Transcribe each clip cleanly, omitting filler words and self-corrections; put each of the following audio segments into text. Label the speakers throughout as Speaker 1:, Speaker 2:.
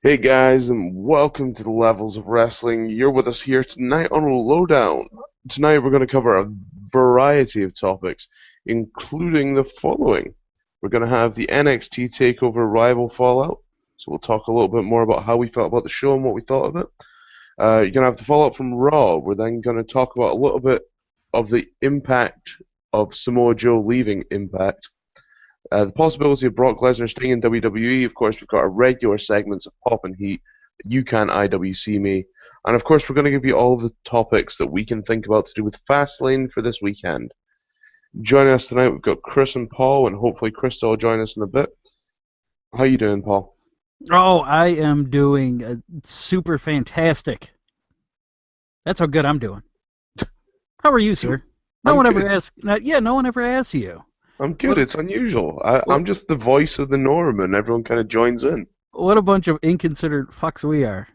Speaker 1: Hey guys, and welcome to the Levels of Wrestling. You're with us here tonight on Lowdown. Tonight we're going to cover a variety of topics, including the following. We're going to have the NXT TakeOver Rival fallout, so we'll talk a little bit more about how we felt about the show and what we thought of it. You're going to have the fallout from Raw. We're then going to talk about a little bit of the impact of Samoa Joe leaving Impact. The possibility of Brock Lesnar staying in WWE. Of course, we've got our regular segments of Pop and Heat, Cant IWC Me, and of course we're going to give you all the topics that we can think about to do with Fastlane for this weekend. Joining us tonight, we've got Chris and Paul, and hopefully Krista will join us in a bit. How you doing, Paul?
Speaker 2: Oh, I am doing super fantastic. That's how good I'm doing. How are you, sir? No one ever asks you.
Speaker 1: I'm good. It's unusual. I'm just the voice of the norm, and everyone kind of joins in.
Speaker 2: What a bunch of inconsiderate fucks we are.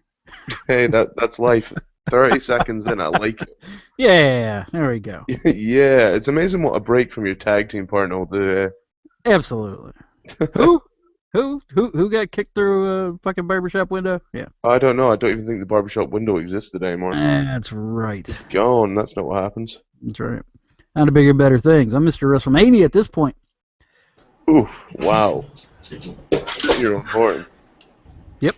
Speaker 1: Hey, that's life. 30 seconds in, I like it.
Speaker 2: Yeah, there we go.
Speaker 1: Yeah, it's amazing what a break from your tag team partner will do.
Speaker 2: Absolutely. Who got kicked through a fucking barbershop window? Yeah.
Speaker 1: I don't know. I don't even think the barbershop window existed anymore.
Speaker 2: That's right.
Speaker 1: It's gone. That's not what happens.
Speaker 2: That's right. On to bigger, better things. I'm Mr. WrestleMania at this point.
Speaker 1: Ooh, wow. You're on board.
Speaker 2: Yep.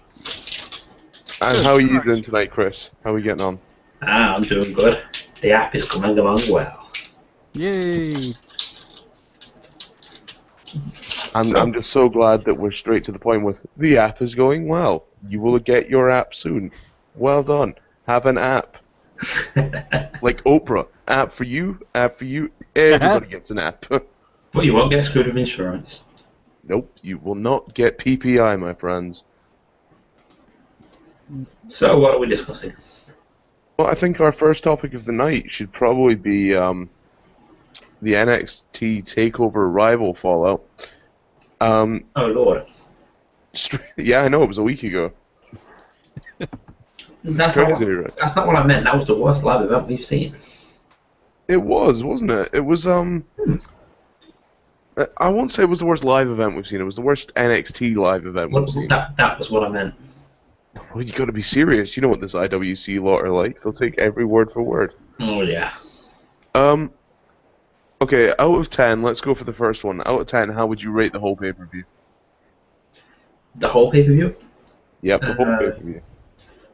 Speaker 1: And how are you doing tonight, Chris? How are we getting on?
Speaker 3: I'm doing good. The app is coming along well.
Speaker 2: Yay.
Speaker 1: I'm just so glad that we're straight to the point with the app is going well. You will get your app soon. Well done. Have an app. Like Oprah. App for you, everybody gets an app.
Speaker 3: But you won't get screwed with insurance.
Speaker 1: Nope, you will not get PPI, my friends.
Speaker 3: So what are we discussing?
Speaker 1: Well, I think our first topic of the night should probably be the NXT TakeOver Rival fallout.
Speaker 3: Oh, Lord.
Speaker 1: Yeah, I know, it was a week ago.
Speaker 3: That's not what I meant. That was the worst live event we've seen.
Speaker 1: It was, wasn't it? It was, I won't say it was the worst live event we've seen. It was the worst NXT live event we've seen.
Speaker 3: That was what I meant.
Speaker 1: Well, you got to be serious. You know what this IWC lot are like. They'll take every word for word.
Speaker 3: Oh, yeah.
Speaker 1: Okay, out of 10, let's go for the first one. Out of 10, how would you rate the whole pay-per-view?
Speaker 3: The whole pay-per-view?
Speaker 1: Yep, the whole pay-per-view.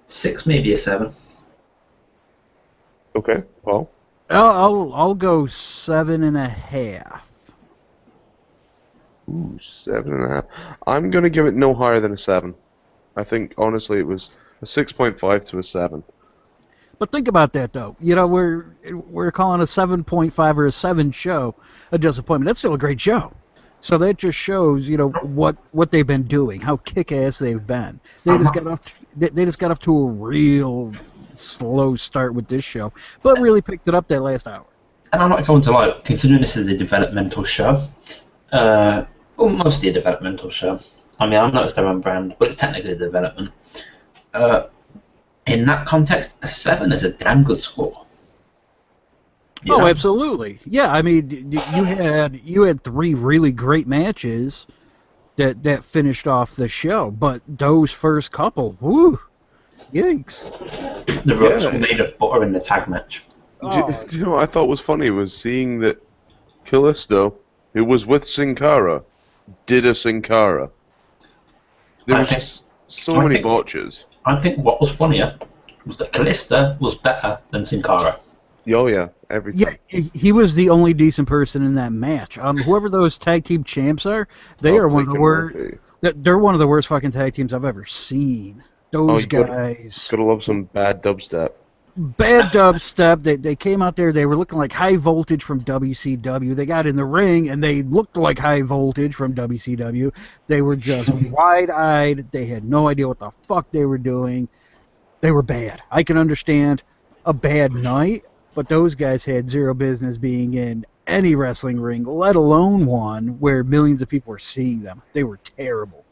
Speaker 3: 6, maybe a 7.
Speaker 1: Okay, Paul?
Speaker 2: I'll go 7.5.
Speaker 1: Ooh, 7.5. I'm going to give it no higher than a 7. I think, honestly, it was a 6.5 to a 7.
Speaker 2: But think about that, though. You know, we're calling a 7.5 or a 7 show a disappointment. That's still a great show. So that just shows, you know, what they've been doing, how kick-ass they've been. They just got off to a real slow start with this show, but really picked it up that last hour.
Speaker 3: And I'm not going to lie, considering this is a developmental show, mostly a developmental show. I mean, I know it's their own brand, but it's technically a development. In that context, a 7 is a damn good score.
Speaker 2: You know? Absolutely. Yeah, I mean, you had 3 really great matches that finished off the show, but those first couple, whoo, yikes.
Speaker 3: The ropes were made of butter in the tag match.
Speaker 1: Do you know what I thought was funny was seeing that Kalisto, who was with Sin Cara, did a Sin Cara. There was so many botches.
Speaker 3: I think what was funnier was that Kalisto was better than Sin Cara.
Speaker 1: Oh yeah, every time.
Speaker 2: Yeah, he was the only decent person in that match. Whoever those tag team champs are, are one of the worst. They're one of the worst fucking tag teams I've ever seen. Those guys.
Speaker 1: Gotta love some bad dubstep.
Speaker 2: Bad dubstep. They came out there. They were looking like High Voltage from WCW. They got in the ring and they looked like High Voltage from WCW. They were just wide-eyed. They had no idea what the fuck they were doing. They were bad. I can understand a bad night, but those guys had zero business being in any wrestling ring, let alone one where millions of people were seeing them. They were terrible.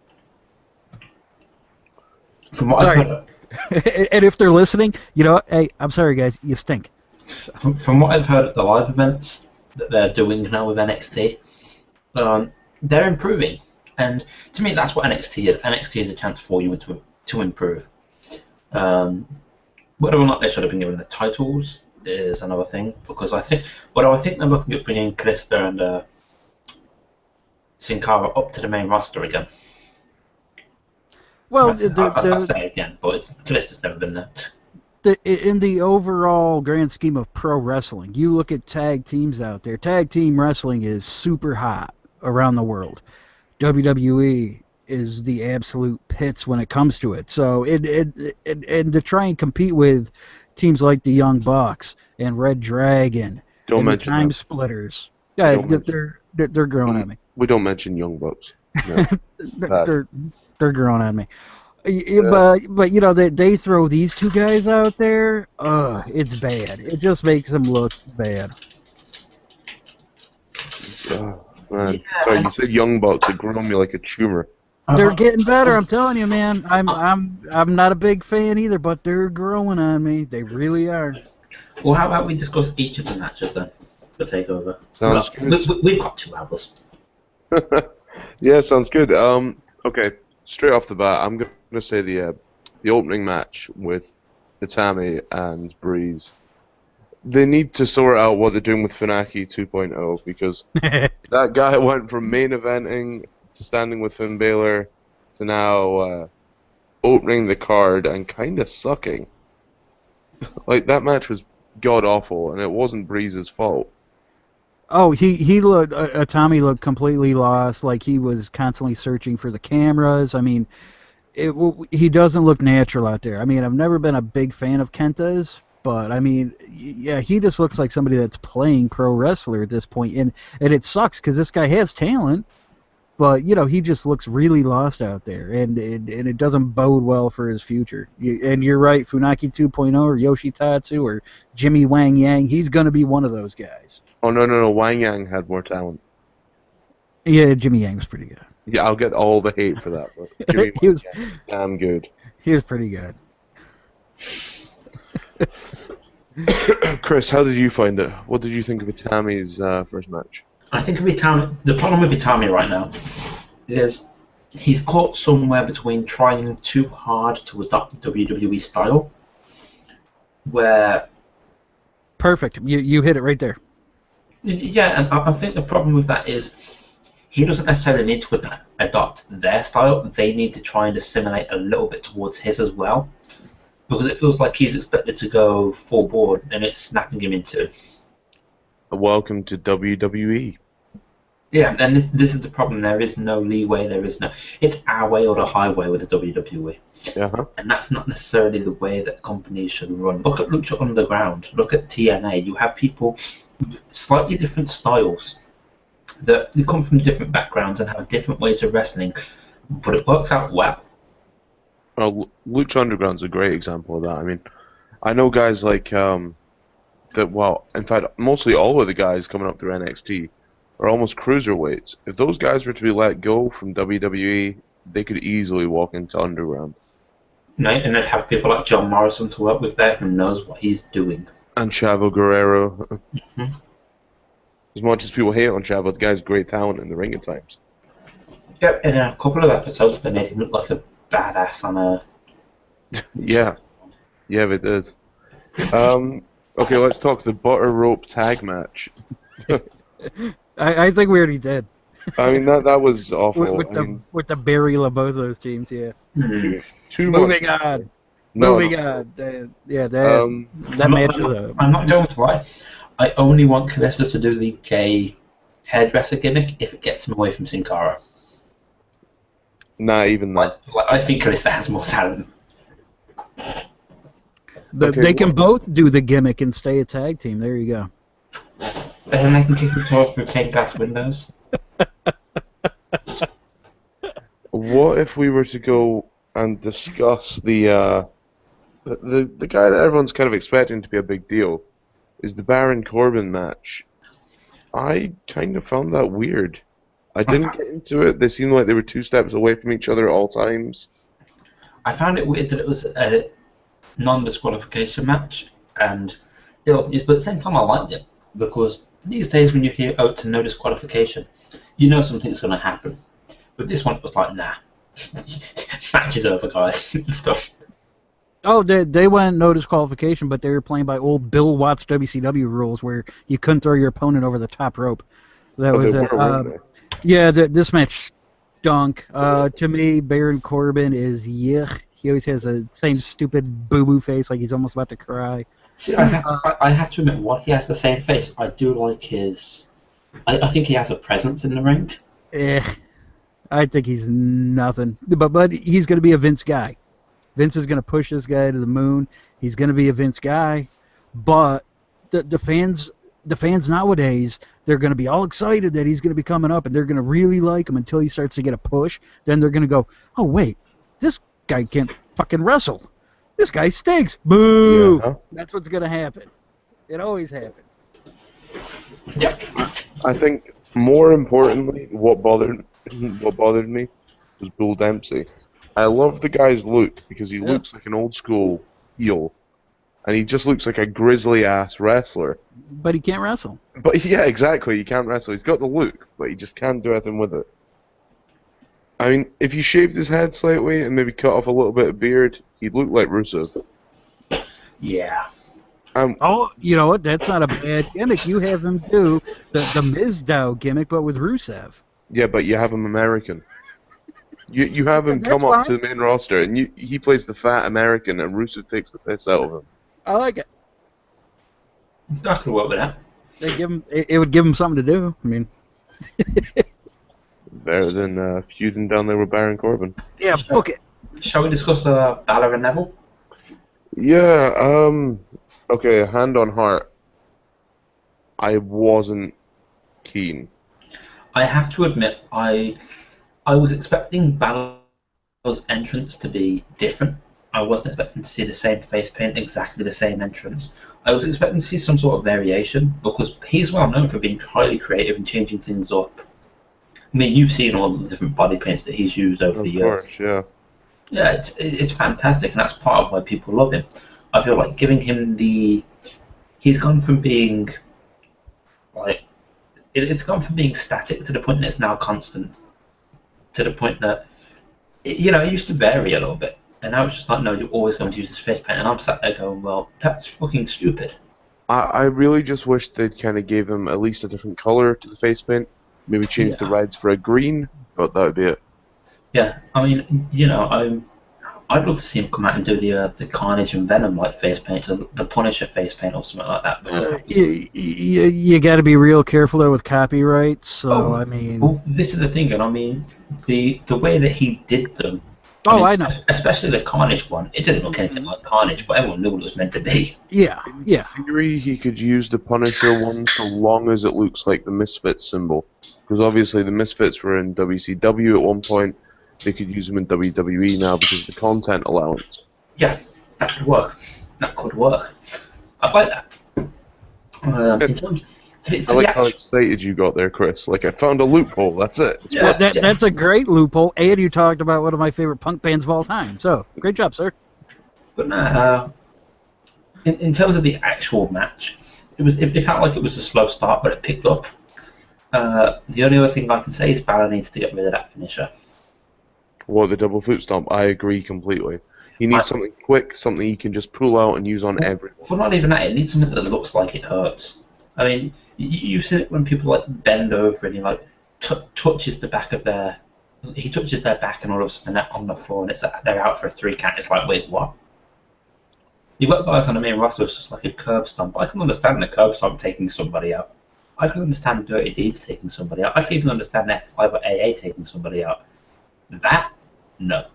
Speaker 3: From what I've heard,
Speaker 2: and if they're listening, you know, hey, I'm sorry, guys, you stink.
Speaker 3: From what I've heard at the live events that they're doing now with NXT, they're improving. And to me, that's what NXT is. NXT is a chance for you to to improve. Whether or not they should have been given the titles is another thing, because I think they're looking at bringing Kalisto and Sin Cara up to the main roster again.
Speaker 2: Well,
Speaker 3: I'll say it again, but Kalisto's never been there.
Speaker 2: In the overall grand scheme of pro wrestling, you look at tag teams out there. Tag team wrestling is super hot around the world. WWE is the absolute pits when it comes to it. So and to try and compete with teams like the Young Bucks and Red Dragon and the Time Splitters, yeah, they're growing on me.
Speaker 1: We don't mention Young Bucks. No.
Speaker 2: they're growing on me. But you know, they throw these two guys out there. It's bad. It just makes them look bad.
Speaker 1: Man. Sorry, you said Young Bucks. It grew on me like a tumor.
Speaker 2: They're getting better. I'm telling you, man. I'm not a big fan either, but they're growing on me. They really are.
Speaker 3: Well, how about we discuss each of the matches then for TakeOver?
Speaker 1: Sounds good.
Speaker 3: We've got 2 hours.
Speaker 1: Yeah, sounds good. Okay, straight off the bat, I'm gonna say the opening match with Itami and Breeze. They need to sort out what they're doing with Funaki 2.0, because that guy went from main eventing to standing with Finn Balor to now opening the card and kind of sucking. Like, that match was god awful, and it wasn't Breeze's fault.
Speaker 2: Oh, he looked. Tommy looked completely lost. Like he was constantly searching for the cameras. I mean, he doesn't look natural out there. I mean, I've never been a big fan of Kenta's, but I mean, yeah, he just looks like somebody that's playing pro wrestler at this point, and it sucks because this guy has talent, but you know, he just looks really lost out there, and it doesn't bode well for his future. And you're right, Funaki 2.0 or Yoshitatsu or Jimmy Wang Yang, he's gonna be one of those guys.
Speaker 1: Oh, no, Wang Yang had more talent.
Speaker 2: Yeah, Jimmy Yang was pretty good.
Speaker 1: Yeah, I'll get all the hate for that, but Jimmy Wang Yang was damn good.
Speaker 2: He was pretty good.
Speaker 1: Chris, how did you find it? What did you think of Itami's first match?
Speaker 3: I think the problem with Itami right now is he's caught somewhere between trying too hard to adopt the WWE style, where...
Speaker 2: Perfect. You hit it right there.
Speaker 3: Yeah, and I think the problem with that is he doesn't necessarily need to adopt their style. They need to try and assimilate a little bit towards his as well, because it feels like he's expected to go full board, and it's snapping him into.
Speaker 1: Welcome to WWE.
Speaker 3: Yeah, and this is the problem. There is no leeway. It's our way or the highway with the WWE.
Speaker 1: Uh-huh.
Speaker 3: And that's not necessarily the way that companies should run. Look at Lucha Underground. Look at TNA. You have people with slightly different styles that they come from different backgrounds and have different ways of wrestling, but it works out well.
Speaker 1: Well, Lucha Underground's a great example of that. I mean, I know guys like in fact, mostly all of the guys coming up through NXT are almost cruiserweights. If those guys were to be let go from WWE, they could easily walk into Underground.
Speaker 3: Right, and they'd have people like John Morrison to work with there who knows what he's doing.
Speaker 1: And Chavo Guerrero.
Speaker 3: Mm-hmm.
Speaker 1: As much as people hate on Chavo, the guy's great talent in the ring at times.
Speaker 3: Yep, and in a couple of episodes they made him look like a badass on a...
Speaker 1: Yeah, they did. Okay, let's talk the butter rope tag match.
Speaker 2: I think we already did.
Speaker 1: I mean, that was awful.
Speaker 2: With the burial of both those teams, yeah.
Speaker 1: Too
Speaker 2: Moving
Speaker 1: much.
Speaker 2: on.
Speaker 1: No.
Speaker 2: Moving on. That match is
Speaker 3: I'm not going to lie. I only want Kalisto to do the gay hairdresser gimmick if it gets him away from Sin Cara.
Speaker 1: Nah, even that.
Speaker 3: I think Kalisto has more talent.
Speaker 2: They can both do the gimmick and stay a tag team. There you go.
Speaker 3: And then they can kick each other through pane glass windows.
Speaker 1: What if we were to go and discuss the guy that everyone's kind of expecting to be a big deal is the Baron Corbin match? I kind of found that weird. I didn't get into it. They seemed like they were 2 steps away from each other at all times.
Speaker 3: I found it weird that it was a non-disqualification match, but at the same time I liked it, because these days when you hear, it's a no disqualification, you know something's going to happen. But this one was like, nah. Matches over, guys. And stuff.
Speaker 2: Oh, they went no disqualification, but they were playing by old Bill Watts WCW rules where you couldn't throw your opponent over the top rope. That
Speaker 1: But
Speaker 2: was
Speaker 1: they
Speaker 2: it.
Speaker 1: were, weren't they?
Speaker 2: Yeah, this match stunk. To me, Baron Corbin is yuck. He always has the same stupid boo-boo face, like he's almost about to cry.
Speaker 3: See, I have to admit, while he has the same face, I do like his. I think he has a presence in the ring.
Speaker 2: I think he's nothing. But he's going to be a Vince guy. Vince is going to push this guy to the moon. He's going to be a Vince guy. But the fans nowadays, they're going to be all excited that he's going to be coming up, and they're going to really like him until he starts to get a push. Then they're going to go, oh, wait, this guy can't fucking wrestle. This guy stinks. Boo!
Speaker 1: Yeah.
Speaker 2: That's what's going to happen. It always happens.
Speaker 3: Yep.
Speaker 1: I think more importantly, what bothered me was Bull Dempsey. I love the guy's look because he looks like an old school heel, and he just looks like a grizzly ass wrestler.
Speaker 2: But he can't wrestle.
Speaker 1: But yeah, exactly. He can't wrestle. He's got the look, but he just can't do anything with it. I mean, if you shaved his head slightly and maybe cut off a little bit of beard, he'd look like Rusev.
Speaker 3: Yeah.
Speaker 2: Oh, you know what? That's not a bad gimmick. You have him do the Mizdow gimmick, but with Rusev.
Speaker 1: Yeah, but you have him American. You have him come up to the main roster, and he plays the fat American, and Rusev takes the piss out of him.
Speaker 2: I like it.
Speaker 3: I could work with that.
Speaker 2: It would give him something to do. I mean,
Speaker 1: Better than feuding down there with Baron Corbin.
Speaker 2: yeah, book it.
Speaker 3: Shall we discuss Balor and Neville?
Speaker 1: Yeah, okay, hand on heart. I wasn't keen.
Speaker 3: I have to admit, I was expecting Balor's entrance to be different. I wasn't expecting to see the same face paint, exactly the same entrance. I was expecting to see some sort of variation, because he's well known for being highly creative and changing things up. I mean, you've seen all the different body paints that he's used over the years.
Speaker 1: Of course, yeah.
Speaker 3: Yeah, it's fantastic, and that's part of why people love him. I feel like giving him he's gone from being like it's gone from being static to the point that it's now constant, to the point that it used to vary a little bit, and now it's just like, no, you're always going to use this face paint, and I'm sat there going, well, that's fucking stupid.
Speaker 1: I really just wish they'd kind of gave him at least a different color to the face paint. Maybe change the reds for a green, but that would be it.
Speaker 3: Yeah, I mean, I'd love to see him come out and do the Carnage and Venom like face paint, or the Punisher face paint, or something like that. Because
Speaker 2: you got to be real careful there with copyright. So I mean,
Speaker 3: well, this is the thing, and I mean the way that he did them.
Speaker 2: I know.
Speaker 3: Especially the Carnage one. It didn't look anything like Carnage, but everyone knew what it was meant to be.
Speaker 2: Yeah.
Speaker 1: In theory, he could use the Punisher one so long as it looks like the Misfits symbol. Because obviously the Misfits were in WCW at one point. They could use them in WWE now because of the content allowance.
Speaker 3: Yeah, that could work. I'd like that. In terms,
Speaker 1: I like how excited you got there, Chris. Like, I found a loophole, that's it.
Speaker 2: That's a great loophole, and you talked about one of my favorite punk bands of all time. So, great job, sir.
Speaker 3: But in terms of the actual match, it felt like it was a slow start, but it picked up. The only other thing I can say is Balor needs to get rid of that finisher.
Speaker 1: What, the double foot stomp? I agree completely. He needs something quick, something he can just pull out and use on everyone.
Speaker 3: Well, not even that. It needs something that looks like it hurts. I mean, you've seen it when people like bend over and he like touches the back of he touches their back, and all of a sudden they're on the floor and they're out for a 3 count. It's like, wait, what? You've got guys on the main roster, it's just like a curb stomp. I can understand the curb stomp taking somebody out. I can understand Dirty Deeds taking somebody out. I can even understand F5 or AA taking somebody out. That, no.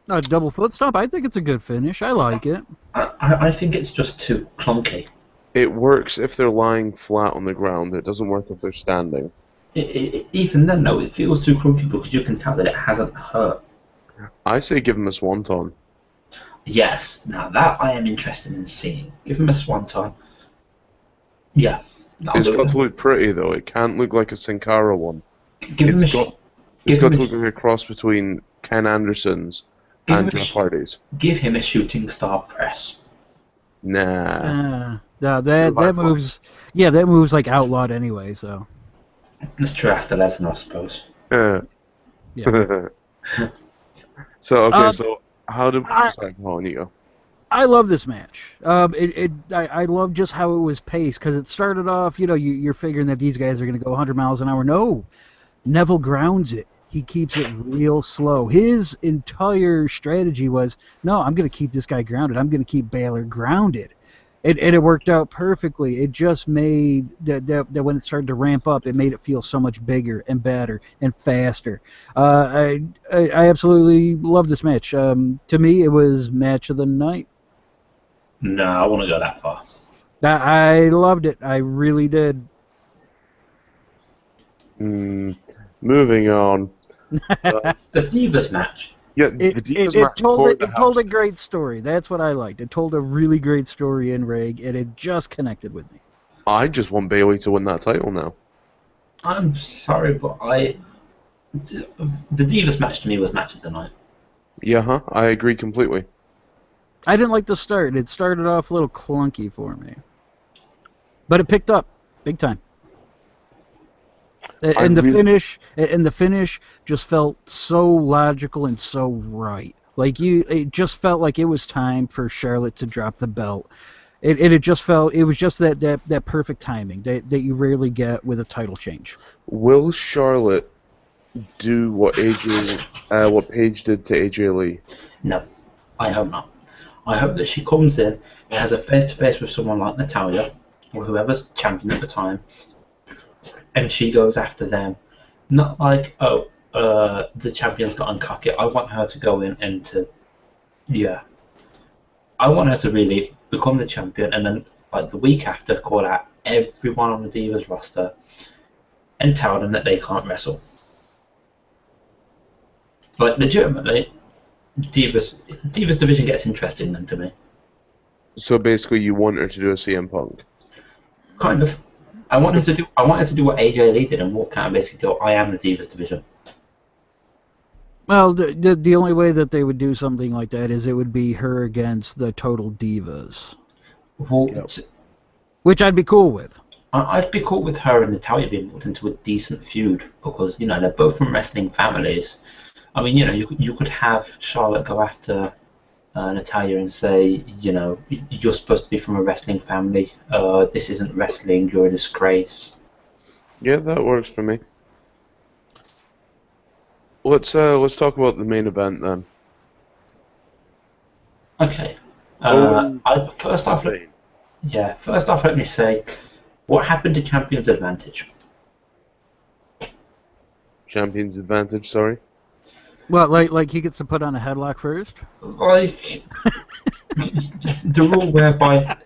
Speaker 2: No, double foot stomp, I think it's a good finish. I like it.
Speaker 3: I think it's just too clunky.
Speaker 1: It works if they're lying flat on the ground. It doesn't work if they're standing.
Speaker 3: Even then, though, it feels too clunky because you can tell that it hasn't hurt.
Speaker 1: I say give him a swanton.
Speaker 3: Yes, now that I am interested in seeing. Give him a swanton. Yeah.
Speaker 1: It's got to look pretty, though. It can't look like a Sin Cara one.
Speaker 3: It's
Speaker 1: got to look like a cross between Ken Anderson's and Jeff Hardy's.
Speaker 3: Give him a shooting star press.
Speaker 1: Nah.
Speaker 2: No, that moves. Yeah, that moves like outlawed anyway. So.
Speaker 3: That's true after Lesnar, I suppose.
Speaker 2: Yeah.
Speaker 1: So okay,
Speaker 2: Um,
Speaker 1: so how did
Speaker 2: I,
Speaker 1: sorry, go on, you go.
Speaker 2: I love this match. I love just how it was paced because it started off. You're figuring that these guys are going to go 100 miles an hour. No, Neville grounds it. He keeps it real slow. His entire strategy was, no, I'm going to keep this guy grounded. I'm going to keep Baylor grounded. And it worked out perfectly. It just made that when it started to ramp up, it made it feel so much bigger and better and faster. I absolutely love this match. To me, it was match of the night.
Speaker 3: No, I wouldn't go that far.
Speaker 2: I loved it. I really did.
Speaker 1: Moving on.
Speaker 3: The Divas match.
Speaker 1: Yeah,
Speaker 2: It,
Speaker 1: the
Speaker 2: it,
Speaker 1: Divas
Speaker 2: it
Speaker 1: match
Speaker 2: told
Speaker 1: tore
Speaker 2: it,
Speaker 1: the
Speaker 2: it told
Speaker 1: house
Speaker 2: a
Speaker 1: down.
Speaker 2: great story. That's what I liked. It told a really great story in ring, and it just connected with me.
Speaker 1: I just want Bailey to win that title now.
Speaker 3: I'm sorry, but the Divas match to me was match of the night.
Speaker 1: Yeah, huh? I agree completely.
Speaker 2: I didn't like the start. It started off a little clunky for me, but it picked up big time.
Speaker 1: I
Speaker 2: And the
Speaker 1: really,
Speaker 2: finish just felt so logical and so right. It just felt like it was time for Charlotte to drop the belt. It just felt it was just that perfect timing that you rarely get with a title change.
Speaker 1: will Charlotte do what what Paige did to AJ Lee?
Speaker 3: No, I hope not. I hope that she comes in and has a face-to-face with someone like Natalia, or whoever's champion at the time, and she goes after them. Not like, the champion's got uncock it. I want her to go in and yeah. I want her to really become the champion, and then, like, the week after, call out everyone on the Divas roster and tell them that they can't wrestle. Like, legitimately, Divas division gets interesting then to me.
Speaker 1: So basically, you want her to do a CM Punk.
Speaker 3: Kind of. I want her to do what AJ Lee did and walk out and basically go, I am the Divas division.
Speaker 2: Well, the only way that they would do something like that is it would be her against the Total Divas,
Speaker 3: Well,
Speaker 1: Yep.
Speaker 2: which I'd be cool with.
Speaker 3: I'd be cool with her and Natalia being put into a decent feud because, they're both from wrestling families. I mean, you could have Charlotte go after Natalia and say, you're supposed to be from a wrestling family. This isn't wrestling. You're a disgrace.
Speaker 1: Yeah, that works for me. Let's talk about the main event then.
Speaker 3: Okay.
Speaker 1: Oh,
Speaker 3: First off, let me say, what happened to Champion's Advantage?
Speaker 1: Champion's advantage. Sorry.
Speaker 2: Well, like he gets to put on a headlock first.
Speaker 3: Like, the rule whereby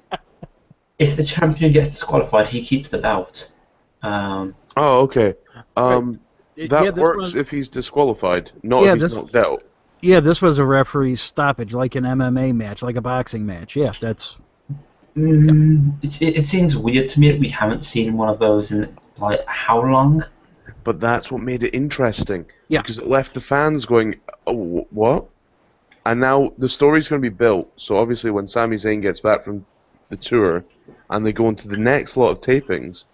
Speaker 3: if the champion gets disqualified, he keeps the belt.
Speaker 1: Oh, okay. That works if he's disqualified, not if he's knocked out.
Speaker 2: Yeah, this was a referee stoppage, like an MMA match, like a boxing match. Yeah, that's.
Speaker 3: It seems weird to me that we haven't seen one of those in, like, how long?
Speaker 1: But that's what made it interesting.
Speaker 2: Yeah.
Speaker 1: Because it left the fans going, oh, what? And now the story's going to be built. So obviously when Sami Zayn gets back from the tour and they go into the next lot of tapings,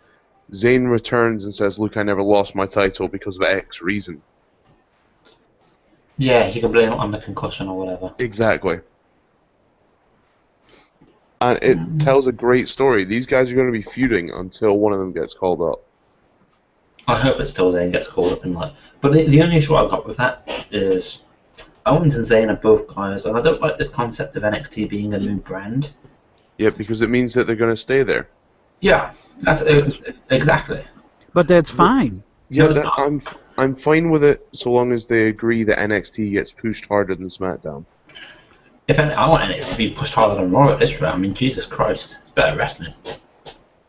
Speaker 1: Zayn returns and says, look, I never lost my title because of X reason.
Speaker 3: Yeah, he can blame it on the concussion or whatever.
Speaker 1: Exactly. And it tells a great story. These guys are going to be feuding until one of them gets called up.
Speaker 3: I hope it still Zayn gets called up in, like. But the only issue I've got with that is Owens and Zayn are both guys, and I don't like this concept of NXT being a new brand.
Speaker 1: Yeah, because it means that they're going to stay there.
Speaker 3: Yeah, that's exactly.
Speaker 2: But that's fine.
Speaker 1: Yeah,
Speaker 3: No,
Speaker 1: I'm fine with it so long as they agree that NXT gets pushed harder than SmackDown.
Speaker 3: I want NXT to be pushed harder than Raw at this rate. I mean, Jesus Christ, it's better wrestling.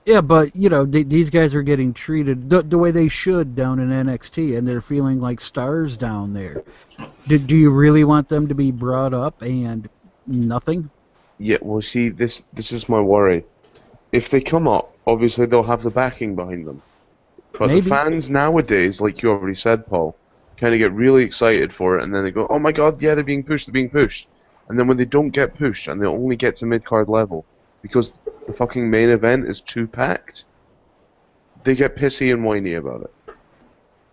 Speaker 2: Yeah, but these guys are getting treated the way they should down in NXT, and they're feeling like stars down there. Do you really want them to be brought up and nothing?
Speaker 1: Yeah, well, see, this is my worry. If they come up, obviously they'll have the backing behind them. But
Speaker 2: Maybe.
Speaker 1: the fans nowadays, like you already said, Paul, kind of get really excited for it, and then they go, oh my god, yeah, they're being pushed. And then when they don't get pushed, and they only get to mid-card level, because the fucking main event is too packed, they get pissy and whiny about it.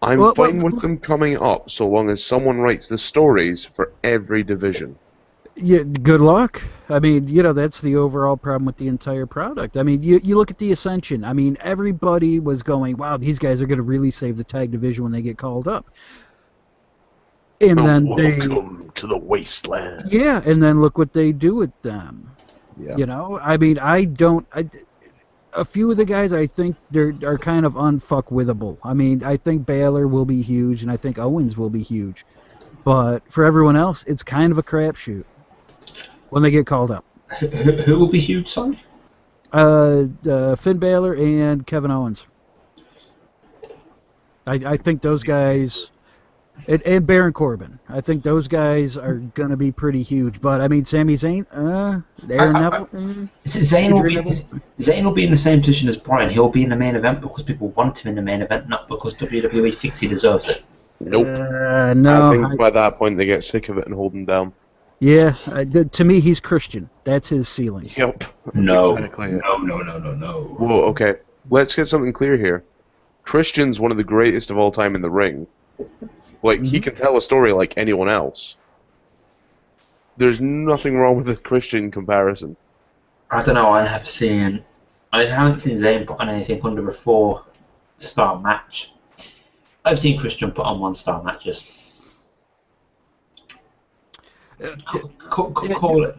Speaker 1: I'm fine with them coming up so long as someone writes the stories for every division.
Speaker 2: Yeah, good luck. I mean, that's the overall problem with the entire product. I mean, you look at the Ascension. I mean, everybody was going, wow, these guys are going to really save the tag division when they get called up. And then
Speaker 1: welcome to the wasteland.
Speaker 2: Yeah, and then look what they do with them.
Speaker 1: Yeah.
Speaker 2: I mean, a few of the guys I think are kind of unfuckwithable. I mean, I think Baylor will be huge, and I think Owens will be huge. But for everyone else, it's kind of a crapshoot when they get called up.
Speaker 3: Who will be huge, sorry?
Speaker 2: Finn Balor and Kevin Owens. I think those guys, and Baron Corbin. I think those guys are going to be pretty huge. But, I mean, Sami Zayn, Aaron Neville.
Speaker 3: Zayn will be in the same position as Bryan. He'll be in the main event because people want him in the main event, not because WWE thinks he deserves it.
Speaker 1: Nope.
Speaker 2: No.
Speaker 1: I think by that point they get sick of it and hold him down.
Speaker 2: Yeah, to me, he's Christian. That's his ceiling.
Speaker 1: Yep.
Speaker 3: No.
Speaker 1: Exactly it.
Speaker 3: No.
Speaker 1: Well, okay. Let's get something clear here. Christian's one of the greatest of all time in the ring. Like, he can tell a story like anyone else. There's nothing wrong with the Christian comparison.
Speaker 3: I don't know. I haven't seen Zayn put on anything under a 4-star match. I've seen Christian put on 1-star matches. Call it.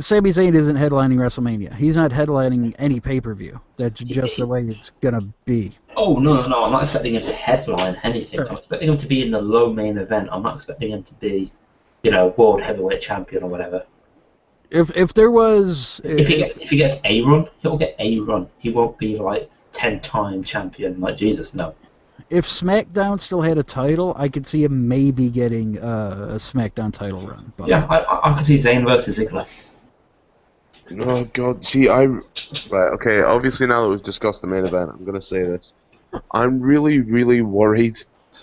Speaker 2: Sami Zayn isn't headlining WrestleMania. He's not headlining any pay-per-view. That's just the way it's gonna be.
Speaker 3: Oh no! I'm not expecting him to headline anything. Sure. I'm expecting him to be in the low main event. I'm not expecting him to be, world heavyweight champion or whatever.
Speaker 2: If
Speaker 3: he gets a run, he'll get a run. He won't be like 10-time champion like Jesus. No.
Speaker 2: If SmackDown still had a title, I could see him maybe getting a SmackDown title run. But...
Speaker 3: Yeah, I could see Zayn versus Ziggler.
Speaker 1: Oh God, right, okay. Obviously, now that we've discussed the main event, I'm gonna say this. I'm really, really worried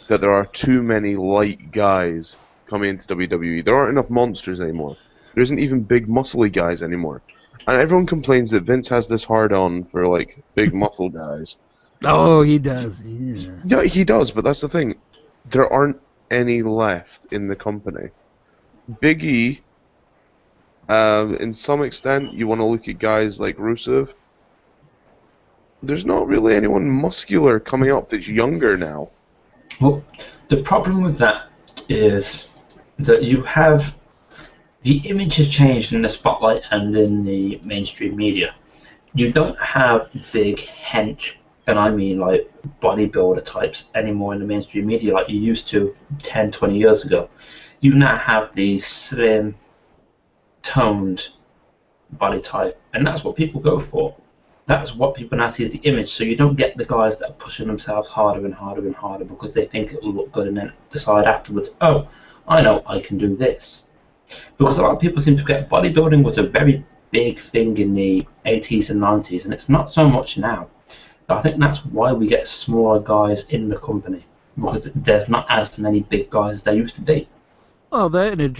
Speaker 1: that there are too many light guys coming into WWE. There aren't enough monsters anymore. There isn't even big muscly guys anymore. And everyone complains that Vince has this hard-on for like big muscle guys.
Speaker 2: Oh, he does. Yeah.
Speaker 1: Yeah, he does, but that's the thing. There aren't any left in the company. Big E, in some extent, you want to look at guys like Rusev. There's not really anyone muscular coming up that's younger now.
Speaker 3: Well, the problem with that is that you have... The image has changed in the spotlight and in the mainstream media. You don't have big hench, and I mean like bodybuilder types anymore in the mainstream media like you used to 10, 20 years ago. You now have the slim, toned body type, and that's what people go for. That's what people now see as the image, so you don't get the guys that are pushing themselves harder and harder and harder because they think it will look good and then decide afterwards, oh, I know I can do this. Because a lot of people seem to forget bodybuilding was a very big thing in the 80s and 90s, and it's not so much now. I think that's why we get smaller guys in the company, because there's not as many big guys as there used to be.
Speaker 2: Well, that and it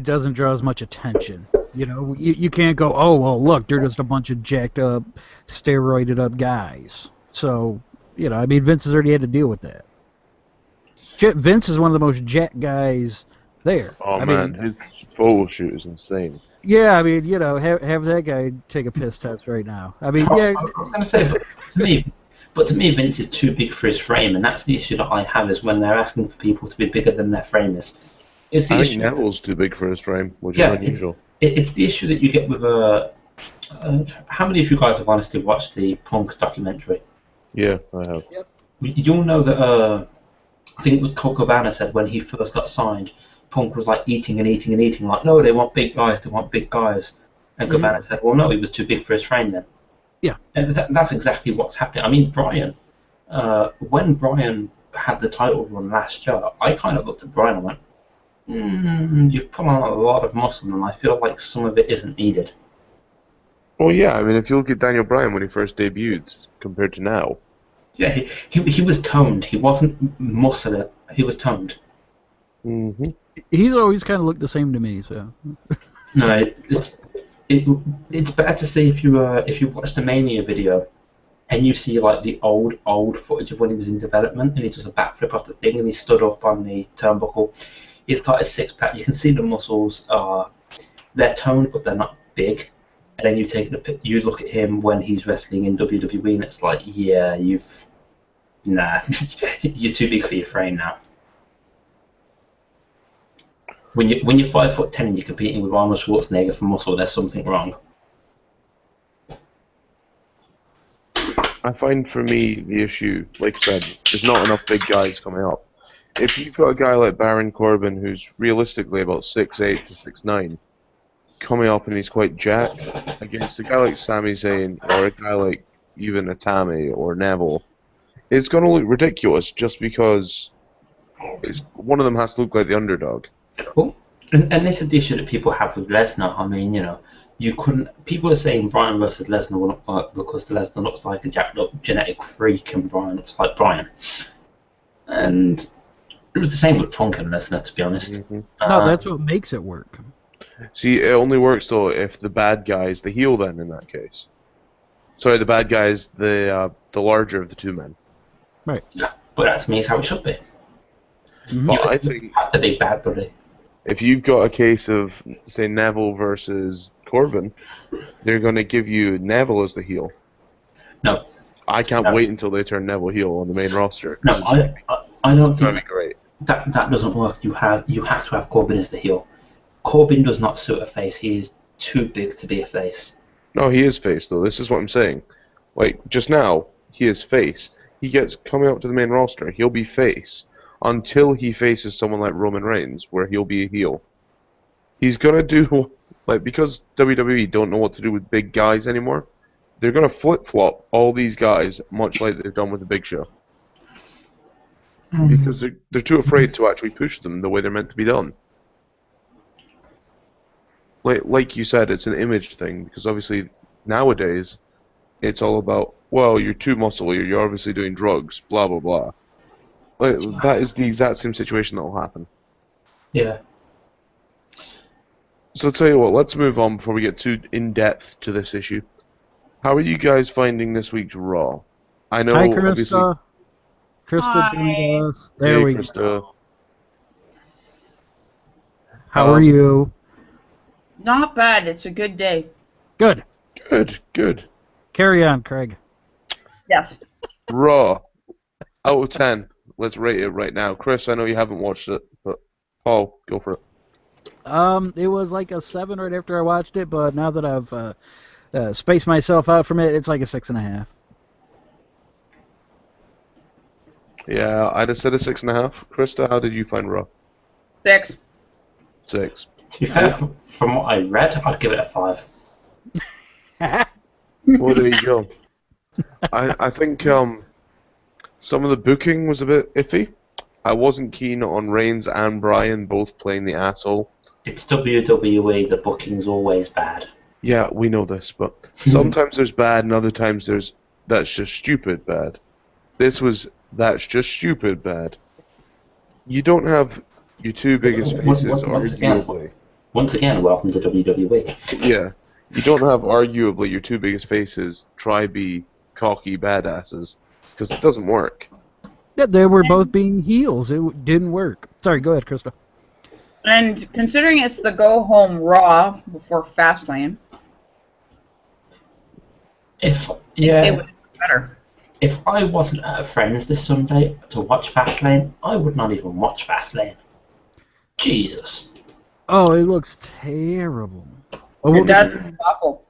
Speaker 2: doesn't draw as much attention. You can't go, oh, well, look, they're just a bunch of jacked up, steroided up guys. So, I mean, Vince has already had to deal with that. Vince is one of the most jacked guys there.
Speaker 1: Oh, man, his photo shoot is insane.
Speaker 2: Yeah, I mean, have that guy take a piss test right now. I mean, yeah.
Speaker 3: I was going to say, but to me, Vince is too big for his frame, and that's the issue that I have, is when they're asking for people to be bigger than their frame is. It's the
Speaker 1: I
Speaker 3: issue.
Speaker 1: think Neville's too big for his frame, which is unusual.
Speaker 3: It's the issue that you get with how many of you guys have honestly watched the Punk documentary?
Speaker 1: Yeah, I have.
Speaker 3: Yep. You'll know that I think it was Colt Cabana said when he first got signed, Punk was like eating and eating and eating, like, no, they want big guys, And Cabana said, well, no, he was too big for his frame then.
Speaker 2: Yeah.
Speaker 3: And that's exactly what's happening. I mean, Bryan, when Bryan had the title run last year, I kind of looked at Bryan and went, you've put on a lot of muscle, and I feel like some of it isn't needed.
Speaker 1: Well, yeah, I mean, if you look at Daniel Bryan when he first debuted compared to now.
Speaker 3: Yeah, he was toned. He wasn't muscular. He was toned.
Speaker 1: Mm-hmm.
Speaker 2: He's always kind of looked the same to me, so.
Speaker 3: No, it's better to see if you watch the Mania video and you see like the old footage of when he was in development, and he does a backflip off the thing, and he stood up on the turnbuckle. He's got a six-pack. You can see the muscles are they're toned, but they're not big. And then you look at him when he's wrestling in WWE, and it's like, yeah, you're too big for your frame now. When you're 5'10" and you're competing with Arnold Schwarzenegger for muscle, there's something wrong.
Speaker 1: I find for me the issue, like I said, there's not enough big guys coming up. If you've got a guy like Baron Corbin, who's realistically about 6'8" to 6'9", coming up and he's quite jacked, against a guy like Sami Zayn or a guy like even Atami or Neville, it's going to look ridiculous just because one of them has to look like the underdog.
Speaker 3: Well, and this is the issue that people have with Lesnar. I mean, you couldn't. People are saying Bryan versus Lesnar will not work because Lesnar looks like a jacked up genetic freak and Bryan looks like Bryan. And it was the same with Punk and Lesnar, to be honest.
Speaker 1: Mm-hmm.
Speaker 2: No, that's what makes it work.
Speaker 1: See, it only works though if the bad guy is the heel. Then in that case, sorry, the bad guy is the larger of the two men.
Speaker 2: Right.
Speaker 3: Yeah, but that to me is how it should be.
Speaker 2: Mm-hmm.
Speaker 1: But I think
Speaker 3: The big bad buddy.
Speaker 1: if you've got a case of say Neville versus Corbin, they're going to give you Neville as the heel.
Speaker 3: No.
Speaker 1: I can't wait until they turn Neville heel on the main roster.
Speaker 3: No, I don't
Speaker 1: It's going to
Speaker 3: think
Speaker 1: be great.
Speaker 3: that doesn't work. You have to have Corbin as the heel. Corbin does not suit a face. He is too big to be a face.
Speaker 1: No, he is face though. This is what I'm saying. Like just now, he is face. He gets coming up to the main roster. He'll be face until he faces someone like Roman Reigns, where he'll be a heel. He's gonna do because WWE don't know what to do with big guys anymore. They're gonna flip flop all these guys, much like they've done with the Big Show, because they're too afraid to actually push them the way they're meant to be done. Like you said, it's an image thing, because obviously nowadays it's all about, well, you're too muscly, you're obviously doing drugs, blah blah blah. That is the exact same situation that will happen.
Speaker 3: Yeah.
Speaker 1: So I'll tell you what, let's move on before we get too in-depth to this issue. How are you guys finding this week's Raw? I know,
Speaker 2: Hi,
Speaker 1: obviously...
Speaker 2: Krista. Krista joined us. There
Speaker 1: Hey,
Speaker 2: we
Speaker 1: Krista.
Speaker 2: go. How are you?
Speaker 4: Not bad. It's a good day.
Speaker 2: Good.
Speaker 1: Good.
Speaker 2: Carry on, Craig.
Speaker 4: Yes.
Speaker 1: Raw. Out of 10. Let's rate it right now. Chris, I know you haven't watched it, but Paul, go for it.
Speaker 2: It was like a 7 right after I watched it, but now that I've spaced myself out from it, it's like a 6.5.
Speaker 1: Yeah, I'd have said a 6.5. Krista, how did you find Raw?
Speaker 4: 6.
Speaker 1: 6.
Speaker 3: To be fair, from what I read, I'd give it a 5.
Speaker 1: Well, there you go. I think some of the booking was a bit iffy. I wasn't keen on Reigns and Bryan both playing the asshole.
Speaker 3: It's WWE, the booking's always bad.
Speaker 1: Yeah, we know this, but sometimes there's bad and other times there's that's just stupid bad. This was that's just stupid bad. You don't have your two biggest faces, arguably.
Speaker 3: Once again, welcome to WWE.
Speaker 1: Yeah. You don't have arguably your two biggest faces try be cocky badasses, because it doesn't work.
Speaker 2: Yeah, they were both being heels. It didn't work. Sorry, go ahead, Krista.
Speaker 4: And considering it's the go-home Raw before Fastlane, it would be better.
Speaker 3: If I wasn't at a friend's this Sunday to watch Fastlane, I would not even watch Fastlane. Jesus.
Speaker 2: Oh, it looks terrible.
Speaker 4: It does. It's awful.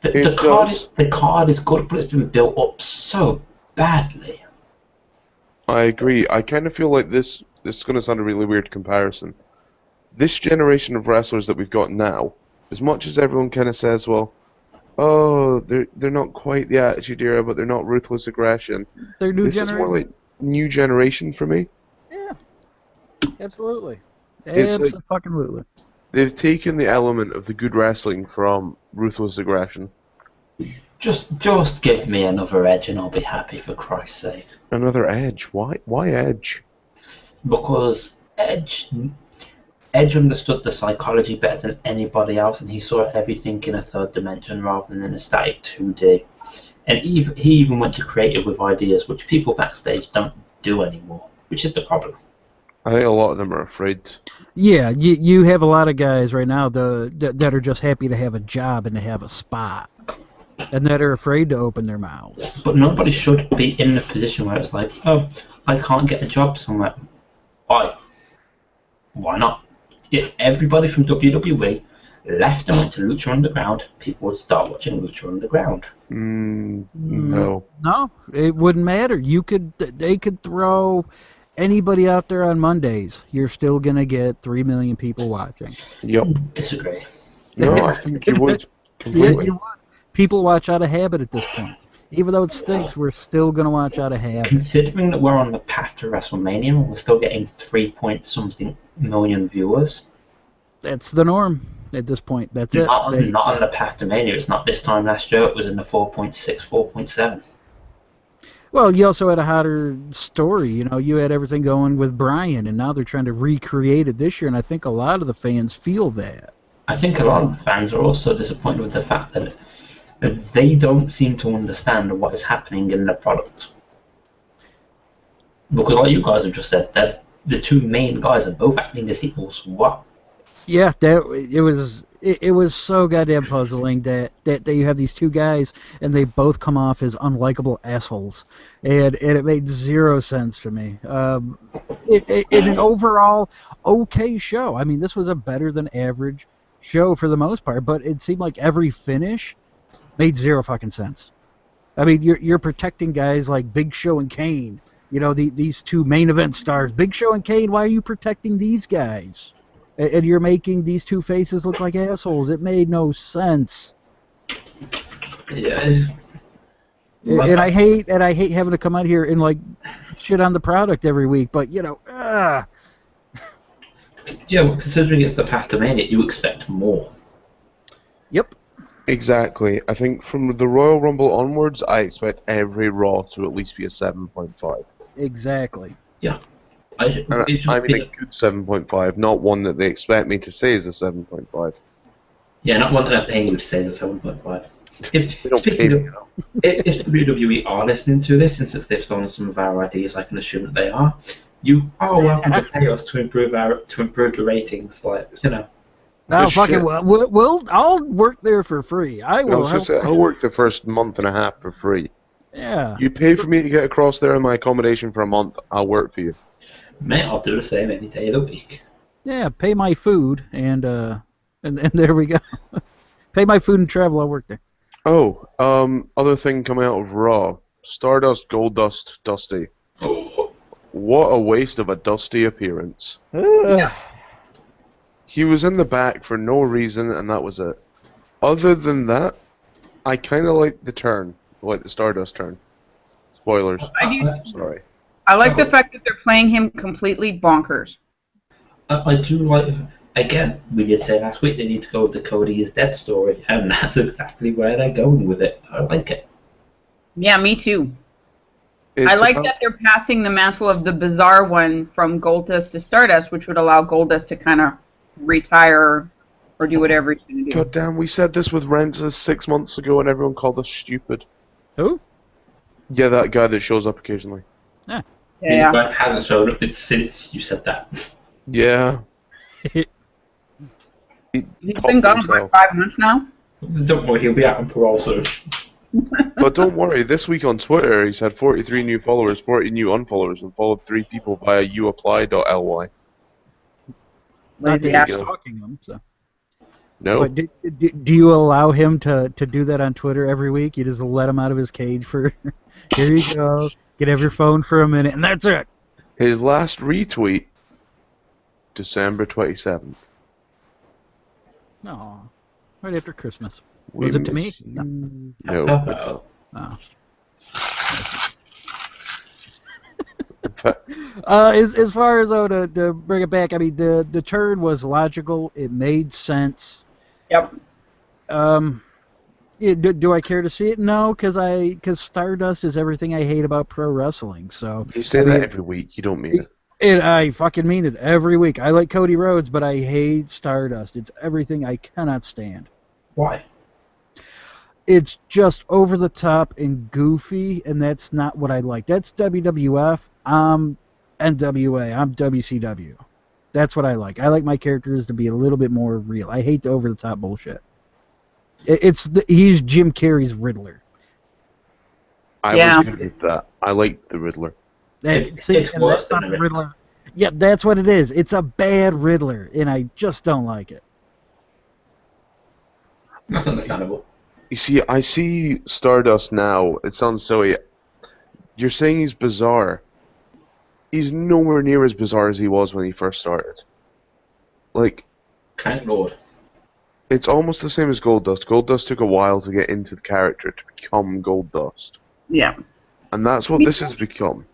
Speaker 3: The card is good, but it's been built up so badly.
Speaker 1: I agree. I kind of feel like this is going to sound a really weird comparison. This generation of wrestlers that we've got now, as much as everyone kind of says, well, oh, they're not quite the Attitude Era, but they're not Ruthless Aggression.
Speaker 2: They're new
Speaker 1: This
Speaker 2: generation.
Speaker 1: is more like new generation for me.
Speaker 2: Yeah, absolutely.
Speaker 1: It's like-
Speaker 2: Absolutely.
Speaker 1: They've taken the element of the good wrestling from Ruthless Aggression.
Speaker 3: Just give me another Edge and I'll be happy, for Christ's sake.
Speaker 1: Another Edge. Why Edge?
Speaker 3: Because Edge understood the psychology better than anybody else, and he saw everything in a third dimension rather than in a static 2D. And he even went to creative with ideas which people backstage don't do anymore, which is the problem.
Speaker 1: I think a lot of them are afraid.
Speaker 2: Yeah, you have a lot of guys right now that are just happy to have a job and to have a spot, and that are afraid to open their mouths.
Speaker 3: But nobody should be in a position where it's like, oh, I can't get a job somewhere. Why? Why not? If everybody from WWE left and went to Lucha Underground, people would start watching Lucha Underground.
Speaker 1: No.
Speaker 2: No, it wouldn't matter. They could throw anybody out there on Mondays. You're still gonna get 3 million people watching.
Speaker 1: Yep.
Speaker 3: Disagree.
Speaker 1: No, I think you would
Speaker 2: Yeah,
Speaker 1: completely.
Speaker 2: you would. People watch out of habit at this point. Even though it stinks, we're still gonna watch out of habit.
Speaker 3: Considering that we're on the path to WrestleMania and we're still getting 3-point-something million viewers.
Speaker 2: That's the norm at this point. That's it.
Speaker 3: Not on the path to Mania. It's not this time last year. It was in the 4.6, 4.7.
Speaker 2: Well, you also had a hotter story. You had everything going with Bryan, and now they're trying to recreate it this year, and I think a lot of the fans feel that.
Speaker 3: I think a lot of fans are also disappointed with the fact that they don't seem to understand what is happening in the product. Because like you guys have just said, that the two main guys are both acting as heels. What?
Speaker 2: Yeah, it was so goddamn puzzling that you have these two guys and they both come off as unlikable assholes, and it made zero sense to me. In an overall okay show, I mean, this was a better than average show for the most part, but it seemed like every finish made zero fucking sense. I mean, you're protecting guys like Big Show and Kane. These two main event stars, Big Show and Kane. Why are you protecting these guys? And you're making these two faces look like assholes. It made no sense.
Speaker 3: Yeah.
Speaker 2: And I hate having to come out here and like shit on the product every week. But
Speaker 3: Yeah, well, considering it's the path to Mania, you expect more.
Speaker 2: Yep.
Speaker 1: Exactly. I think from the Royal Rumble onwards, I expect every Raw to at least be a 7.5.
Speaker 2: Exactly.
Speaker 3: Yeah.
Speaker 1: I mean a good 7.5, not one that they expect me to say is a 7.5.
Speaker 3: Yeah, not one that they're paying you to say is a 7.5.
Speaker 1: They don't pay me,
Speaker 3: If WWE are listening to this, and since they've stolen some of our ideas, I can assume that they are, you are welcome to pay us to improve the ratings.
Speaker 2: Oh, fucking I'll work there for free. I will.
Speaker 1: I'll work the first month and a half for free.
Speaker 2: Yeah.
Speaker 1: You pay for me to get across there in my accommodation for a month, I'll work for you.
Speaker 3: Mate, I'll do the same any day of the week.
Speaker 2: Yeah, pay my food and there we go. Pay my food and travel. I'll work there.
Speaker 1: Oh, other thing coming out of Raw, Stardust, Goldust, Dusty.
Speaker 3: Oh.
Speaker 1: What a waste of a Dusty appearance. He was in the back for no reason, and that was it. Other than that, I kind of like the turn, like the Stardust turn. Spoilers. Sorry.
Speaker 4: I like the fact that they're playing him completely bonkers.
Speaker 3: I do like. Again, we did say last week they need to go with the Cody is dead story, and that's exactly where they're going with it. I like it.
Speaker 4: Yeah, me too.
Speaker 1: It's
Speaker 4: I like that they're passing the mantle of the bizarre one from Goldust to Stardust, which would allow Goldust to kind of retire or do whatever he's going to do.
Speaker 1: God damn, we said this with Renza 6 months ago and everyone called us stupid.
Speaker 2: Who?
Speaker 1: Yeah, that guy that shows up occasionally.
Speaker 2: Yeah.
Speaker 4: Yeah.
Speaker 3: But it hasn't showed up since you said that.
Speaker 1: Yeah.
Speaker 4: He's been gone for like 5 months now.
Speaker 3: Don't worry, he'll be out on parole soon.
Speaker 1: But don't worry, this week on Twitter he's had 43 new followers, 40 new unfollowers, and followed 3 people via youapply.ly.
Speaker 2: Not that
Speaker 4: Yeah.
Speaker 2: you're stalking him, so.
Speaker 1: No.
Speaker 2: But do you allow him to do that on Twitter every week? You just let him out of his cage for, here you go, get off your phone for a minute, and that's it.
Speaker 1: His last retweet, December 27th.
Speaker 2: No, right after Christmas. Was it to me? No.
Speaker 1: No.
Speaker 2: Oh.
Speaker 1: In fact,
Speaker 2: As far as to bring it back, I mean the turn was logical. It made sense.
Speaker 4: Yep.
Speaker 2: Do I care to see it? No, because Stardust is everything I hate about pro wrestling. So
Speaker 1: you say that every week, you don't mean it.
Speaker 2: I fucking mean it every week. I like Cody Rhodes, but I hate Stardust. It's everything I cannot stand.
Speaker 3: Why?
Speaker 2: It's just over the top and goofy, and that's not what I like. That's WWF. I'm NWA. I'm WCW. That's what I like. I like my characters to be a little bit more real. I hate the over the top bullshit. He's Jim Carrey's Riddler.
Speaker 1: I
Speaker 4: Yeah.
Speaker 1: was good with that. I liked the Riddler.
Speaker 3: It's
Speaker 2: And
Speaker 3: worse
Speaker 2: that's not
Speaker 3: than
Speaker 2: the
Speaker 3: a
Speaker 2: Riddler. Yeah, that's what it is. It's a bad Riddler, and I just don't like it.
Speaker 3: That's understandable.
Speaker 1: You see, I see Stardust now. It sounds silly. You're saying he's bizarre. He's nowhere near as bizarre as he was when he first started. Like,
Speaker 3: Thank Lord.
Speaker 1: it's almost the same as Goldust. Goldust took a while to get into the character to become Goldust.
Speaker 4: Yeah.
Speaker 1: And that's what this has become.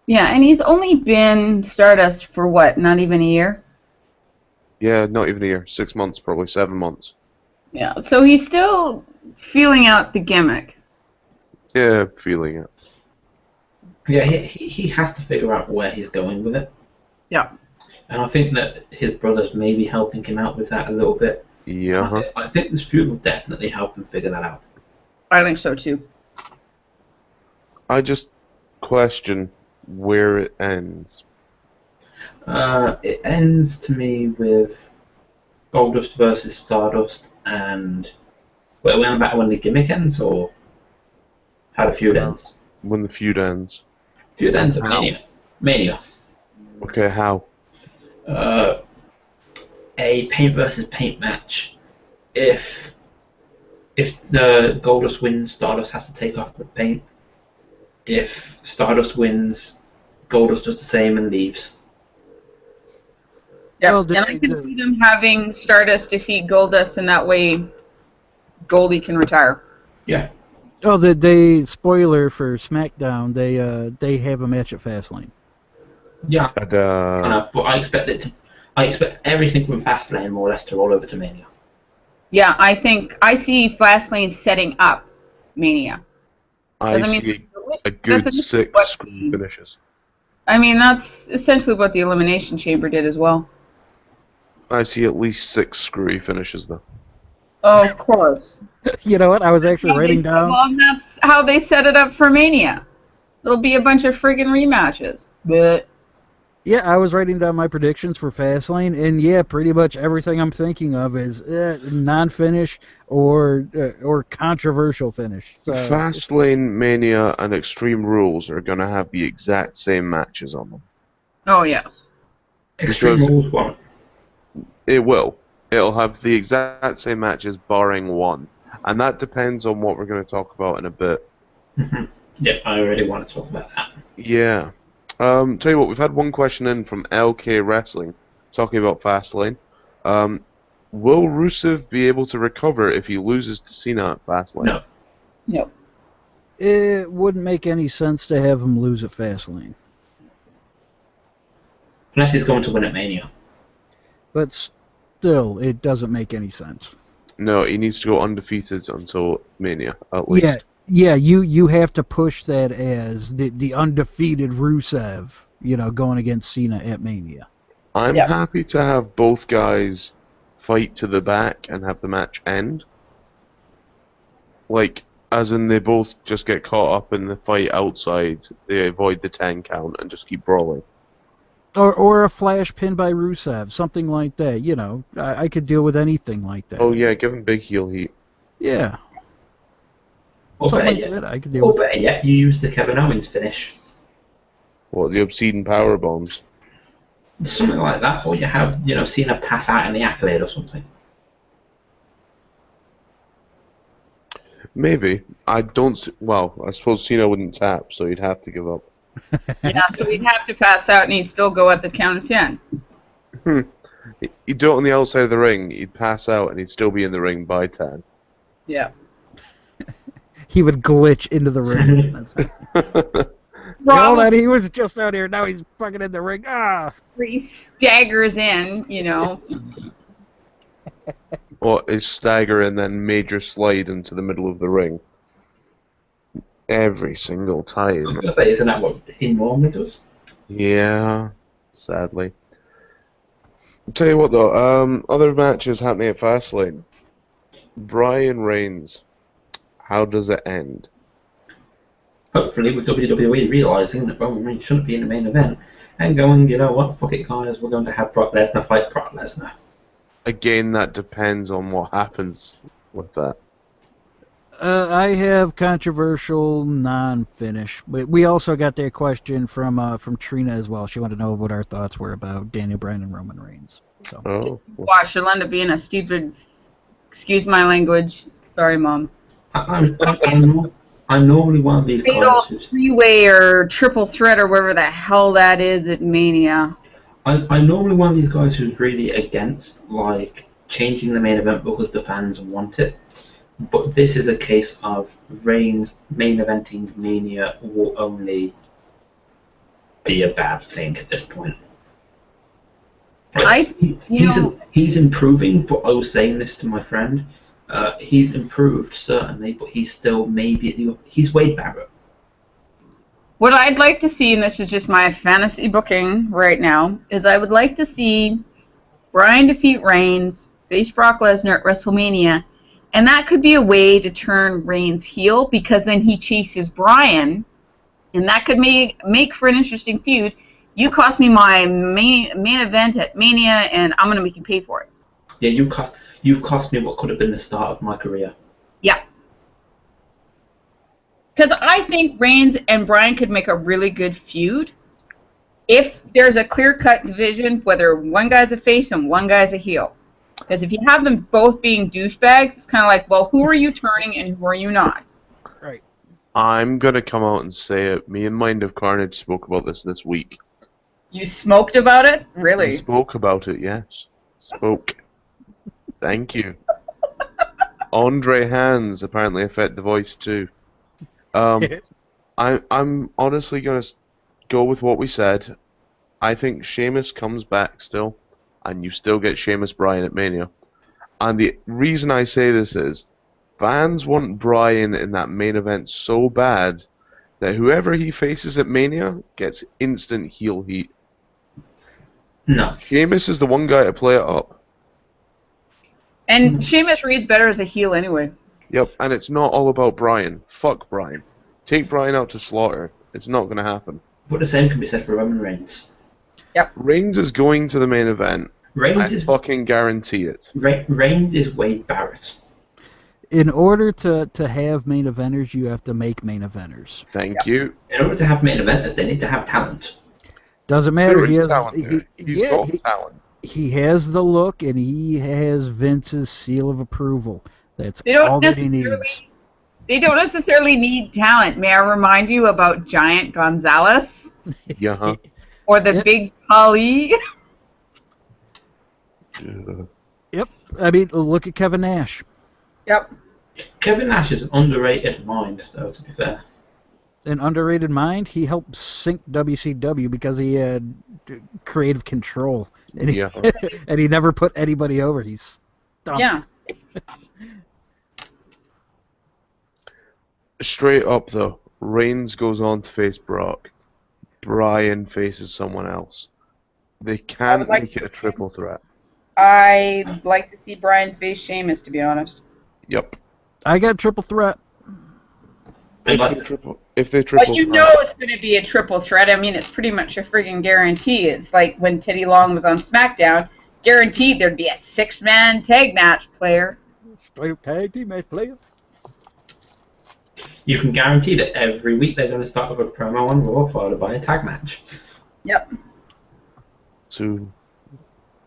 Speaker 4: Yeah, and he's only been Stardust for what? Not even a year?
Speaker 1: Yeah, not even a year. 6 months, probably 7 months.
Speaker 4: Yeah, so he's still feeling out the gimmick.
Speaker 1: Yeah, feeling it.
Speaker 3: Yeah, he has to figure out where he's going with it.
Speaker 4: Yeah.
Speaker 3: And I think that his brother's maybe helping him out with that a little bit.
Speaker 1: Yeah.
Speaker 3: I think this feud will definitely help him figure that out.
Speaker 4: I think so too.
Speaker 1: I just question where it ends.
Speaker 3: It ends to me with Goldust versus Stardust, and wait, we're back when the gimmick ends, or how the feud ends?
Speaker 1: When the feud ends.
Speaker 3: Feud ends at
Speaker 1: How?
Speaker 3: Mania.
Speaker 1: Okay, how?
Speaker 3: A paint versus paint match. If the Goldust wins, Stardust has to take off the paint. If Stardust wins, Goldust does the same and leaves.
Speaker 4: Yeah,
Speaker 2: Well,
Speaker 4: and I can see them having Stardust defeat Goldust, and that way Goldie can retire.
Speaker 3: Yeah.
Speaker 2: Oh, they spoiler for SmackDown. They have a match at Fastlane.
Speaker 3: Yeah.
Speaker 1: Ta-da.
Speaker 3: But I expect everything from Fastlane more or less to roll over to Mania.
Speaker 4: Yeah, I see Fastlane setting up Mania.
Speaker 1: I
Speaker 4: Doesn't
Speaker 1: see
Speaker 4: mean-
Speaker 1: a good
Speaker 4: that's
Speaker 1: 6
Speaker 4: what-
Speaker 1: screw finishes.
Speaker 4: I mean, that's essentially what the Elimination Chamber did as well.
Speaker 1: I see at least 6 screwy finishes, though.
Speaker 4: Oh, of course.
Speaker 2: You know what? I was actually writing down.
Speaker 4: Well, that's how they set it up for Mania. There'll be a bunch of friggin' rematches. But
Speaker 2: Yeah, I was writing down my predictions for Fastlane, and yeah, pretty much everything I'm thinking of is non-finish or controversial finish. So
Speaker 1: Fastlane, Mania, and Extreme Rules are going to have the exact same matches on them.
Speaker 4: oh yeah.
Speaker 3: Extreme
Speaker 1: Because-
Speaker 3: Rules one.
Speaker 1: It will. It'll have the exact same matches, barring one. And that depends on what we're going to talk about in a bit.
Speaker 3: Mm-hmm. Yeah, I already want to talk about that.
Speaker 1: Yeah. Tell you what, we've had one question in from LK Wrestling, talking about Fastlane. Will Rusev be able to recover if he loses to Cena at Fastlane?
Speaker 3: No.
Speaker 4: No.
Speaker 2: it wouldn't make any sense to have him lose at Fastlane.
Speaker 3: Unless he's going to win at Mania.
Speaker 2: But still, it doesn't make any sense.
Speaker 1: No, he needs to go undefeated until Mania, at least.
Speaker 2: Yeah, you have to push that as the undefeated Rusev, going against Cena at Mania.
Speaker 1: I'm
Speaker 4: Yeah.
Speaker 1: happy to have both guys fight to the back and have the match end. Like, as in they both just get caught up in the fight outside, they avoid the 10 count and just keep brawling.
Speaker 2: Or a flash pin by Rusev, something like that. I could deal with anything like that.
Speaker 1: Oh yeah, give him big heel heat.
Speaker 2: Yeah,
Speaker 3: Or
Speaker 2: something
Speaker 3: better
Speaker 2: like
Speaker 3: yet,
Speaker 2: that I could deal with.
Speaker 3: you use the Kevin Owens finish.
Speaker 1: What, the obscene power bombs?
Speaker 3: Something like that, or you have, Cena pass out in the accolade or something.
Speaker 1: Maybe. I suppose Cena wouldn't tap, so he'd have to give up.
Speaker 4: Yeah, so he'd have to pass out and he'd still go at the count of 10.
Speaker 1: He'd do it on the outside of the ring, he'd pass out, and he'd still be in the ring by 10.
Speaker 4: Yeah.
Speaker 2: He would glitch into the ring. That's it. Hold on, he was just out here. Now he's fucking in the ring. Ah!
Speaker 4: He staggers in,
Speaker 1: Or is stagger and then major slide into the middle of the ring. Every single
Speaker 3: I
Speaker 1: time.
Speaker 3: was going to say, isn't that what he normally does?
Speaker 1: Yeah, sadly. I'll tell you what though, other matches happening at Fastlane. Brian Reigns How does it end?
Speaker 3: Hopefully with WWE realising that Roman Reigns shouldn't be in the main event and going, you know what, fuck it guys, we're going to have Brock Lesnar fight Brock Lesnar.
Speaker 1: Again, that depends on what happens with that.
Speaker 2: I have controversial non-finish. We also got that question from Trina as well. She wanted to know what our thoughts were about Daniel Bryan and Roman Reigns. So.
Speaker 1: Oh.
Speaker 4: Watch, she'll end up being a stupid, excuse my language, sorry mom.
Speaker 3: I'm normally one of these guys who's...
Speaker 4: three-way or triple threat or whatever the hell that is at Mania.
Speaker 3: I'm normally one of these guys who's really against, like, changing the main event because the fans want it. But this is a case of Reigns main eventing Mania will only be a bad thing at this point. He's improving, but I was saying this to my friend. He's improved, certainly, but he's still he's Wade Barrett.
Speaker 4: What I'd like to see, and this is just my fantasy booking right now, is I would like to see Bryan defeat Reigns, face Brock Lesnar at WrestleMania, and that could be a way to turn Reigns heel, because then he chases Bryan, and that could make for an interesting feud. You cost me my main event at Mania, and I'm going to make you pay for it.
Speaker 3: Yeah, you've cost me what could have been the start of my career.
Speaker 4: Yeah. Because I think Reigns and Bryan could make a really good feud if there's a clear-cut division, whether one guy's a face and one guy's a heel. Because if you have them both being douchebags, it's kind of like, well, who are you turning and who are you not?
Speaker 2: Right.
Speaker 1: I'm going to come out and say it. Me and Mind of Carnage spoke about this week.
Speaker 4: You smoked about it? Really?
Speaker 1: We spoke about it, yes. Spoke. Thank you. Andre Hands apparently affect the voice too. I'm honestly going to go with what we said. I think Sheamus comes back still, and you still get Sheamus Bryan at Mania. And the reason I say this is, fans want Bryan in that main event so bad that whoever he faces at Mania gets instant heel heat.
Speaker 3: No.
Speaker 1: Sheamus is the one guy to play it up.
Speaker 4: And Sheamus reads better as a heel anyway.
Speaker 1: Yep, and it's not all about Bryan. Fuck Bryan. Take Bryan out to slaughter. It's not going to happen.
Speaker 3: But the same can be said for Roman Reigns.
Speaker 4: Yep.
Speaker 1: Reigns is going to the main event. I fucking guarantee it.
Speaker 3: Reigns is Wade Barrett.
Speaker 2: In order to have main eventers, you have to make main eventers.
Speaker 1: Thank you.
Speaker 3: In order to have main eventers, they need to have talent.
Speaker 2: Doesn't matter.
Speaker 1: There is talent there. He's got talent.
Speaker 2: He has the look, and he has Vince's seal of approval. That's all that he needs.
Speaker 4: They don't necessarily need talent. May I remind you about Giant Gonzalez?
Speaker 1: Yeah.
Speaker 4: Or the Big Khali?
Speaker 2: Yep. I mean, look at Kevin Nash.
Speaker 4: Yep.
Speaker 3: Kevin Nash is an underrated mind, though, to be fair.
Speaker 2: An underrated mind? He helped sink WCW because he had creative control. And he, and he never put anybody over. He's stumped.
Speaker 4: Yeah.
Speaker 1: Straight up, though, Reigns goes on to face Brock. Bryan faces someone else. They can't make it a triple threat.
Speaker 4: I'd like to see Bryan face Sheamus, to be honest.
Speaker 1: Yep.
Speaker 2: I got triple threat.
Speaker 1: If they triple
Speaker 4: But you know it's going to be a triple threat. I mean, it's pretty much a friggin' guarantee. It's like when Teddy Long was on SmackDown, guaranteed there'd be a 6-man tag match player.
Speaker 2: Straight up tag team match player.
Speaker 3: You can guarantee that every week they're going to start with a promo on Raw followed by a tag match.
Speaker 4: Yep.
Speaker 1: Soon.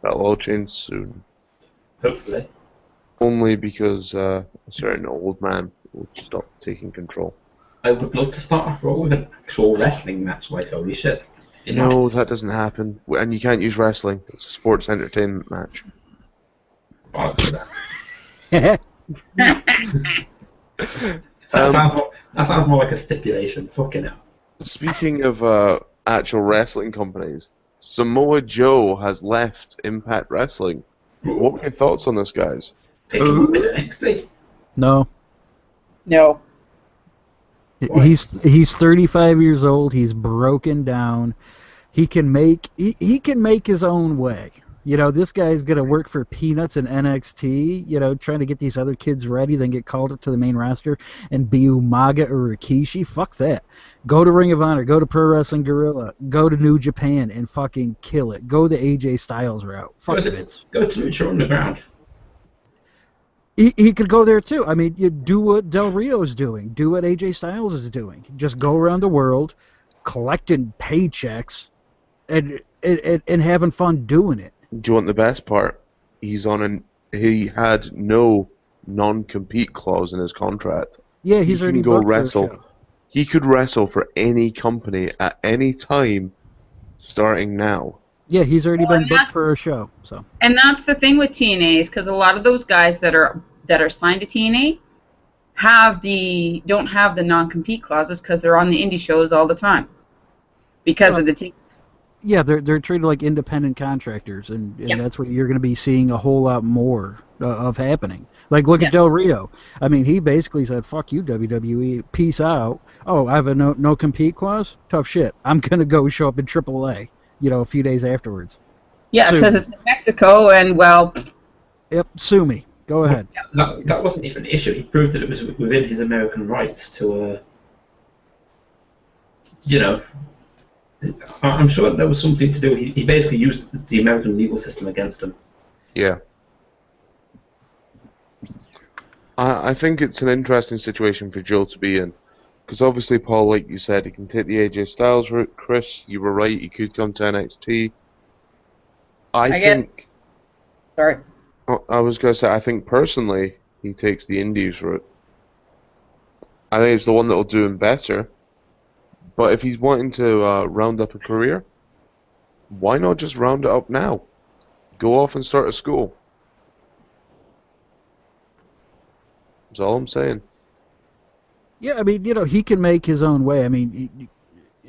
Speaker 1: That'll all change soon.
Speaker 3: Hopefully.
Speaker 1: Only because a certain old man will stop taking control.
Speaker 3: I would love to start off Raw with an actual wrestling match, like, holy shit.
Speaker 1: No, that doesn't happen. And you can't use wrestling. It's a sports entertainment match.
Speaker 3: That sounds more like a stipulation. Fucking hell.
Speaker 1: Speaking of actual wrestling companies, Samoa Joe has left Impact Wrestling. What were your thoughts on this, guys?
Speaker 3: Pick him up in NXT.
Speaker 2: No.
Speaker 4: No.
Speaker 2: He's 35 years old. He's broken down. He can make his own way. You know, this guy's going to work for peanuts in NXT, you know, trying to get these other kids ready, then get called up to the main roster and be Umaga or Rikishi. Fuck that. Go to Ring of Honor, go to Pro Wrestling Guerrilla, go to New Japan and fucking kill it. Go the AJ Styles route. Fuck Vince.
Speaker 3: Go to Lucha Underground.
Speaker 2: He could go there too. I mean, you do what Del Rio's doing. Do what AJ Styles is doing. Just go around the world collecting paychecks and having fun doing it.
Speaker 1: Do you want the best part? He had no non-compete clause in his contract.
Speaker 2: Yeah, he's already
Speaker 1: go
Speaker 2: booked for a
Speaker 1: wrestle.
Speaker 2: show.
Speaker 1: He could wrestle for any company at any time, starting now.
Speaker 2: Yeah, he's already been booked for a show. So.
Speaker 4: And that's the thing with TNAs, because a lot of those guys that are signed to TNA don't have the non-compete clauses because they're on the indie shows all the time because of the team.
Speaker 2: Yeah, they're treated like independent contractors, and that's what you're going to be seeing a whole lot more of happening. Like, look at Del Rio. I mean, he basically said, fuck you, WWE, peace out. Oh, I have a no-compete clause? Tough shit. I'm going to go show up in AAA, you know, a few days afterwards.
Speaker 4: Yeah, because it's in Mexico, and, well...
Speaker 2: Yep, sue me. Go ahead.
Speaker 3: That wasn't even an issue. He proved that it was within his American rights to, you know... I'm sure there was something to do. He basically used the American legal system against him.
Speaker 1: Yeah. I think it's an interesting situation for Joe to be in. Because obviously, Paul, like you said, he can take the AJ Styles route. Chris, you were right, he could come to NXT. I think...
Speaker 4: Sorry.
Speaker 1: I was going to say, I think personally, he takes the Indies route. I think it's the one that will do him better. But if he's wanting to round up a career, why not just round it up now? Go off and start a school. That's all I'm saying.
Speaker 2: Yeah, I mean, you know, he can make his own way. I mean,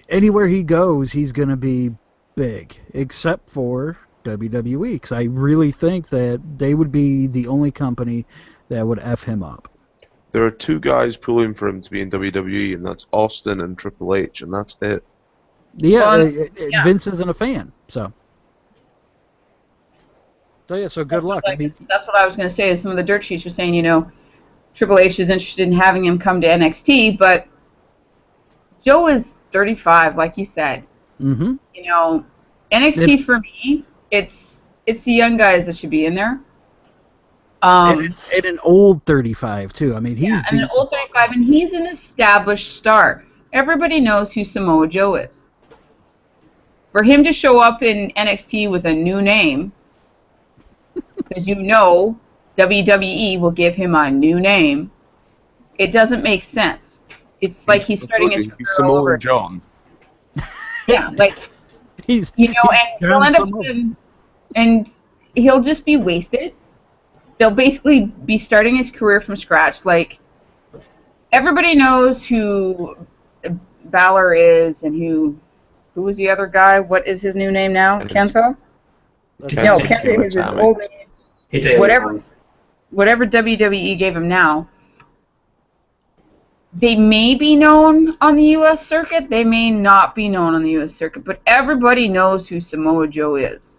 Speaker 2: anywhere he goes, he's going to be big, except for WWE, because I really think that they would be the only company that would F him up.
Speaker 1: There are two guys pulling for him to be in WWE, and that's Austin and Triple H, and that's it.
Speaker 2: Yeah, Vince isn't a fan, so. So good luck.
Speaker 4: Like, that's what I was going to say, is some of the dirt sheets were saying, you know, Triple H is interested in having him come to NXT, but Joe is 35, like you said.
Speaker 2: Mm-hmm.
Speaker 4: You know, NXT for me, it's the young guys that should be in there.
Speaker 2: And an old 35 too. I mean, he's
Speaker 4: an old 35, and he's an established star. Everybody knows who Samoa Joe is. For him to show up in NXT with a new name, because you know WWE will give him a new name, it doesn't make sense. It's like he's starting his career all over.
Speaker 1: John.
Speaker 4: Yeah, like and he'll end up and he'll just be wasted. They'll basically be starting his career from scratch. Like, everybody knows who Balor is and who was the other guy? What is his new name now? Kento? No, Kento is his old name. Whatever WWE gave him now. They may be known on the U.S. circuit. They may not be known on the U.S. circuit. But everybody knows who Samoa Joe is.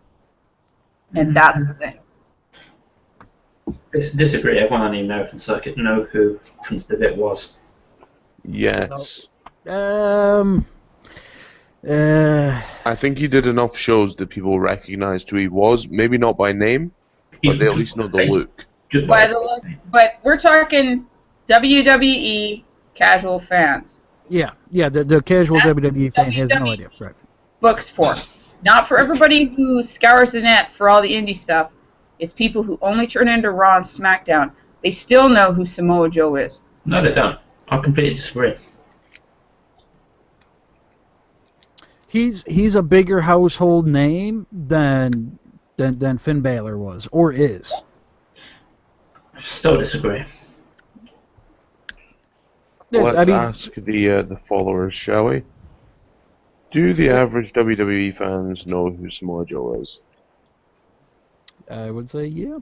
Speaker 4: And that's the thing.
Speaker 3: Disagree. Everyone on the American circuit know who Prince Devitt was.
Speaker 1: Yes.
Speaker 2: I
Speaker 1: think he did enough shows that people recognized who he was. Maybe not by name, but they at least know the look.
Speaker 3: Just
Speaker 4: by the look. But we're talking WWE casual fans.
Speaker 2: Yeah, the casual WWE fan has no idea. Right.
Speaker 4: Books for. Not for everybody who scours the net for all the indie stuff. It's people who only turn into Raw and SmackDown. They still know who Samoa Joe is.
Speaker 3: No, they don't. I completely disagree.
Speaker 2: He's a bigger household name than Finn Balor was, or is.
Speaker 3: Still disagree.
Speaker 1: Let's ask the followers, shall we? Do the average WWE fans know who Samoa Joe is?
Speaker 2: I would say, yeah.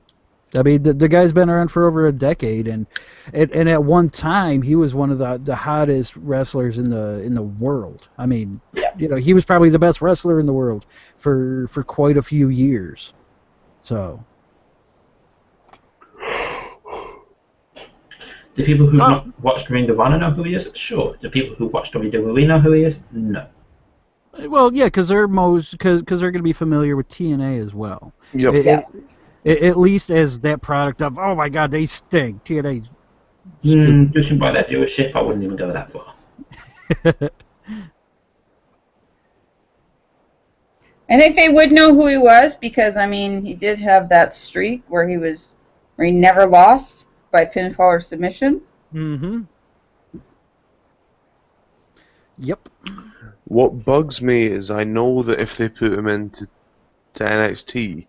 Speaker 2: I mean, the guy's been around for over a decade, and at one time he was one of the hottest wrestlers in the world. I mean, you know, he was probably the best wrestler in the world for quite a few years. So.
Speaker 3: Do people who've not watched Ring of Honor know who he is? Sure. Do people who watch WWE know who he is? No.
Speaker 2: Well, yeah, because they're going to be familiar with TNA as well.
Speaker 1: Yep.
Speaker 2: At least as that product of, oh my God, they stink. TNA.
Speaker 3: Judging by that viewership, I wouldn't even go that far.
Speaker 4: I think they would know who he was because, I mean, he did have that streak where he never lost by pinfall or submission.
Speaker 2: Mm-hmm. Yep.
Speaker 1: What bugs me is I know that if they put him into NXT,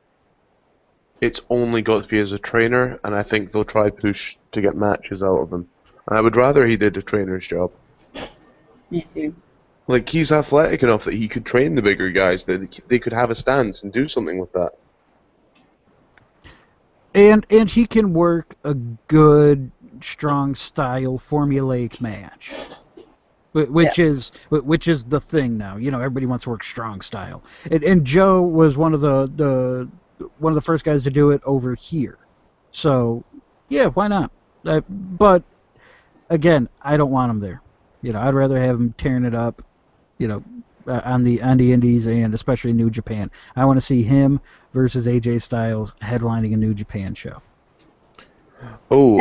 Speaker 1: it's only got to be as a trainer, and I think they'll try push to get matches out of him. And I would rather he did a trainer's job.
Speaker 4: Me too.
Speaker 1: Like, he's athletic enough that he could train the bigger guys, that they could have a stance and do something with that.
Speaker 2: And he can work a good, strong style formulaic match. Which is the thing now. You know, everybody wants to work strong style. And Joe was one of the first guys to do it over here. So, yeah, why not? But again, I don't want him there. You know, I'd rather have him tearing it up, you know, on the indies and especially New Japan. I want to see him versus AJ Styles headlining a New Japan show.
Speaker 1: Oh,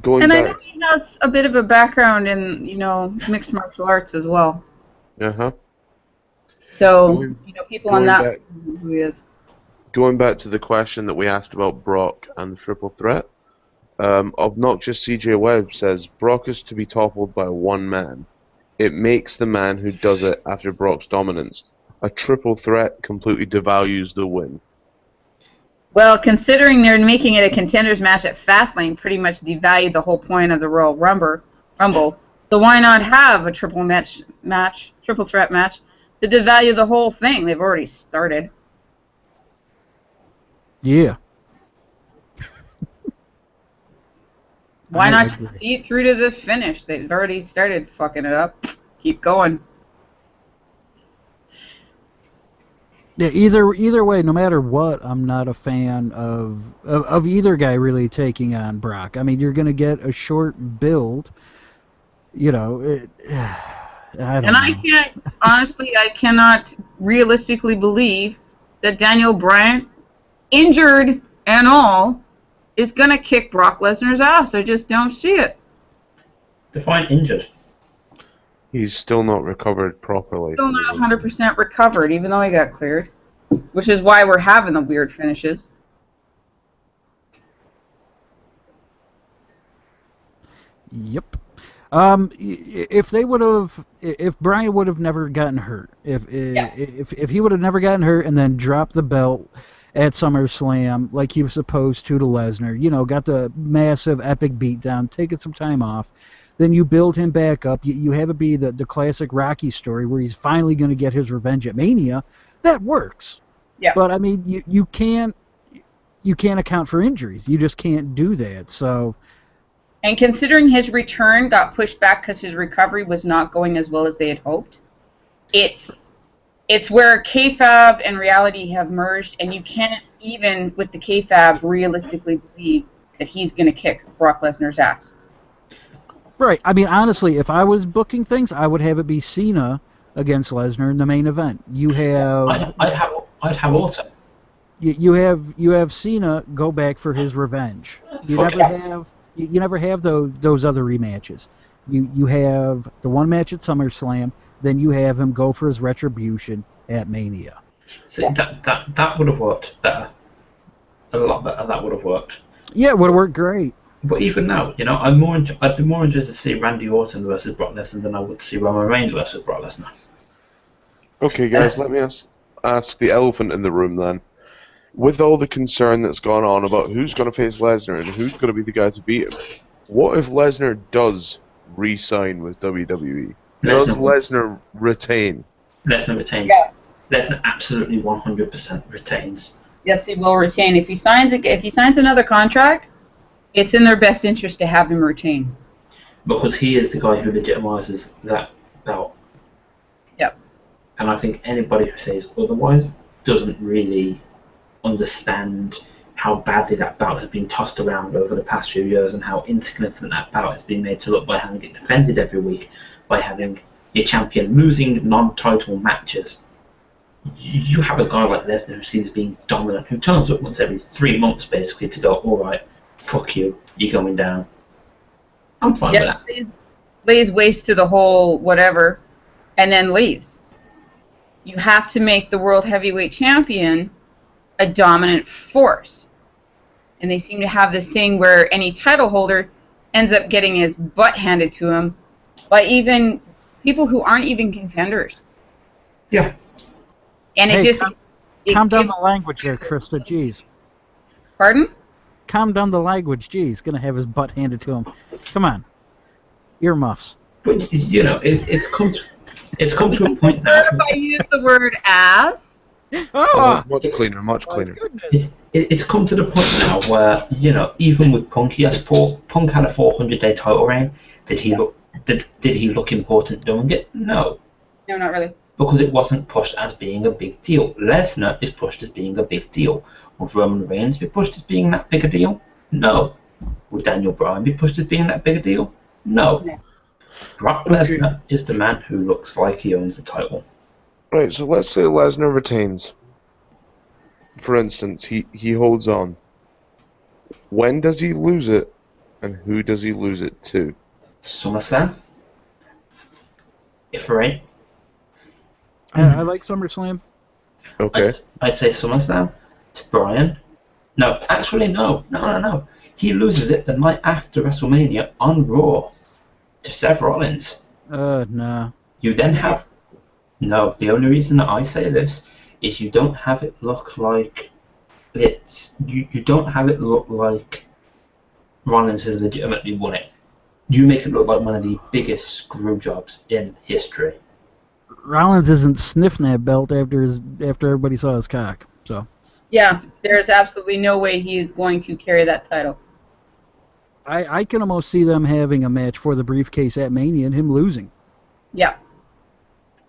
Speaker 1: going back.
Speaker 4: I know he has a bit of a background in, you know, mixed martial arts as well.
Speaker 1: Uh-huh.
Speaker 4: So, you know, people on that know who he is.
Speaker 1: Going back to the question that we asked about Brock and the triple threat, Obnoxious CJ Webb says, Brock is to be toppled by one man. It makes the man who does it after Brock's dominance. A triple threat completely devalues the win.
Speaker 4: Well, considering they're making it a contenders match at Fastlane, pretty much devalued the whole point of the Royal Rumble. So why not have a triple threat match to devalue the whole thing? They've already started.
Speaker 2: Yeah.
Speaker 4: Why not just see it through to the finish? They've already started fucking it up. Keep going.
Speaker 2: Yeah, either way, no matter what, I'm not a fan of either guy really taking on Brock. I mean, you're going to get a short build, you know. I don't know.
Speaker 4: I cannot realistically believe that Daniel Bryan, injured and all, is going to kick Brock Lesnar's ass. I just don't see it.
Speaker 3: Define injured.
Speaker 1: He's still not recovered properly.
Speaker 4: Still not 100% recovered, even though he got cleared. Which is why we're having the weird finishes.
Speaker 2: Yep. If Bryan would have never gotten hurt, if he would have never gotten hurt and then dropped the belt at SummerSlam like he was supposed to Lesnar, you know, got the massive epic beatdown, taking some time off, then you build him back up. You have it be the classic Rocky story where he's finally going to get his revenge at Mania. That works.
Speaker 4: Yeah.
Speaker 2: But I mean, you can't account for injuries. You just can't do that. So.
Speaker 4: And considering his return got pushed back because his recovery was not going as well as they had hoped, it's where kayfabe and reality have merged, and you can't even with the kayfabe realistically believe that he's going to kick Brock Lesnar's ass.
Speaker 2: Right. I mean, honestly, if I was booking things, I would have it be Cena against Lesnar in the main event. You have.
Speaker 3: I'd have Orton.
Speaker 2: You have Cena go back for his revenge. You never have those other rematches. You have the one match at SummerSlam, then you have him go for his retribution at Mania.
Speaker 3: See, that would have worked better. A lot better. That would have worked.
Speaker 2: Yeah, it would have worked great. But
Speaker 3: even now, you know, I'd be more interested to see Randy Orton versus Brock Lesnar than I would to see Roman Reigns versus Brock Lesnar.
Speaker 1: Okay, guys, let me ask the elephant in the room then. With all the concern that's gone on about who's going to face Lesnar and who's going to be the guy to beat him, what if Lesnar does re-sign with WWE? Does Lesnar retain?
Speaker 3: Lesnar retains.
Speaker 4: Yeah.
Speaker 3: Lesnar absolutely 100% retains.
Speaker 4: Yes, he will retain. If he signs another contract, it's in their best interest to have him retain.
Speaker 3: Because he is the guy who legitimizes that belt.
Speaker 4: Yep.
Speaker 3: And I think anybody who says otherwise doesn't really understand how badly that bout has been tossed around over the past few years and how insignificant that bout has been made to look by having it defended every week, by having your champion losing non-title matches. You have a guy like Lesnar who seems being dominant, who turns up once every 3 months basically to go, alright, fuck you, you're going down. I'm fine with that.
Speaker 4: Lays waste to the whole whatever, and then leaves. You have to make the World Heavyweight Champion a dominant force. And they seem to have this thing where any title holder ends up getting his butt handed to him by even people who aren't even contenders.
Speaker 3: Yeah.
Speaker 4: And
Speaker 2: Hey,
Speaker 4: it just...
Speaker 2: Calm down the language there, Krista. Jeez.
Speaker 4: Pardon?
Speaker 2: Calm down the language. Jeez. Gonna have his butt handed to him. Come on. Earmuffs.
Speaker 3: But, you know, it's come to a point now...
Speaker 4: If I use the word ass...
Speaker 2: Oh,
Speaker 1: Much cleaner, much cleaner.
Speaker 3: It's come to the point now where, you know, even with Punk, yes, Punk had a 400-day title reign. Did he look important doing it? No.
Speaker 4: No, not really.
Speaker 3: Because it wasn't pushed as being a big deal. Lesnar is pushed as being a big deal. Would Roman Reigns be pushed as being that big a deal? No. Would Daniel Bryan be pushed as being that big a deal? No.
Speaker 4: No.
Speaker 3: Brock Lesnar is the man who looks like he owns the title.
Speaker 1: Right, so let's say Lesnar retains. For instance, he holds on. When does he lose it, and who does he lose it to?
Speaker 3: SummerSlam? If right.
Speaker 2: I like SummerSlam.
Speaker 1: Okay.
Speaker 3: I'd say SummerSlam to Bryan. No, actually, no. He loses it the night after WrestleMania on Raw to Seth Rollins.
Speaker 2: No.
Speaker 3: You then have... No, the only reason that I say this is you don't have it look like... You don't have it look like Rollins has legitimately won it. You make it look like one of the biggest screw jobs in history.
Speaker 2: Rollins isn't sniffing that belt after everybody saw his cock. So.
Speaker 4: Yeah, there's absolutely no way he's going to carry that title.
Speaker 2: I can almost see them having a match for the briefcase at Mania and him losing.
Speaker 4: Yeah.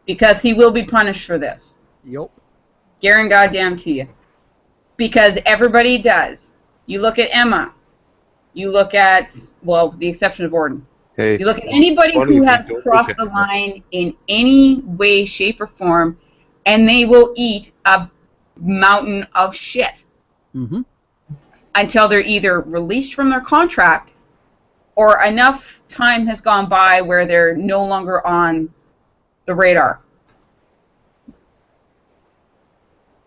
Speaker 4: Because he will be punished for this.
Speaker 2: Yup.
Speaker 4: Guaranteed goddamn to you. Because everybody does. You look at Emma. You look at, well, the exception of Orton.
Speaker 1: Hey,
Speaker 4: You look at anybody
Speaker 1: funny
Speaker 4: who
Speaker 1: if
Speaker 4: has
Speaker 1: you don't
Speaker 4: crossed
Speaker 1: look
Speaker 4: the
Speaker 1: at her.
Speaker 4: line in any way, shape, or form, and they will eat a mountain of shit
Speaker 2: Mm-hmm.
Speaker 4: until they're either released from their contract or enough time has gone by where they're no longer on the radar.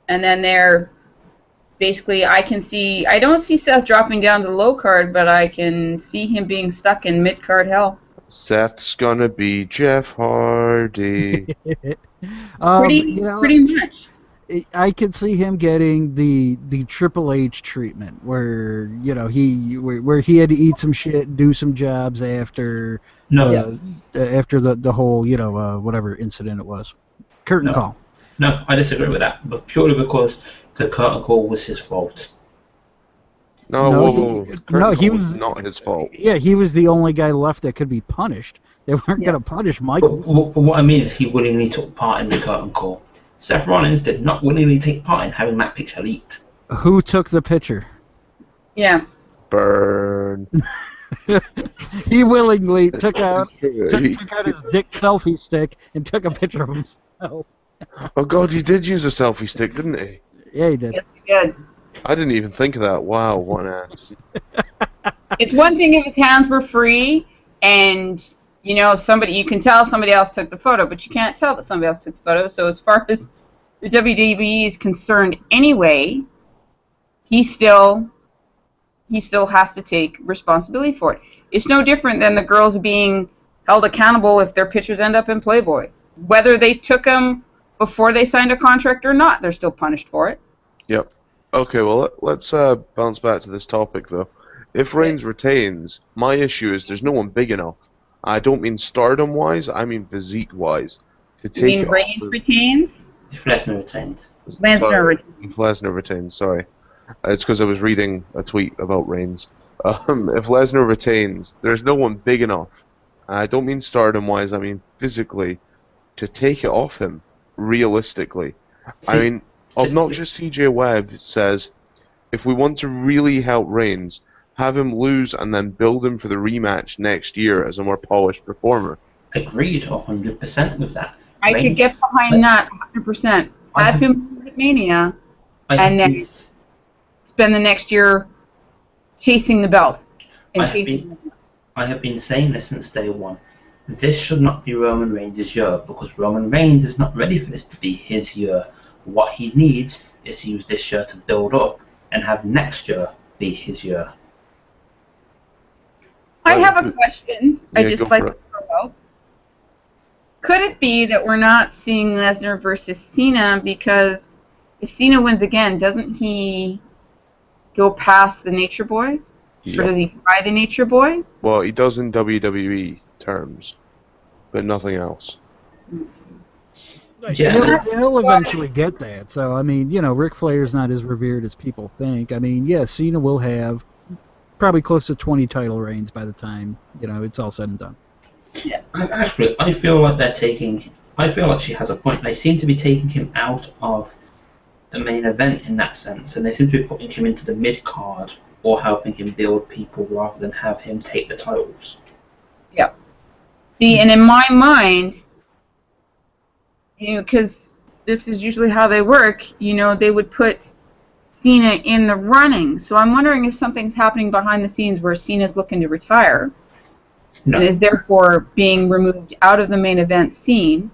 Speaker 4: And then they're basically, I don't see Seth dropping down to the low card, but I can see him being stuck in mid card hell.
Speaker 1: Seth's gonna be Jeff Hardy.
Speaker 4: Pretty much.
Speaker 2: I could see him getting the Triple H treatment, where where he had to eat some shit, do some jobs after after the whole whatever incident it was, curtain call.
Speaker 3: No, I disagree with that, but purely because the curtain call was his fault.
Speaker 2: No, he was
Speaker 1: not his fault.
Speaker 2: Yeah, he was the only guy left that could be punished. They weren't going to punish Michaels.
Speaker 3: But what I mean is he willingly took part in the curtain call. Seth Rollins did not willingly take part in having that picture leaked.
Speaker 2: Who took the picture?
Speaker 4: Yeah.
Speaker 1: Burn.
Speaker 2: He willingly took out his dick selfie stick and took a picture of himself.
Speaker 1: Oh God, he did use a selfie stick, didn't he?
Speaker 2: Yeah, he did.
Speaker 4: Yes, he did.
Speaker 1: I didn't even think of that. Wow, what an ass.
Speaker 4: It's one thing if his hands were free and you can tell somebody else took the photo, but you can't tell that somebody else took the photo. So as far as the WWE is concerned anyway, he still has to take responsibility for it. It's no different than the girls being held accountable if their pictures end up in Playboy. Whether they took them before they signed a contract or not, they're still punished for it.
Speaker 1: Yep. Okay, well, let's bounce back to this topic, though. If Reigns retains, my issue is there's no one big enough. I don't mean stardom-wise, I mean physique-wise. To take
Speaker 4: You mean Reigns retains?
Speaker 3: If Lesnar retains.
Speaker 1: If Lesnar retains, sorry. It's because I was reading a tweet about Reigns. If Lesnar retains, there's no one big enough. I don't mean stardom-wise, I mean physically, to take it off him, realistically.
Speaker 3: See,
Speaker 1: I mean, Obnoxious TJ Webb says, if we want to really help Reigns, have him lose and then build him for the rematch next year as a more polished performer.
Speaker 3: Agreed, 100% with that.
Speaker 4: I could get behind that 100%. Have him lose at Mania, and then spend the next year chasing the belt.
Speaker 3: I have been saying this since day one. This should not be Roman Reigns' year, because Roman Reigns is not ready for this to be his year. What he needs is to use this year to build up and have next year be his year.
Speaker 4: I have a question. I just like to throw out. Could it be that we're not seeing Lesnar versus Cena because if Cena wins again, doesn't he go past the Nature Boy? Yep. Or does he try the Nature Boy?
Speaker 1: Well, he does in WWE terms, but nothing else.
Speaker 2: Yeah. He'll eventually get that. So, I mean, Ric Flair's not as revered as people think. I mean, yeah, Cena will have probably close to 20 title reigns by the time, it's all said and done.
Speaker 3: Yeah, actually, I feel like she has a point. They seem to be taking him out of the main event in that sense, and they seem to be putting him into the mid-card or helping him build people rather than have him take the titles.
Speaker 4: Yeah. See, and in my mind, because this is usually how they work, they would put Cena in the running. So I'm wondering if something's happening behind the scenes where Cena's looking to retire. No. And is therefore being removed out of the main event scene.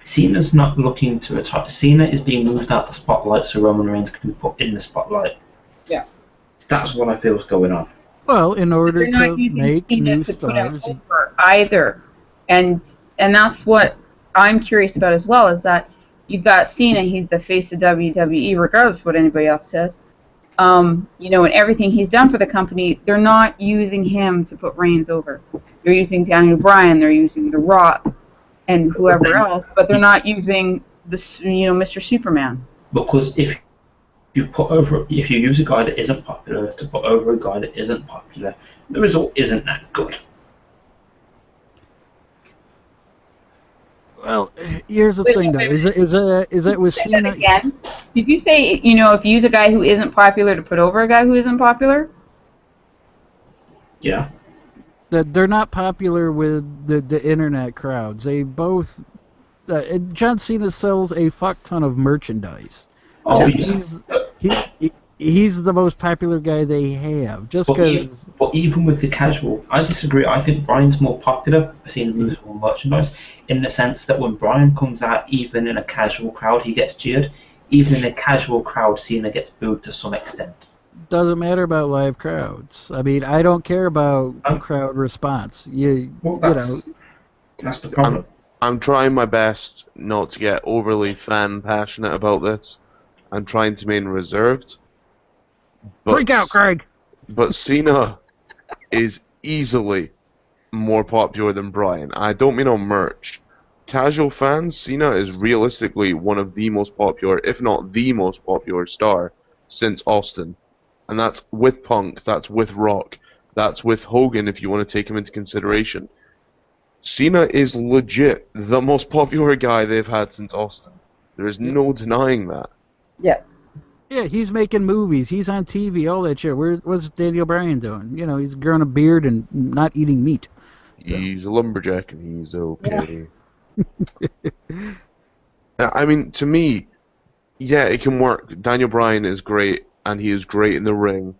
Speaker 3: Cena's not looking to retire. Cena is being moved out of the spotlight so Roman Reigns can be put in the spotlight.
Speaker 4: Yeah.
Speaker 3: That's what I feel is going on.
Speaker 2: Well, in order to make new stars.
Speaker 4: Either. And that's what I'm curious about as well, is that you've got Cena, he's the face of WWE, regardless of what anybody else says. And everything he's done for the company, they're not using him to put Reigns over. They're using Daniel Bryan, they're using The Rock, and whoever else, but they're not using Mr. Superman.
Speaker 3: Because if you use a guy that isn't popular to put over a guy that isn't popular, the result isn't that good.
Speaker 2: Well, here's the thing, though. Is it with Cena?
Speaker 4: Again? Did you say, if you use a guy who isn't popular to put over a guy who isn't popular?
Speaker 3: Yeah.
Speaker 2: That they're not popular with the internet crowds. They both. John Cena sells a fuck ton of merchandise.
Speaker 3: Oh,
Speaker 2: he's the most popular guy they have.
Speaker 3: But even with the casual, I disagree. I think Bryan's more popular. I've seen him lose more merchandise in the sense that when Bryan comes out, even in a casual crowd, he gets cheered. Even in a casual crowd, Cena gets booed to some extent.
Speaker 2: Doesn't matter about live crowds. I mean, I don't care about crowd response.
Speaker 3: That's the problem.
Speaker 1: I'm trying my best not to get overly fan passionate about this. I'm trying to remain reserved.
Speaker 2: Freak out, Craig!
Speaker 1: But Cena is easily more popular than Bryan. I don't mean on merch. Casual fans, Cena is realistically one of the most popular, if not the most popular star since Austin. And that's with Punk, that's with Rock, that's with Hogan if you want to take him into consideration. Cena is legit the most popular guy they've had since Austin. There is no denying that.
Speaker 4: Yeah.
Speaker 2: Yeah, he's making movies. He's on TV, all that shit. What's Daniel Bryan doing? He's growing a beard and not eating meat.
Speaker 1: He's a lumberjack and he's okay. Yeah. I mean, to me, yeah, it can work. Daniel Bryan is great, and he is great in the ring.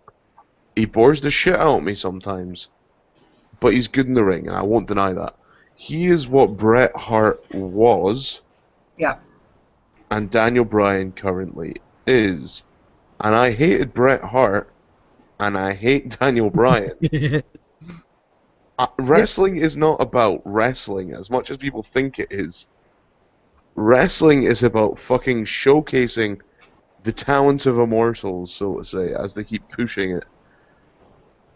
Speaker 1: He bores the shit out of me sometimes, but he's good in the ring, and I won't deny that. He is what Bret Hart was.
Speaker 4: Yeah.
Speaker 1: And Daniel Bryan currently is. And I hated Bret Hart, and I hate Daniel Bryan. Wrestling is not about wrestling as much as people think it is. Wrestling is about fucking showcasing the talent of immortals, so to say, as they keep pushing it.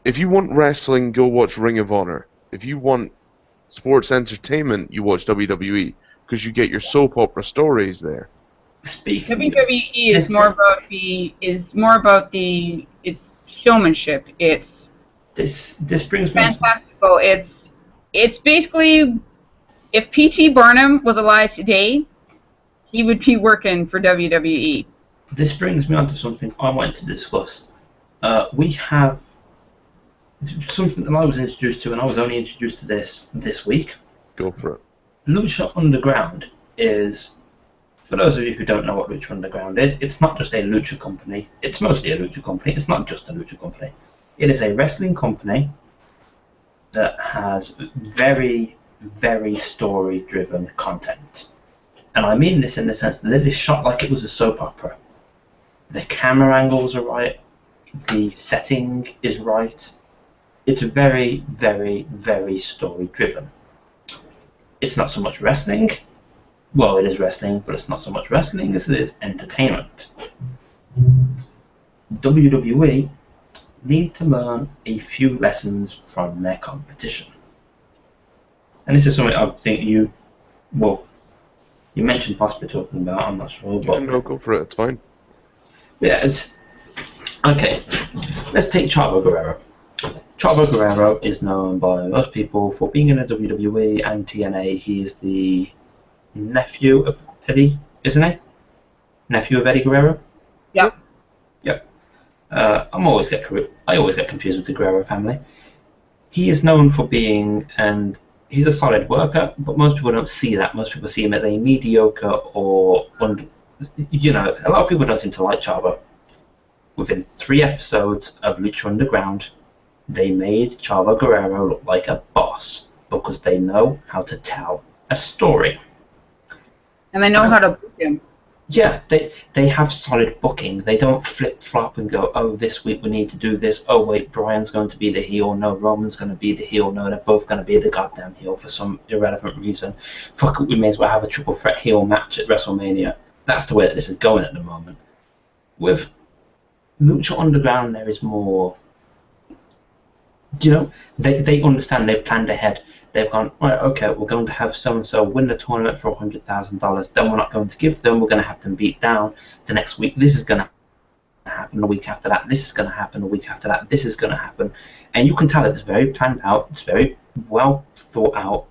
Speaker 1: If you want wrestling, go watch Ring of Honor. If you want sports entertainment, you watch WWE, because you get your soap opera stories there.
Speaker 4: WWE is more about its showmanship.
Speaker 3: This brings me
Speaker 4: fantastical. It's basically, if P.T. Barnum was alive today, he would be working for WWE.
Speaker 3: this brings me on to something I wanted to discuss. We have something that I was introduced to, and I was only introduced to this week.
Speaker 1: Go for it.
Speaker 3: Lucha Underground is, for those of you who don't know what Lucha Underground is, it's not just a lucha company. It's mostly a lucha company. It's not just a lucha company. It is a wrestling company that has very, very story-driven content. And I mean this in the sense that it is shot like it was a soap opera. The camera angles are right. The setting is right. It's very, very, very story-driven. It's not so much wrestling. Well, it is wrestling, but it's not so much wrestling as it is entertainment. WWE need to learn a few lessons from their competition. And this is something I think you mentioned possibly talking about, I'm not sure. But
Speaker 1: No, go for it, it's fine.
Speaker 3: yeah, it's... Okay, let's take Chavo Guerrero. Chavo Guerrero is known by most people for being in the WWE and TNA. He is the nephew of Eddie, isn't he? Nephew of Eddie Guerrero?
Speaker 4: Yep.
Speaker 3: Yep. I always get confused with the Guerrero family. He is known for being, and he's a solid worker, but most people don't see that. Most people see him as a mediocre or, a lot of people don't seem to like Chavo. Within 3 episodes of Lucha Underground, they made Chavo Guerrero look like a boss because they know how to tell a story.
Speaker 4: And they know how to book him.
Speaker 3: Yeah, they have solid booking. They don't flip-flop and go, oh, this week we need to do this. Oh, wait, Bryan's going to be the heel. No, Roman's going to be the heel. No, they're both going to be the goddamn heel for some irrelevant reason. Fuck it, we may as well have a triple threat heel match at WrestleMania. That's the way that this is going at the moment. With Lucha Underground, there is more... they understand, they've planned ahead. They've gone, right, okay, we're going to have so-and-so win the tournament for $100,000. Then we're not going to give them. We're going to have them beat down. The next week, this is going to happen. The week after that, this is going to happen. The week after that, this is going to happen. And you can tell that it's very planned out. It's very well thought out.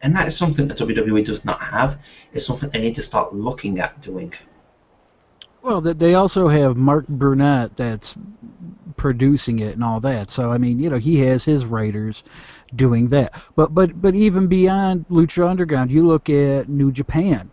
Speaker 3: And that is something that WWE does not have. It's something they need to start looking at doing.
Speaker 2: Well, they also have Mark Burnett that's producing it and all that. So, I mean, he has his writers doing that. But even beyond Lucha Underground, you look at New Japan.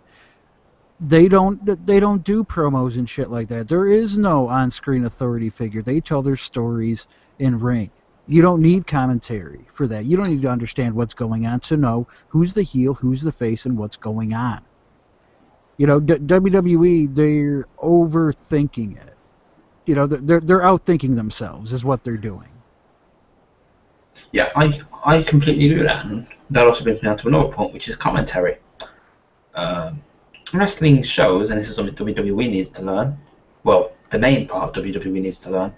Speaker 2: They don't do promos and shit like that. There is no on-screen authority figure. They tell their stories in ring. You don't need commentary for that. You don't need to understand what's going on to know who's the heel, who's the face, and what's going on. WWE, they're overthinking it. They're outthinking themselves is what they're doing.
Speaker 3: Yeah, I completely agree with that, and that also brings me on to another point, which is commentary. Wrestling shows, and this is something WWE needs to learn, well, the main part WWE needs to learn,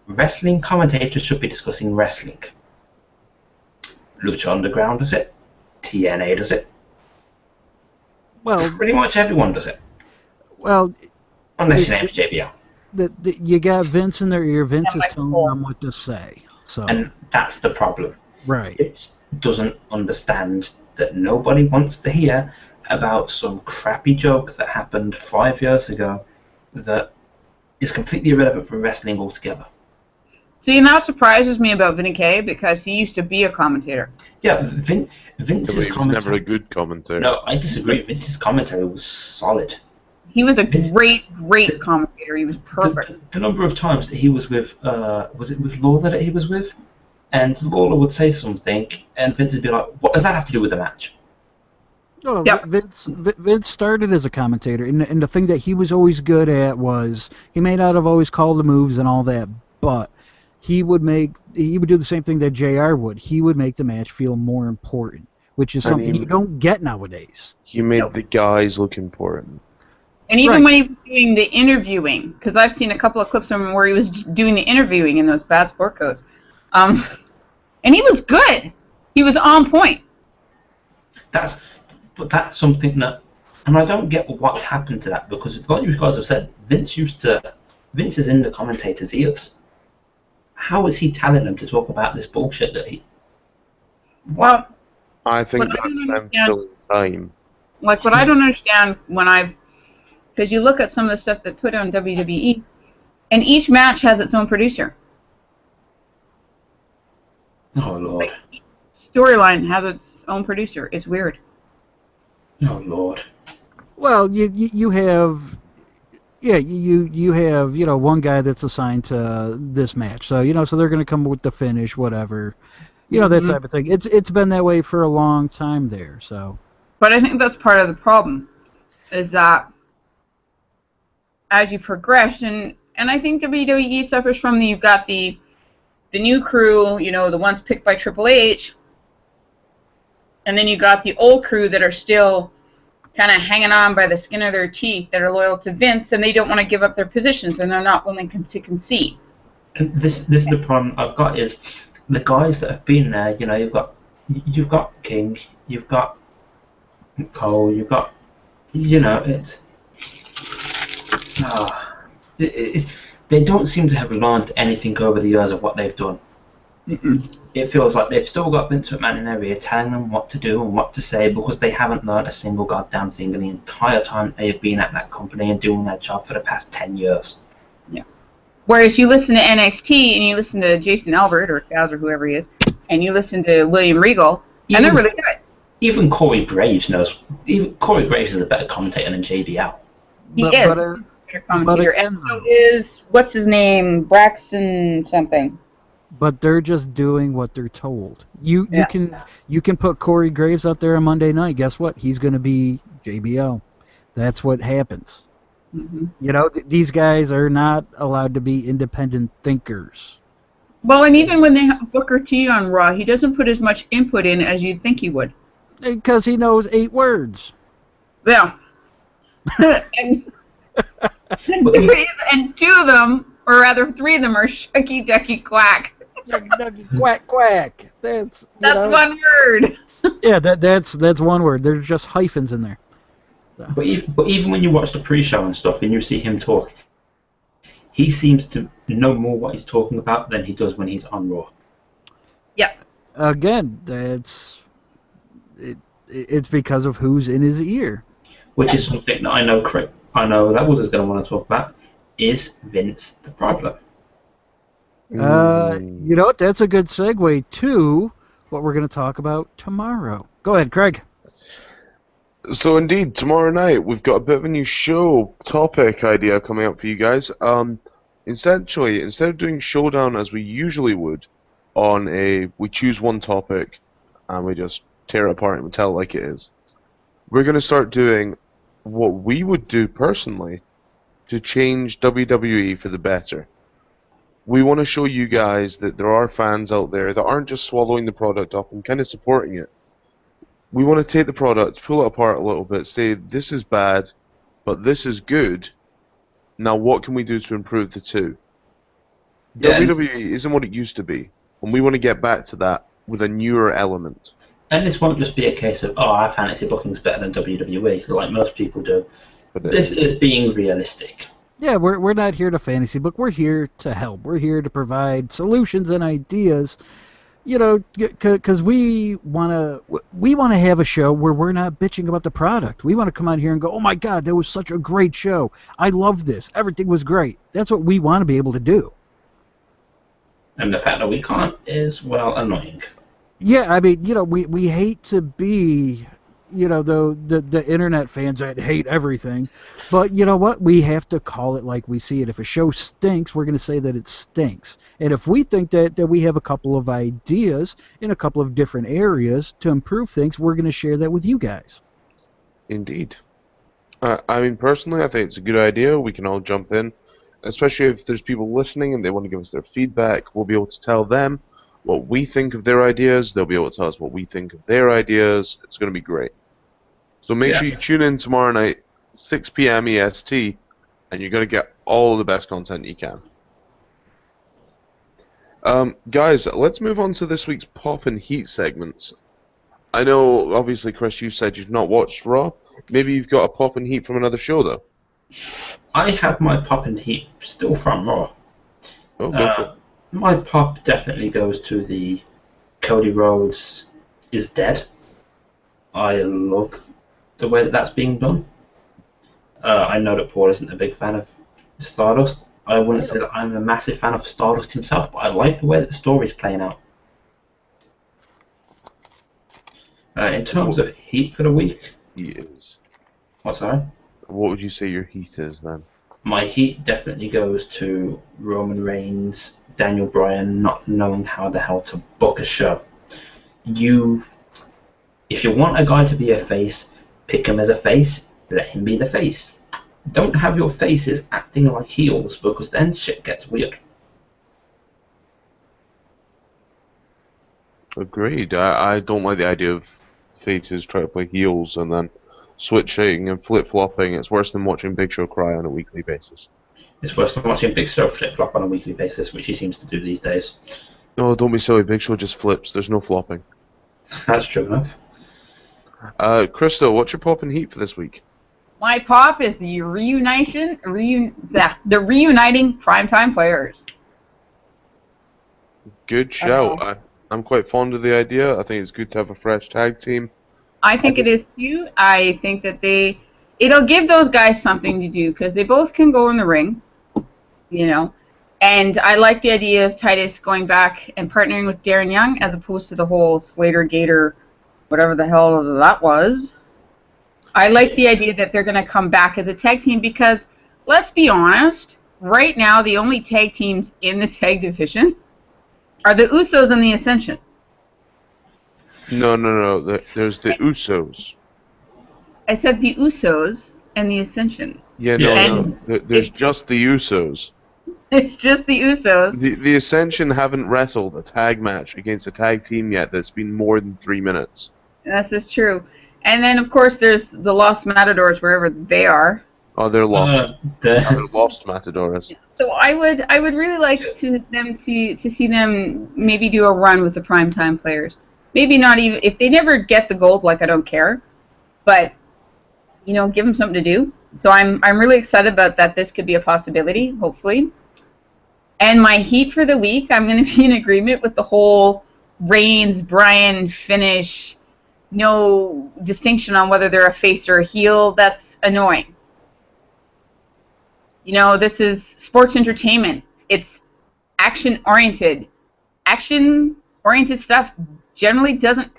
Speaker 3: wrestling commentators should be discussing wrestling. Lucha Underground does it. TNA does it.
Speaker 2: Well,
Speaker 3: pretty much everyone does it.
Speaker 2: Well,
Speaker 3: unless your name's JBL.
Speaker 2: You got Vince in their ear. Vince is telling them what to say. So.
Speaker 3: And that's the problem.
Speaker 2: Right.
Speaker 3: It doesn't understand that nobody wants to hear about some crappy joke that happened 5 years ago that is completely irrelevant from wrestling altogether.
Speaker 4: See, and that surprises me about Vinny K because he used to be a commentator.
Speaker 3: Yeah, Vince's commentary...
Speaker 1: never a good commentator.
Speaker 3: No, I disagree. Vince's commentary was solid.
Speaker 4: He was a great commentator. He was perfect.
Speaker 3: The number of times that he was with, was it with Lawler that he was with? And Lawler would say something, and Vince would be like, what does that have to do with the match?
Speaker 2: Oh, yep. Vince started as a commentator, and the thing that he was always good at was, he may not have always called the moves and all that, but he would do the same thing that JR would. He would make the match feel more important, which is something you don't get nowadays.
Speaker 1: He made the guys look important.
Speaker 4: And even when he was doing the interviewing, because I've seen a couple of clips of him where he was doing the interviewing in those bad sport coats, and he was good. He was on point.
Speaker 3: That's something that, and I don't get what's happened to that, because like you guys have said, Vince is in the commentators' ears. How is he telling them to talk about this bullshit that he...
Speaker 4: Well,
Speaker 1: I think that's them filling time.
Speaker 4: Like, what I don't understand when I've because you look at some of the stuff that put on WWE, and each match has its own producer.
Speaker 3: Oh Lord.
Speaker 4: Like, storyline has its own producer. It's weird.
Speaker 3: Oh Lord.
Speaker 2: Well, you have, yeah, you have, one guy that's assigned to this match. So, so they're going to come with the finish, whatever. That type of thing. It's been that way for a long time there, so.
Speaker 4: But I think that's part of the problem, is that as you progress, and I think WWE suffers from you've got the new crew, the ones picked by Triple H, and then you got the old crew that are still kind of hanging on by the skin of their teeth, that are loyal to Vince, and they don't want to give up their positions, and they're not willing to concede.
Speaker 3: And this is the problem I've got, is the guys that have been there. You've got King, you've got Cole, you've got they don't seem to have learned anything over the years of what they've done. It feels like they've still got Vince McMahon in their ear telling them what to do and what to say, because they haven't learned a single goddamn thing in the entire time they have been at that company and doing their job for the past 10 years.
Speaker 4: Yeah. Whereas you listen to NXT and you listen to Jason Albert or Kaz or whoever he is, and you listen to William Regal, and they're really good.
Speaker 3: Even Corey Graves knows. Even Corey Graves is a better commentator than JBL.
Speaker 4: He is a better commentator. And so is, what's his name, Braxton something.
Speaker 2: But they're just doing what they're told. You can put Corey Graves out there on Monday night. Guess what? He's going to be JBL. That's what happens. These guys are not allowed to be independent thinkers.
Speaker 4: Well, and even when they have Booker T on Raw, he doesn't put as much input in as you'd think he would.
Speaker 2: Because he knows 8 words.
Speaker 4: Yeah. and 2 of them, or rather 3 of them, are shucky ducky quack.
Speaker 2: Quack quack. That's
Speaker 4: one word.
Speaker 2: Yeah, that's one word. There's just hyphens in there. So.
Speaker 3: But even when you watch the pre-show and stuff, and you see him talk, he seems to know more what he's talking about than he does when he's on Raw.
Speaker 4: Yep.
Speaker 2: Again, it's because of who's in his ear.
Speaker 3: Which is something that I know Levels is going to want to talk about. Is Vince the problem?
Speaker 2: You know what? That's a good segue to what we're going to talk about tomorrow. Go ahead, Craig.
Speaker 1: So indeed, tomorrow night we've got a bit of a new show topic idea coming up for you guys. Essentially, instead of doing Showdown as we usually would, we choose one topic and we just tear it apart and we tell it like it is. We're going to start doing what we would do personally to change WWE for the better. We want to show you guys that there are fans out there that aren't just swallowing the product up and kind of supporting it. We want to take the product, pull it apart a little bit, say this is bad, but this is good. Now what can we do to improve the two? Yeah. WWE isn't what it used to be, and we want to get back to that with a newer element.
Speaker 3: And this won't just be a case of, our fantasy booking's better than WWE, like most people do. But this is being realistic.
Speaker 2: Yeah, we're not here to fantasy book. We're here to help. We're here to provide solutions and ideas. Because we want to have a show where we're not bitching about the product. We want to come out here and go, oh my God, that was such a great show. I love this. Everything was great. That's what we want to be able to do.
Speaker 3: And the fact that we can't is, well, annoying.
Speaker 2: Yeah, I mean, we hate to be, the internet fans that hate everything. But you know what? We have to call it like we see it. If a show stinks, we're going to say that it stinks. And if we think that we have a couple of ideas in a couple of different areas to improve things, we're going to share that with you guys.
Speaker 1: Indeed. I mean, personally, I think it's a good idea. We can all jump in. Especially if there's people listening and they want to give us their feedback, we'll be able to tell them what we think of their ideas. They'll be able to tell us what we think of their ideas. It's going to be great. So make sure you tune in tomorrow night, 6 p.m. EST, and you're going to get all the best content you can. Guys, let's move on to this week's Pop and Heat segments. I know, obviously, Chris, you said you've not watched Raw. Maybe you've got a Pop and Heat from another show, though.
Speaker 3: I have my Pop and Heat still from Raw.
Speaker 1: Oh, go for it.
Speaker 3: My pop definitely goes to the Cody Rhodes is dead. I love the way that's being done. I know that Paul isn't a big fan of Stardust. I wouldn't say that I'm a massive fan of Stardust himself, but I like the way that the story's playing out. In terms of heat for the week,
Speaker 1: He is.
Speaker 3: what, sorry?
Speaker 1: What would you say your heat is then?
Speaker 3: My heat definitely goes to Roman Reigns, Daniel Bryan not knowing how the hell to book a show. If you want a guy to be a face, pick him as a face, let him be the face. Don't have your faces acting like heels, because then shit gets weird.
Speaker 1: Agreed. I don't like the idea of faces trying to play heels and then switching and flip-flopping. It's worse than watching Big Show cry on a weekly basis.
Speaker 3: It's worse than watching Big Show flip-flop on a weekly basis, which he seems to do these days.
Speaker 1: Oh, don't be silly. Big Show just flips. There's no flopping.
Speaker 3: That's true enough.
Speaker 1: Crystal, what's your pop and heat for this week?
Speaker 4: My pop is the reuniting primetime players.
Speaker 1: Good shout. I'm quite fond of the idea. I think it's good to have a fresh tag team.
Speaker 4: I think it is too. I think that it'll give those guys something to do because they both can go in the ring, you know. And I like the idea of Titus going back and partnering with Darren Young as opposed to the whole Slater Gator, whatever the hell that was. I like the idea that they're going to come back as a tag team because, let's be honest, right now the only tag teams in the tag division are the Usos and the Ascension.
Speaker 1: No. There's the Usos.
Speaker 4: I said the Usos and the Ascension.
Speaker 1: Yeah, no. There's just the Usos.
Speaker 4: It's just the Usos.
Speaker 1: The Ascension haven't wrestled a tag match against a tag team yet that's been more than 3 minutes.
Speaker 4: That's just true. And then, of course, there's the Lost Matadors wherever they are.
Speaker 1: Oh, they're lost. They're lost Matadors.
Speaker 4: So I would really like to see them maybe do a run with the primetime players. Maybe not even if they never get the gold, like I don't care, but you know, give them something to do. So I'm really excited about that. This could be a possibility, hopefully. And my heat for the week, I'm going to be in agreement with the whole Reigns, Bryan finish. No distinction on whether they're a face or a heel. That's annoying. You know, this is sports entertainment. It's action-oriented. Action-oriented stuff generally doesn't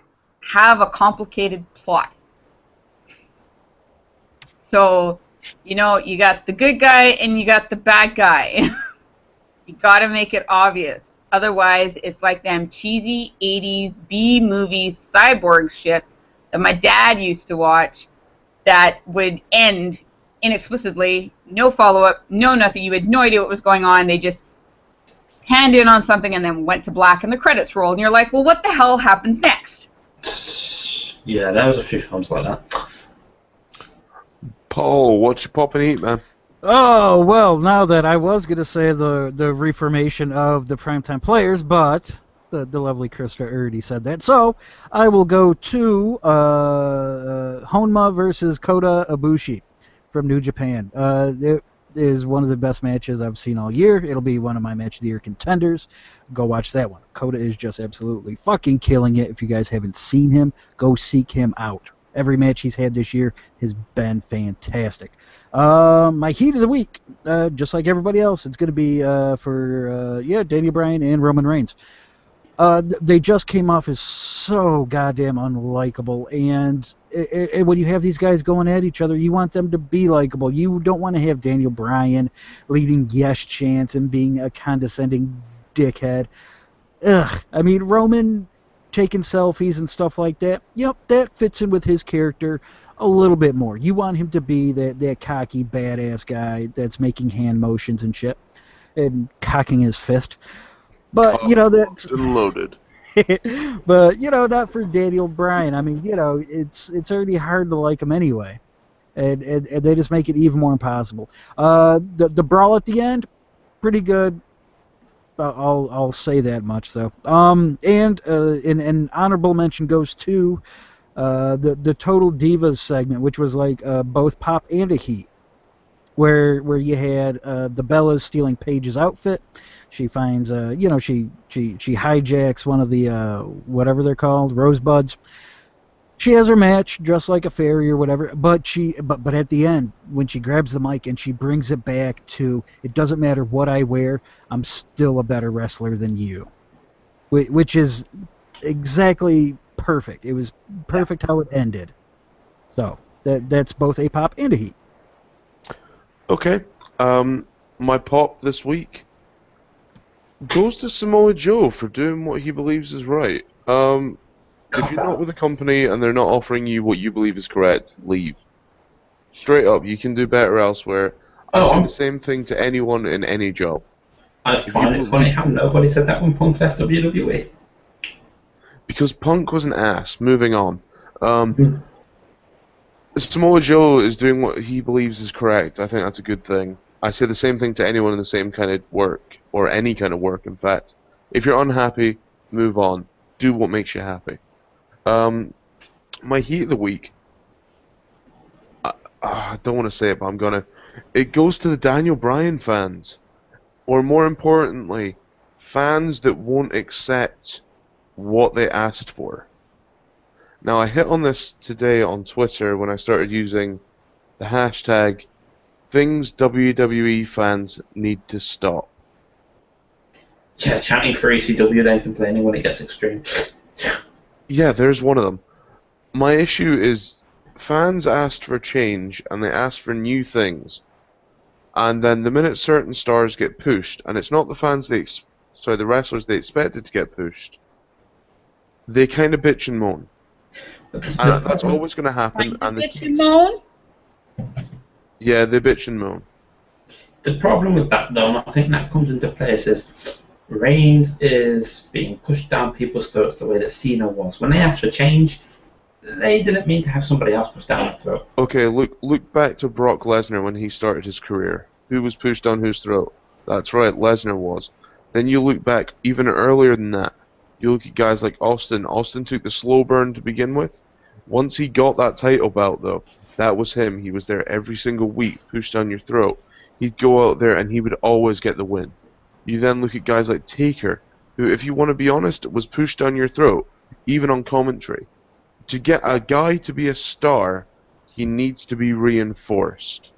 Speaker 4: have a complicated plot. So, you know, you got the good guy and you got the bad guy. You got to make it obvious. Otherwise, it's like them cheesy 80s B-movie cyborg shit that my dad used to watch that would end inexplicably, no follow-up, no nothing. You had no idea what was going on. They just hand in on something and then went to black and the credits rolled. And you're like, well, what the hell happens next?
Speaker 3: Yeah, there was a few films like that.
Speaker 1: Paul, what's your pop and eat, man?
Speaker 2: Oh, well, now that I was going to say the reformation of the primetime players, but the lovely Krista already said that. So I will go to Honma versus Kota Ibushi from New Japan. It is one of the best matches I've seen all year. It'll be one of my match of the year contenders. Go watch that one. Kota is just absolutely fucking killing it. If you guys haven't seen him, go seek him out. Every match he's had this year has been fantastic. My heat of the week, just like everybody else, it's going to be for Daniel Bryan and Roman Reigns. They just came off as so goddamn unlikable, and when you have these guys going at each other, you want them to be likable. You don't want to have Daniel Bryan leading yes chants and being a condescending dickhead. Ugh. I mean, Roman taking selfies and stuff like that, yep, that fits in with his character a little bit more. You want him to be that cocky, badass guy that's making hand motions and shit and cocking his fist. But, you know, that's
Speaker 1: loaded.
Speaker 2: But, you know, not for Daniel Bryan. I mean, you know, it's already hard to like him anyway. And they just make it even more impossible. The brawl at the end, pretty good. I'll say that much though. And an honorable mention goes to the Total Divas segment, which was like both pop and a heat, where you had the Bellas stealing Paige's outfit. She finds she hijacks one of the whatever they're called, rosebuds, She has her match, dressed like a fairy or whatever, but but at the end, when she grabs the mic and she brings it back to, it doesn't matter what I wear, I'm still a better wrestler than you, which is exactly perfect. It was perfect how it ended. So that's both a pop and a heat.
Speaker 1: Okay. My pop this week goes to Samoa Joe for doing what he believes is right. If you're not with a company and they're not offering you what you believe is correct, leave. Straight up, you can do better elsewhere. I say the same thing to anyone in any job.
Speaker 3: I find it funny how nobody said that when Punk left WWE.
Speaker 1: Because Punk was an ass. Moving on. Samoa Joe is doing what he believes is correct. I think that's a good thing. I say the same thing to anyone in the same kind of work, or any kind of work, in fact. If you're unhappy, move on. Do what makes you happy. My heat of the week, I don't want to say it, but I'm gonna. It goes to the Daniel Bryan fans. Or more importantly, fans that won't accept what they asked for. Now, I hit on this today on Twitter when I started using the hashtag things WWE fans need to stop.
Speaker 3: Yeah, chanting for ECW then complaining when it gets extreme.
Speaker 1: Yeah, there's one of them. My issue is fans asked for change and they asked for new things. And then the minute certain stars get pushed, and it's not the fans the wrestlers they expected to get pushed, they kind of bitch and moan. And that's always going to happen.
Speaker 4: And bitch and moan?
Speaker 1: Yeah, they bitch and moan.
Speaker 3: The problem with that, though, and I think that comes into place, is Reigns is being pushed down people's throats the way that Cena was. When they asked for change, they didn't mean to have somebody else pushed down their throat.
Speaker 1: Okay, look back to Brock Lesnar when he started his career. Who was pushed down whose throat? That's right, Lesnar was. Then you look back even earlier than that. You look at guys like Austin. Austin took the slow burn to begin with. Once he got that title belt, though, that was him. He was there every single week, pushed down your throat. He'd go out there and he would always get the win. You then look at guys like Taker, who, if you want to be honest, was pushed down your throat, even on commentary. To get a guy to be a star, he needs to be reinforced.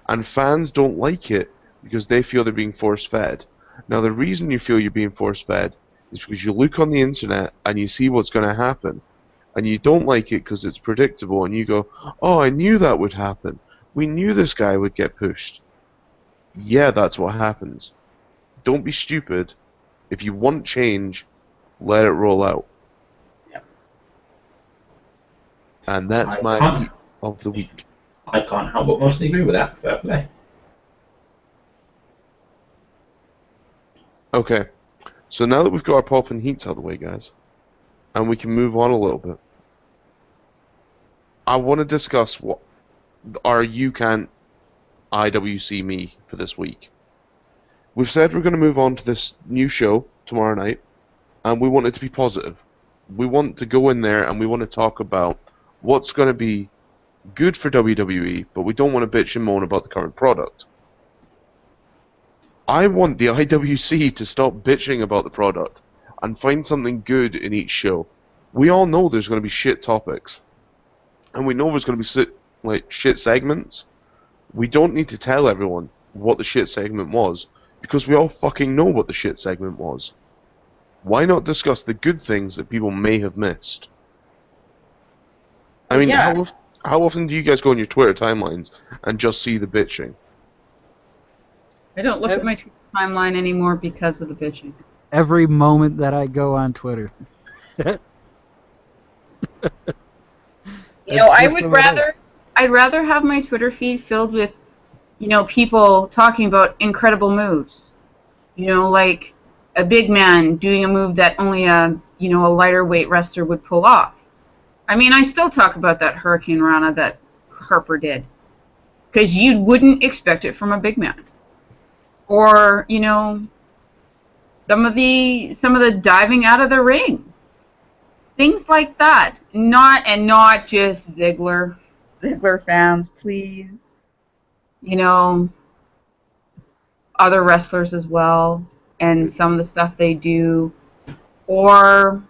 Speaker 1: And fans don't like it because they feel they're being force-fed. Now, the reason you feel you're being force-fed is because you look on the internet and you see what's going to happen. And you don't like it because it's predictable, and you go, oh, I knew that would happen. We knew this guy would get pushed. Yeah, that's what happens. Don't be stupid. If you want change, let it roll out.
Speaker 3: Yep.
Speaker 1: And that's my heat of the week.
Speaker 3: I can't help but mostly agree with that. Fair play.
Speaker 1: Okay, so now that we've got our pop and heats out of the way, guys, and we can move on a little bit, I want to discuss what our Cant IWC Me for this week. We've said we're going to move on to this new show tomorrow night, and we want it to be positive. We want to go in there and we want to talk about what's going to be good for WWE, but we don't want to bitch and moan about the current product. I want the IWC to stop bitching about the product and find something good in each show. We all know there's going to be shit topics, and we know there's going to be shit segments. We don't need to tell everyone what the shit segment was, because we all fucking know what the shit segment was. Why not discuss the good things that people may have missed? I mean,
Speaker 4: Yeah.
Speaker 1: how often do you guys go on your Twitter timelines and just see the bitching?
Speaker 4: I don't look at my Twitter timeline anymore because of the bitching.
Speaker 2: Every moment that I go on Twitter.
Speaker 4: I'd rather have my Twitter feed filled with, people talking about incredible moves. Like a big man doing a move that only a lighter weight wrestler would pull off. I mean, I still talk about that Hurricane Rana that Harper did, because you wouldn't expect it from a big man. Or, some of the diving out of the ring. Things like that. Not just Ziggler. Ziggler fans, please. Other wrestlers as well, and some of the stuff they do. Or,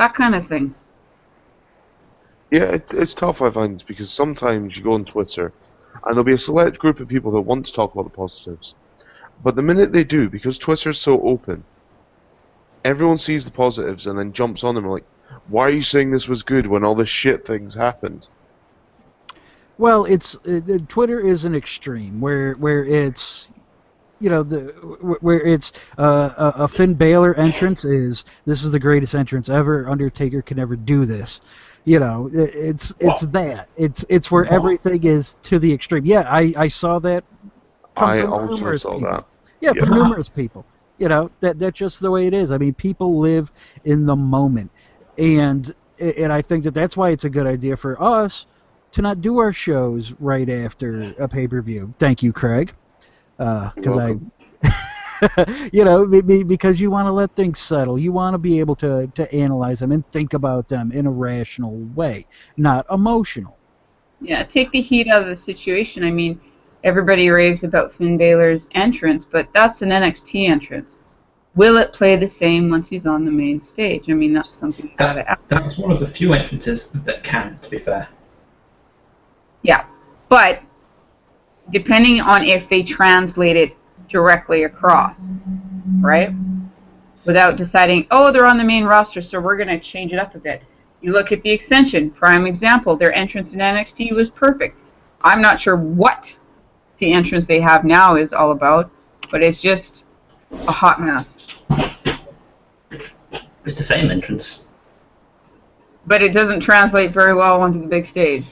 Speaker 4: that kind of thing.
Speaker 1: Yeah, it's tough, I find, because sometimes you go on Twitter, and there'll be a select group of people that want to talk about the positives. But the minute they do, because Twitter's so open, everyone sees the positives and then jumps on them like, why are you saying this was good when all this shit things happened?
Speaker 2: Well, it's Twitter is an extreme where it's where it's a Finn Balor entrance is this is the greatest entrance ever. Undertaker can never do this. It's that. It's where everything is to the extreme. Yeah, I saw that.
Speaker 1: I
Speaker 2: From
Speaker 1: also
Speaker 2: numerous
Speaker 1: saw
Speaker 2: people.
Speaker 1: that.
Speaker 2: Yeah,
Speaker 1: Yeah.
Speaker 2: from numerous people. That's just the way it is. I mean, people live in the moment, and I think that's why it's a good idea for us to not do our shows right after a pay-per-view. Thank you, Craig. Because because you want to let things settle. You want to be able to analyze them and think about them in a rational way, not emotional.
Speaker 4: Yeah, take the heat out of the situation. I mean, everybody raves about Finn Balor's entrance, but that's an NXT entrance. Will it play the same once he's on the main stage? I mean, that's something you gotta ask.
Speaker 3: That's one of the few entrances that can, to be fair.
Speaker 4: Yeah, but depending on if they translate it directly across, right? Without deciding, oh, they're on the main roster, so we're going to change it up a bit. You look at the Extension, prime example, their entrance in NXT was perfect. I'm not sure what the entrance they have now is all about, but it's just a hot mess.
Speaker 3: It's the same entrance.
Speaker 4: But it doesn't translate very well onto the big stage.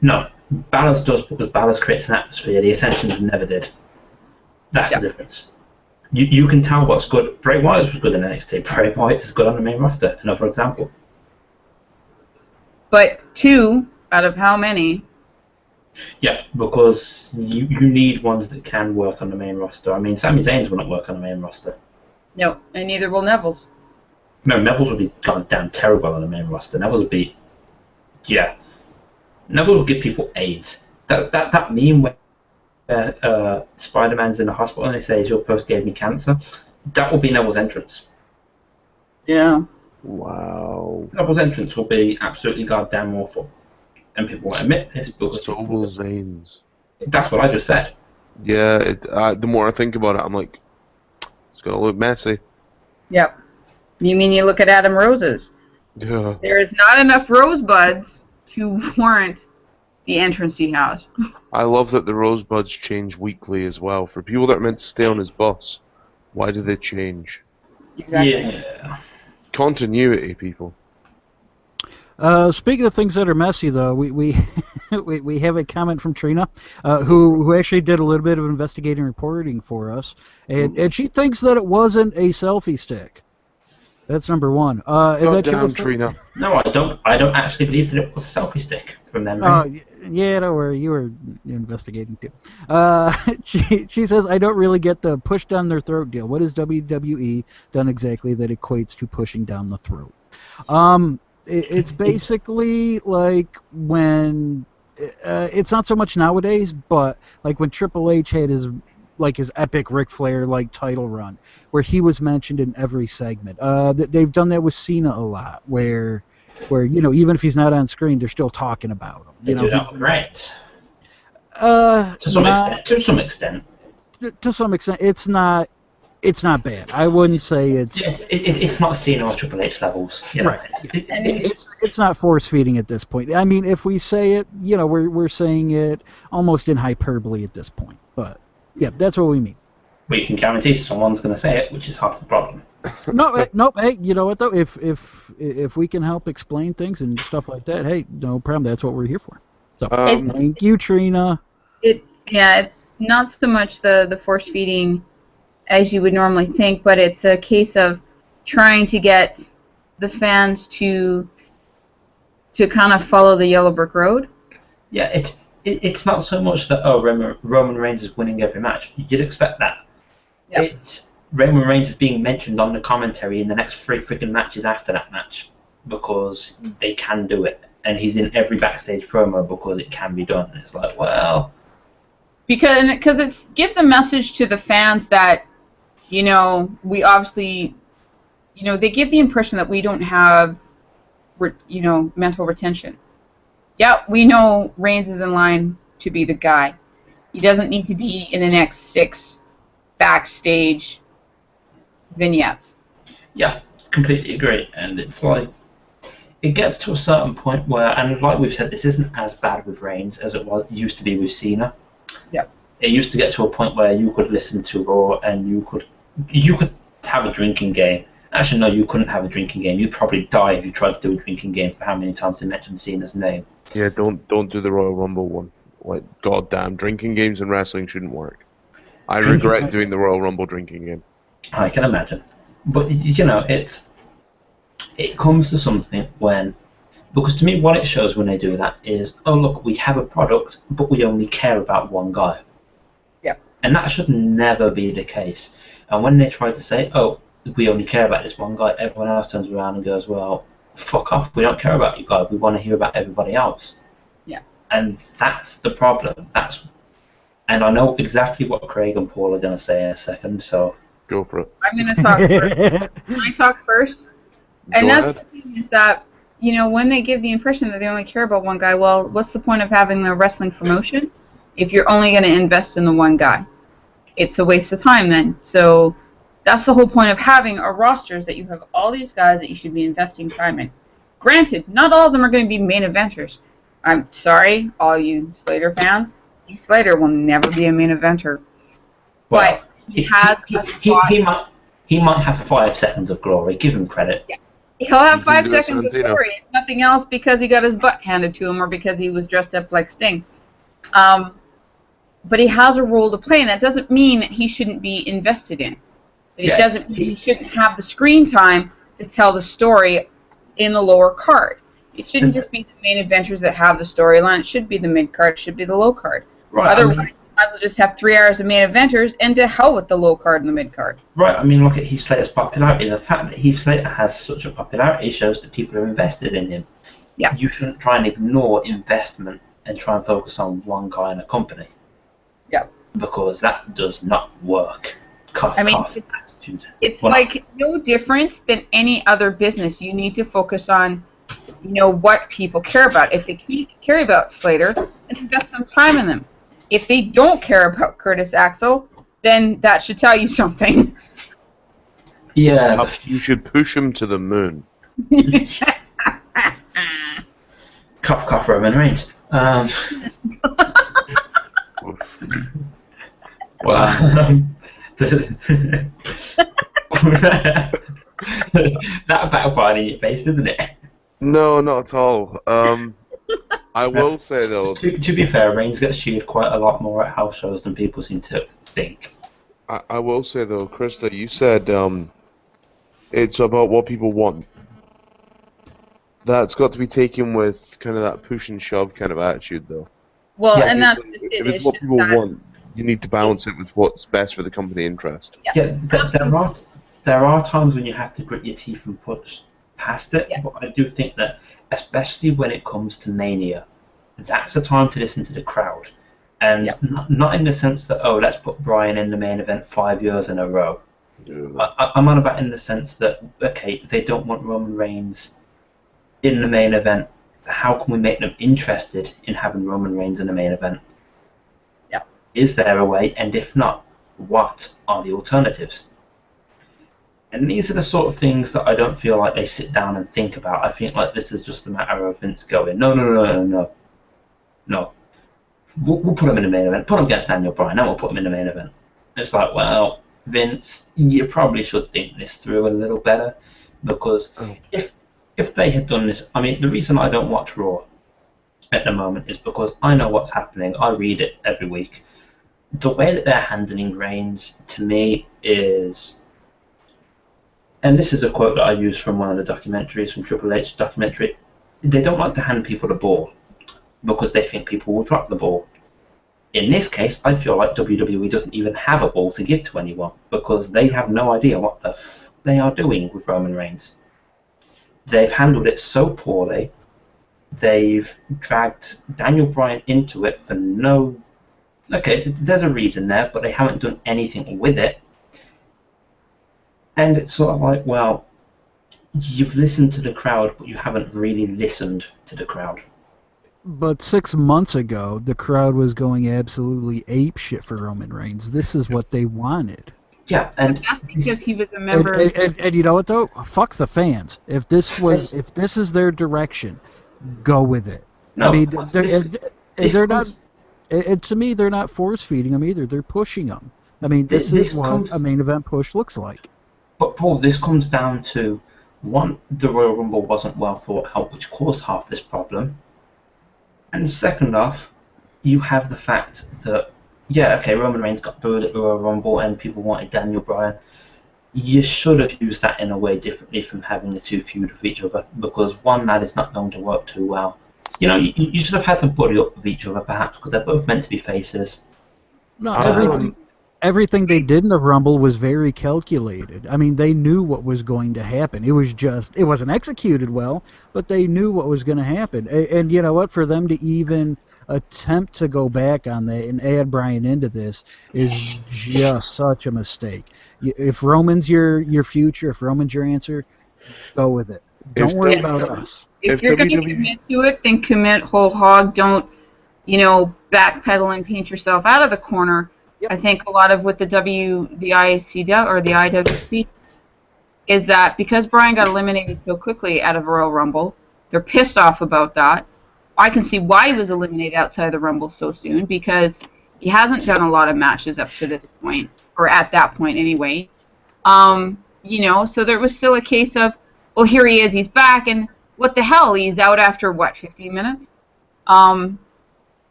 Speaker 3: No, Balor's does because Balor's creates an atmosphere. The Ascensions never did. That's the difference. You can tell what's good. Bray Wyatt was good in NXT. Bray Wyatt is good on the main roster. Another example.
Speaker 4: But 2 out of how many?
Speaker 3: Yeah, because you need ones that can work on the main roster. I mean, Sami Zayn's will not work on the main roster.
Speaker 4: No, and neither will Neville's.
Speaker 3: No, Neville's would be goddamn terrible on the main roster. Neville's would be, Neville will give people AIDS. That meme where Spider-Man's in the hospital and they say, your post gave me cancer, that will be Neville's entrance.
Speaker 4: Yeah.
Speaker 1: Wow.
Speaker 3: Neville's entrance will be absolutely goddamn awful. And people won't admit this because
Speaker 1: So will Zayn's.
Speaker 3: that's what I just said.
Speaker 1: Yeah, the more I think about it, I'm like, it's going to look messy.
Speaker 4: Yep. You mean you look at Adam Rose's?
Speaker 1: Yeah.
Speaker 4: There is not enough rosebuds to warrant the entrance he has.
Speaker 1: I love that the rosebuds change weekly as well. For people that are meant to stay on his bus, why do they change?
Speaker 4: Exactly.
Speaker 3: Yeah.
Speaker 1: Continuity, people.
Speaker 2: Speaking of things that are messy, though, we have a comment from Trina, who actually did a little bit of investigating reporting for us, and she thinks that it wasn't a selfie stick. That's number one.
Speaker 1: God damn, Trina.
Speaker 3: No, I don't actually believe that it was a selfie stick from memory.
Speaker 2: Yeah, don't worry. You were investigating too. She says, I don't really get the push down their throat deal. What has WWE done exactly that equates to pushing down the throat? It's basically like when it's not so much nowadays, but like when Triple H had his epic Ric Flair title run, where he was mentioned in every segment. They've done that with Cena a lot, where even if he's not on screen, they're still talking about him.
Speaker 3: They do that with Reigns.
Speaker 2: To
Speaker 3: some extent.
Speaker 2: To some extent, it's not bad. I wouldn't say it's.
Speaker 3: It's not Cena or Triple H levels.
Speaker 2: Right. It's not force feeding at this point. I mean, if we say it, we're saying it almost in hyperbole at this point. But yeah, that's what we mean.
Speaker 3: We can guarantee someone's going to say it, which is half the problem.
Speaker 2: No. Hey, you know what though? If we can help explain things and stuff like that, hey, no problem. That's what we're here for. So thank you, Trina.
Speaker 4: It's not so much the force feeding as you would normally think, but it's a case of trying to get the fans to kind of follow the yellow brick road.
Speaker 3: Yeah, it's not so much that Roman Reigns is winning every match. You'd expect that. Yep. It's Roman Reigns is being mentioned on the commentary in the next 3 freaking matches after that match because they can do it, and he's in every backstage promo because it can be done. It's like, well,
Speaker 4: because it gives a message to the fans that we obviously they give the impression that we don't have mental retention. Yeah, we know Reigns is in line to be the guy. He doesn't need to be in the next 6 backstage vignettes.
Speaker 3: Yeah, completely agree. And it's like, it gets to a certain point where, and like we've said, this isn't as bad with Reigns as it used to be with Cena.
Speaker 4: Yep.
Speaker 3: It used to get to a point where you could listen to Raw and you could have a drinking game. Actually, no, you couldn't have a drinking game. You'd probably die if you tried to do a drinking game for how many times they mentioned Cena's name.
Speaker 1: Yeah, don't do the Royal Rumble one. Like, goddamn, drinking games in wrestling shouldn't work. I regret doing the Royal Rumble drinking game.
Speaker 3: I can imagine. But, it comes to something when, because to me what it shows when they do that is, oh look, we have a product, but we only care about one guy.
Speaker 4: Yep.
Speaker 3: And that should never be the case. And when they try to say, oh, we only care about this one guy, everyone else turns around and goes, well, fuck off, we don't care about you guys, we want to hear about everybody else.
Speaker 4: Yeah.
Speaker 3: And that's the problem. And I know exactly what Craig and Paul are going to say in a second, so...
Speaker 1: Go for it.
Speaker 4: I'm going to talk first. Can I talk first? And
Speaker 1: Go
Speaker 4: that's
Speaker 1: ahead.
Speaker 4: the thing, is that, when they give the impression that they only care about one guy, well, what's the point of having the wrestling promotion if you're only going to invest in the one guy? It's a waste of time then. So that's the whole point of having a roster, is that you have all these guys that you should be investing time in. Granted, not all of them are going to be main eventers. I'm sorry, all you Slater fans. Heath Slater will never be a main eventer.
Speaker 3: Well,
Speaker 4: But he has a spot.
Speaker 3: he might have 5 seconds of glory. Give him credit.
Speaker 4: Yeah. He'll have
Speaker 1: You can
Speaker 4: 5
Speaker 1: do it,
Speaker 4: seconds of
Speaker 1: Santino.
Speaker 4: glory, if nothing else, because he got his butt handed to him or because he was dressed up like Sting. But he has a role to play, and that doesn't mean that he shouldn't be invested in. It doesn't mean he shouldn't have the screen time to tell the story in the lower card. It shouldn't just be the main eventers that have the storyline. It should be the mid card. It should be the low card.
Speaker 3: Right.
Speaker 4: Otherwise, you might as well just have 3 hours of main eventers, and to hell with the low card and the mid card.
Speaker 3: Right, I mean, look at Heath Slater's popularity. The fact that Heath Slater has such a popularity shows that people are invested in him.
Speaker 4: Yeah.
Speaker 3: You shouldn't try and ignore investment and try and focus on one guy in a company.
Speaker 4: Yeah.
Speaker 3: Because that does not work. Cough, attitude.
Speaker 4: It's like no different than any other business. You need to focus on, what people care about. If they care about Slater, then invest some time in them. If they don't care about Curtis Axel, then that should tell you something.
Speaker 3: Yeah.
Speaker 1: You should push him to the moon.
Speaker 3: Cough, Roman Reigns. Well, that backfired in your face, didn't it?
Speaker 1: No, not at all. I will say though.
Speaker 3: To be fair, Reigns gets cheered quite a lot more at house shows than people seem to think.
Speaker 1: I will say though, Krista, you said it's about what people want. That's got to be taken with kind of that push and shove kind of attitude, though.
Speaker 4: Well,
Speaker 3: Yeah,
Speaker 4: and that's
Speaker 1: If it's what people want, you need to balance it with what's best for the company interest.
Speaker 3: Yeah, there are times when you have to grit your teeth and push past it,
Speaker 4: Yeah.
Speaker 3: but I do think that, especially when it comes to Mania, that's a time to listen to the crowd. And
Speaker 4: Yeah.
Speaker 3: not in the sense that, oh, let's put Bryan in the main event 5 years in a row.
Speaker 1: Yeah.
Speaker 3: I'm on about in the sense that, okay, they don't want Roman Reigns in the main event. How can we make them interested in having Roman Reigns in the main event?
Speaker 4: Yeah.
Speaker 3: Is there a way? And if not, what are the alternatives? And these are the sort of things that I don't feel like they sit down and think about. I think like this is just a matter of Vince going, no. We'll put him in the main event. Put him against Daniel Bryan, then we'll put him in the main event. It's like, well, Vince, you probably should think this through a little better, because if they had done this, I mean, the reason I don't watch Raw at the moment is because I know what's happening. I read it every week. The way that they're handling Reigns, to me, is... And this is a quote that I used from one of the documentaries, from Triple H documentary. They don't like to hand people the ball because they think people will drop the ball. In this case, I feel like WWE doesn't even have a ball to give to anyone because they have no idea what the they are doing with Roman Reigns. They've handled it so poorly. They've dragged Daniel Bryan into it for no... Okay, there's a reason there, but they haven't done anything with it. And it's sort of like, well, you've listened to the crowd, but you haven't really listened to the crowd.
Speaker 2: But 6 months ago, the crowd was going absolutely apeshit for Roman Reigns. This is what they wanted.
Speaker 3: Yeah, and
Speaker 4: That's because he was a member.
Speaker 2: And you know what though? Fuck the fans. If this is their direction, go with it.
Speaker 3: no,
Speaker 2: I mean,
Speaker 3: this
Speaker 2: they're
Speaker 3: comes-
Speaker 2: not. To me, they're not force feeding them either. They're pushing them. I mean, this is what a main event push looks like.
Speaker 3: But Paul, this comes down to one: the Royal Rumble wasn't well thought out, which caused half this problem. And second off, you have the fact that, yeah, okay, Roman Reigns got booed at the Royal Rumble and people wanted Daniel Bryan. You should have used that in a way differently from having the two feud with each other, because one, that is not going to work too well. You know, you should have had them buddy up with each other, perhaps, because they're both meant to be faces.
Speaker 2: No, everything they did in the Rumble was very calculated. I mean, they knew what was going to happen. It wasn't executed well, but they knew what was going to happen. And you know what? For them to even attempt to go back on that and add Bryan into this is just such a mistake. If Roman's your future, if Roman's your answer, go with it. Don't worry about us.
Speaker 4: If you're going to commit to it, then commit whole hog. Don't, backpedal and paint yourself out of the corner. Yep. I think a lot of what the ICW or the IWC is that because Bryan got eliminated so quickly out of Royal Rumble, they're pissed off about that. I can see why he was eliminated outside the Rumble so soon, because he hasn't done a lot of matches up to this point, or at that point anyway. So there was still a case of, well, here he is, he's back, and what the hell, he's out after, 15 minutes?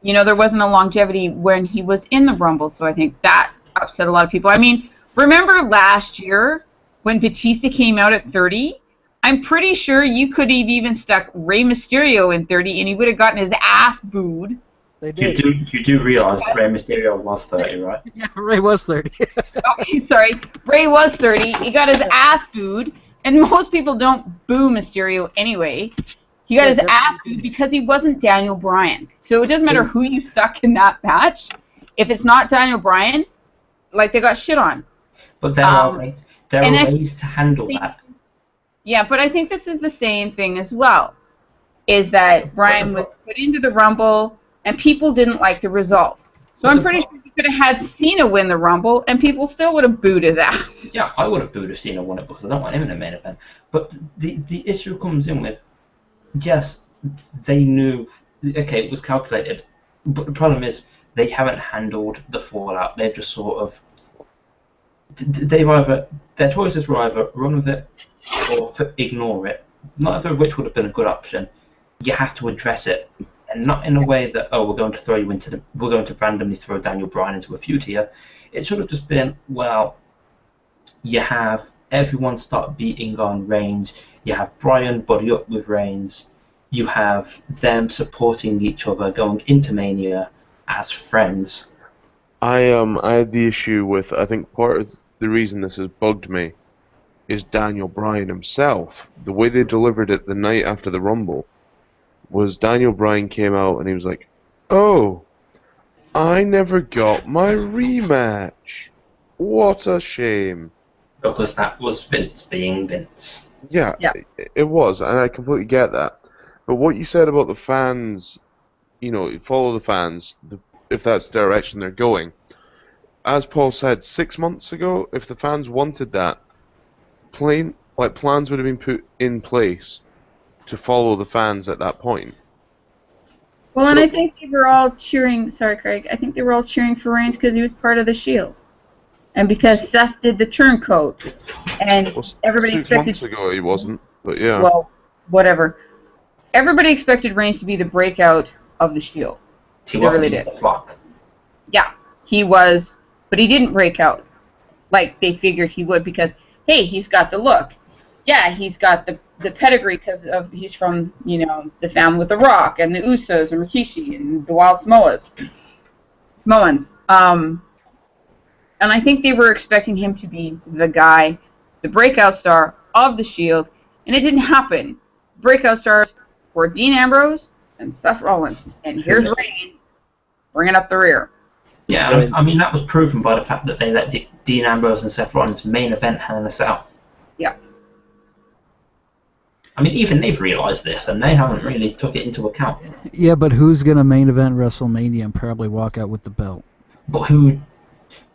Speaker 4: There wasn't a longevity when he was in the Rumble, so I think that upset a lot of people. I mean, remember last year when Batista came out at 30? I'm pretty sure you could have even stuck Rey Mysterio in 30, and he would have gotten his ass booed.
Speaker 2: They did.
Speaker 3: You do realize that Rey Mysterio was 30, right?
Speaker 2: Yeah, Rey was 30.
Speaker 4: Okay, sorry. Rey was 30. He got his ass booed, and most people don't boo Mysterio anyway. He got his ass booed because he wasn't Daniel Bryan. So it doesn't matter who you stuck in that match. If it's not Daniel Bryan, they got shit on.
Speaker 3: But there are ways to handle that.
Speaker 4: Yeah, but I think this is the same thing as well. Is that Bryan was put into the Rumble, and people didn't like the result. So I'm pretty sure you could have had Cena win the Rumble, and people still would have booed his ass.
Speaker 3: Yeah, I would have booed if Cena won it, because I don't want him in the main event. But the issue comes in with, yes, they knew, okay, it was calculated, but the problem is they haven't handled the fallout. They've just sort of, their choices were either run with it or ignore it, neither of which would have been a good option. You have to address it, and not in a way that, we're going to randomly throw Daniel Bryan into a feud here. It should have just been, well, you have everyone start beating on Reigns. You have Bryan buddy up with Reigns. You have them supporting each other going into Mania as friends.
Speaker 1: I had the issue with, I think part of the reason this has bugged me is Daniel Bryan himself. The way they delivered it the night after the Rumble was Daniel Bryan came out and he was like, "Oh, I never got my rematch. What a shame."
Speaker 3: Because that was Vince being Vince.
Speaker 1: Yeah, it was, and I completely get that. But what you said about the fans, follow the fans, if that's the direction they're going. As Paul said, 6 months ago, if the fans wanted that, plans would have been put in place to follow the fans at that point.
Speaker 4: Well, and I think they were all cheering, sorry Craig, I think they were all cheering for Reigns because he was part of the Shield. And because Seth did the turncoat, and everybody expected...
Speaker 1: 6 months ago he wasn't, but yeah.
Speaker 4: Well, whatever. Everybody expected Reigns to be the breakout of the Shield.
Speaker 3: He wasn't, he was the flop.
Speaker 4: Yeah, he was, but he didn't break out like they figured he would because, hey, he's got the look. Yeah, he's got the pedigree because he's from, the family with The Rock and the Usos and Rikishi and the Wild Samoans. And I think they were expecting him to be the guy, the breakout star of the Shield, and it didn't happen. Breakout stars were Dean Ambrose and Seth Rollins, and here's Reigns bringing up the rear.
Speaker 3: Yeah, I mean, that was proven by the fact that they let Dean Ambrose and Seth Rollins main event Hell in a Cell.
Speaker 4: Yeah.
Speaker 3: I mean, even they've realised this, and they haven't really took it into account.
Speaker 2: Yeah, but who's gonna main event WrestleMania and probably walk out with the belt?
Speaker 3: But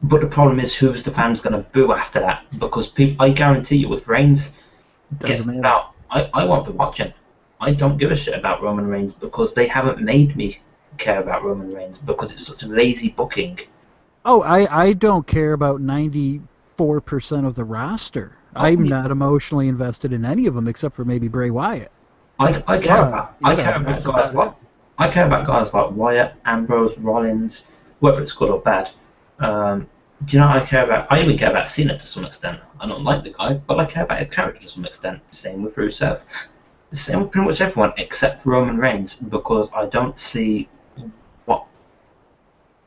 Speaker 3: But the problem is, who's the fans going to boo after that? Because I guarantee you, if Reigns gets
Speaker 2: Doesn't
Speaker 3: the
Speaker 2: matter.
Speaker 3: belt, I won't be watching. I don't give a shit about Roman Reigns because they haven't made me care about Roman Reigns because it's such a lazy booking.
Speaker 2: Oh, I don't care about 94% of the roster. I'm not emotionally invested in any of them except for maybe Bray Wyatt.
Speaker 3: I care about
Speaker 2: that's
Speaker 3: guys
Speaker 2: about
Speaker 3: like I care about guys like Wyatt, Ambrose, Rollins, whether it's good or bad. Do you know what I care about? I even care about Cena to some extent. I don't like the guy, but I care about his character to some extent. Same with Rusev. Same with pretty much everyone except for Roman Reigns, because I don't see what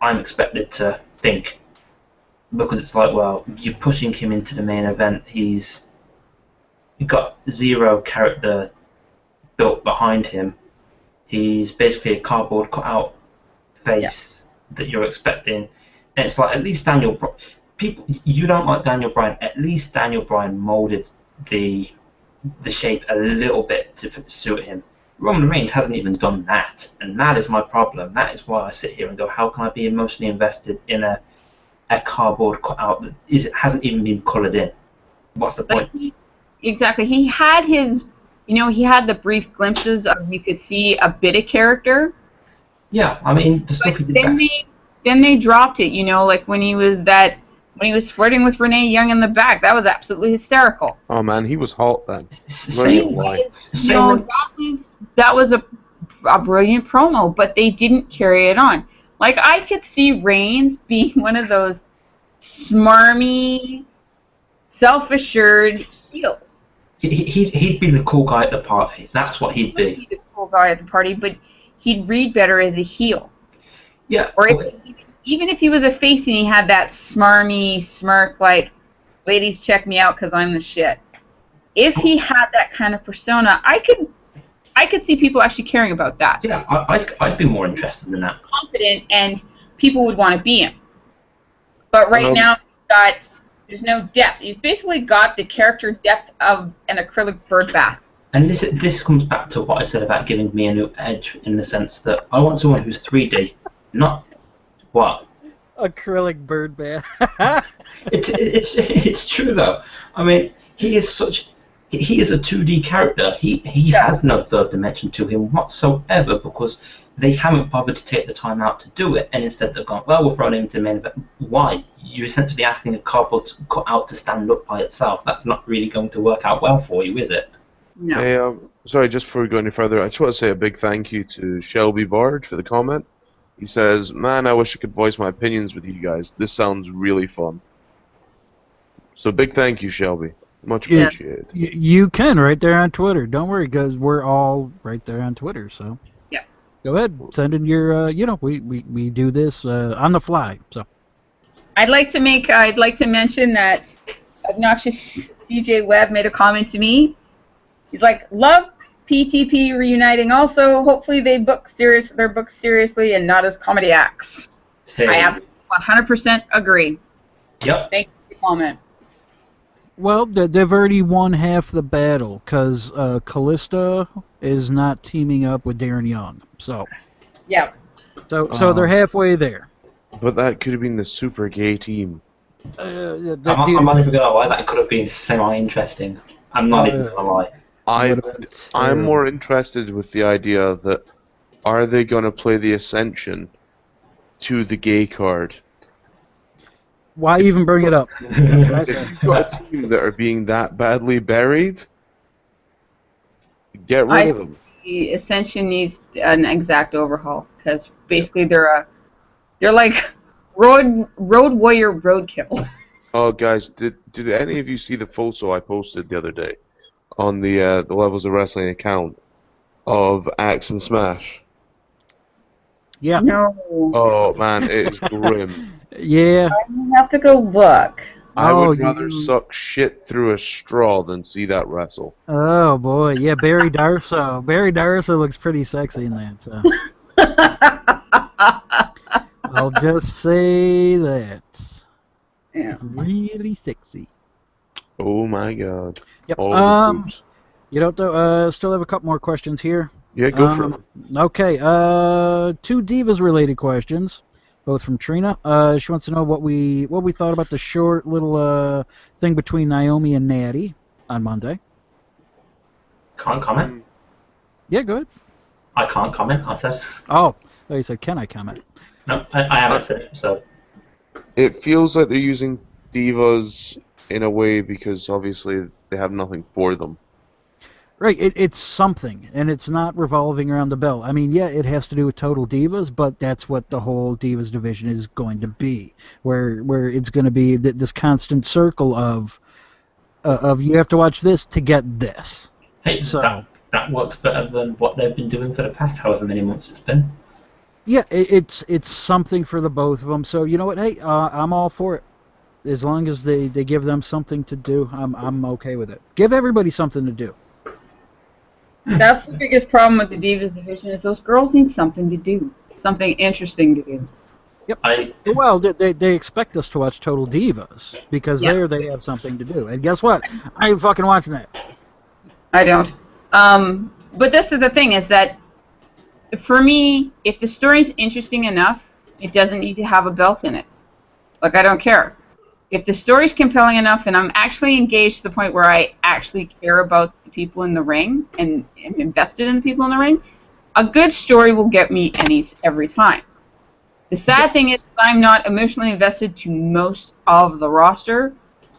Speaker 3: I'm expected to think. Because it's like, well, you're pushing him into the main event. He's got zero character built behind him. He's basically a cardboard cutout face that you're expecting. And it's like, at least you don't like Daniel Bryan. At least Daniel Bryan molded the shape a little bit to suit him. Roman Reigns hasn't even done that, and that is my problem. That is why I sit here and go, how can I be emotionally invested in a cardboard cutout that hasn't even been coloured in? What's the point?
Speaker 4: Exactly. He had his, he had the brief glimpses of, you could see a bit of character.
Speaker 3: Yeah, I mean, the stuff he did
Speaker 4: then they dropped it, like when he was flirting with Renee Young in the back. That was absolutely hysterical.
Speaker 1: Oh man, he was hot then.
Speaker 4: That was a brilliant promo, but they didn't carry it on. Like, I could see Reigns being one of those smarmy, self-assured heels.
Speaker 3: He'd be the cool guy at the party. That's what he'd be.
Speaker 4: He'd be the cool guy at the party, but he'd read better as a heel.
Speaker 3: Yeah.
Speaker 4: Or even if he was a face and he had that smarmy smirk, like, ladies check me out because I'm the shit. If he had that kind of persona, I could see people actually caring about that.
Speaker 3: Yeah, I'd be more interested in that.
Speaker 4: Confident, and people would want to be him. But right now, there's no depth. He's basically got the character depth of an acrylic bird bath.
Speaker 3: And this comes back to what I said about giving me a new edge, in the sense that I want someone who's 3D, not what?
Speaker 2: Acrylic bird bath.
Speaker 3: It's true though. I mean, he is a 2D character. He has no third dimension to him whatsoever, because they haven't bothered to take the time out to do it, and instead they've gone, well, we'll throw him into the main event. Why? You're essentially asking a cardboard cut out to stand up by itself. That's not really going to work out well for you, is it?
Speaker 4: No.
Speaker 1: Hey, sorry, just before we go any further, I just want to say a big thank you to Shelby Bard for the comment. He says, man, I wish I could voice my opinions with you guys. This sounds really fun. So big thank you, Shelby. Much appreciated.
Speaker 2: You can right there on Twitter. Don't worry, because we're all right there on Twitter. So
Speaker 4: yeah,
Speaker 2: go ahead, send in your. We do this on the fly. So
Speaker 4: I'd like to mention that obnoxious CJ Webb made a comment to me. He's like, love PTP reuniting. Also, hopefully they're booked seriously and not as comedy acts.
Speaker 3: Hey.
Speaker 4: I have 100% agree.
Speaker 3: Yep.
Speaker 4: Thank you for the comment.
Speaker 2: Well, they've already won half the battle, because Callista is not teaming up with Darren Young. So
Speaker 4: yeah.
Speaker 2: So they're halfway there.
Speaker 1: But that could have been the super gay team.
Speaker 3: I'm not even gonna lie. That could have been semi-interesting. I'm not even gonna lie.
Speaker 1: I'm more interested with the idea that, are they going to play the Ascension to the gay card?
Speaker 2: Why even bring it up?
Speaker 1: If you've got a team that are being that badly buried, get rid of them.
Speaker 4: The Ascension needs an exact overhaul, because basically they're like road warrior roadkill.
Speaker 1: Oh, guys, did any of you see the photo I posted the other day on the Levels of Wrestling account of Axe and Smash?
Speaker 2: Yeah.
Speaker 4: No.
Speaker 1: Oh man, it is grim.
Speaker 2: Yeah.
Speaker 4: I have to go look.
Speaker 1: I would rather suck shit through a straw than see that wrestle.
Speaker 2: Oh boy, yeah, Barry Darso. Barry Darso looks pretty sexy in that. So I'll just say that.
Speaker 4: Yeah.
Speaker 2: Really sexy.
Speaker 1: Oh my god.
Speaker 2: Yep.
Speaker 1: All the boobs.
Speaker 2: You don't still have a couple more questions here.
Speaker 1: Yeah, go for it.
Speaker 2: Okay, two Divas related questions, both from Trina. She wants to know what we thought about the short little thing between Naomi and Natty on Monday.
Speaker 3: Can't comment.
Speaker 2: Yeah, go ahead.
Speaker 3: I can't comment, I said.
Speaker 2: Oh, you said, can I comment?
Speaker 3: No, I haven't said it, so.
Speaker 1: It feels like they're using divas in a way because obviously they have nothing for them.
Speaker 2: Right, it's something, and it's not revolving around the belt. I mean, yeah, it has to do with Total Divas, but that's what the whole Divas division is going to be, where it's going to be this constant circle of you have to watch this to get this.
Speaker 3: Hey,
Speaker 2: So
Speaker 3: that works better than what they've been doing for the past however many months it's been.
Speaker 2: yeah, it's something for the both of them. So you know what? Hey, I'm all for it. As long as they give them something to do, I'm okay with it. Give everybody something to do.
Speaker 4: That's the biggest problem with the Divas division is those girls need something to do, something interesting to do.
Speaker 2: Yep. Well, they expect us to watch Total Divas because
Speaker 4: Yeah.
Speaker 2: there they have something to do. And guess what? I ain't fucking watching that.
Speaker 4: I don't. But this is the thing is that for me, if the story's interesting enough, it doesn't need to have a belt in it. Like, I don't care. If the story's compelling enough and I'm actually engaged to the point where I actually care about the people in the ring and am invested in the people in the ring, a good story will get me every time. The sad thing is I'm not emotionally invested to most of the roster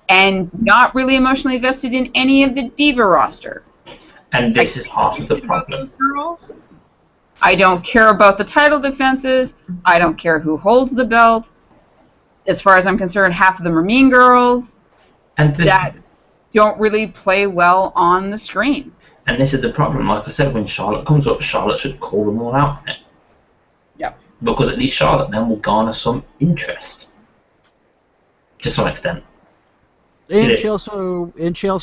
Speaker 4: and not really emotionally invested in any of the Diva roster.
Speaker 3: And this is half of the problem.
Speaker 4: Girls. I don't care about the title defenses. I don't care who holds the belt. As far as I'm concerned, half of them are mean girls
Speaker 3: And this,
Speaker 4: that don't really play well on the screen.
Speaker 3: And this is the problem. Like I said, when Charlotte comes up, Charlotte should call them all out on it.
Speaker 4: Yep.
Speaker 3: Because at least Charlotte then will garner some interest. To some extent.
Speaker 2: And she also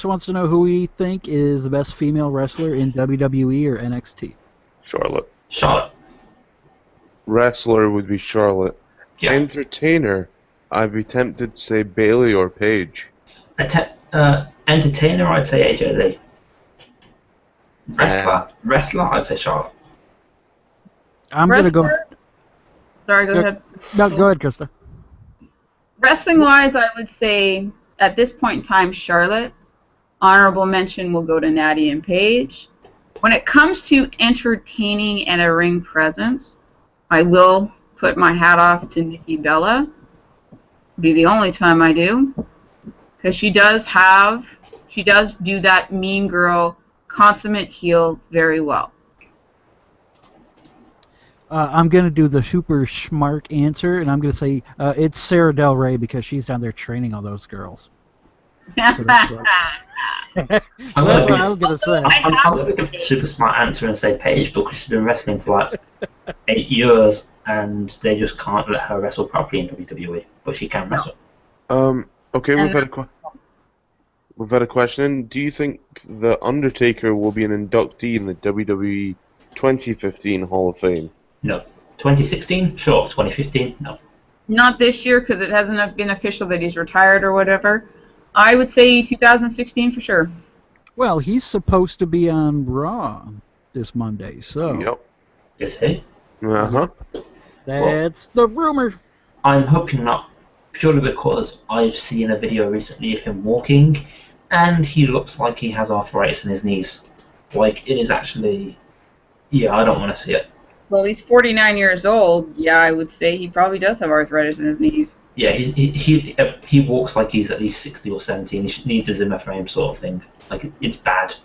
Speaker 2: wants to know who we think is the best female wrestler in WWE or NXT.
Speaker 1: Charlotte. Wrestler would be Charlotte.
Speaker 3: Yeah.
Speaker 1: Entertainer, I'd be tempted to say Bailey or Paige.
Speaker 3: Entertainer, I'd say AJ Lee. Wrestler, I'd say Charlotte.
Speaker 2: I'm going to go...
Speaker 4: Sorry, go ahead.
Speaker 2: No, go ahead, Krista.
Speaker 4: Wrestling-wise, I would say, at this point in time, Charlotte. Honorable mention will go to Natty and Paige. When it comes to entertaining and a ring presence, I will put my hat off to Nikki Bella. Be the only time I do. Because she does do that mean girl, consummate heel very well.
Speaker 2: I'm going to do the super smart answer, and I'm going to say it's Sarah Del Rey because she's down there training all those girls. So that's what I'm going to say.
Speaker 3: I'm going to give the super smart answer and say Paige because she's been wrestling for like 8 years and they just can't let her wrestle properly in WWE, but she can wrestle.
Speaker 1: Okay, we've had a question. Do you think The Undertaker will be an inductee in the WWE 2015 Hall of Fame?
Speaker 3: No. 2016? Sure. 2015? No.
Speaker 4: Not this year because it hasn't been official that he's retired or whatever. I would say 2016 for sure.
Speaker 2: Well, he's supposed to be on Raw this Monday, so...
Speaker 1: Yep.
Speaker 3: Is he?
Speaker 1: Uh-huh.
Speaker 2: That's the rumor.
Speaker 3: I'm hoping not, purely because I've seen a video recently of him walking, and he looks like he has arthritis in his knees. Like, it is actually... Yeah, I don't want to see it.
Speaker 4: Well, he's 49 years old. Yeah, I would say he probably does have arthritis in his knees.
Speaker 3: Yeah, he walks like he's at least 60 or 70, and he needs a Zimmer frame sort of thing. Like, it's bad.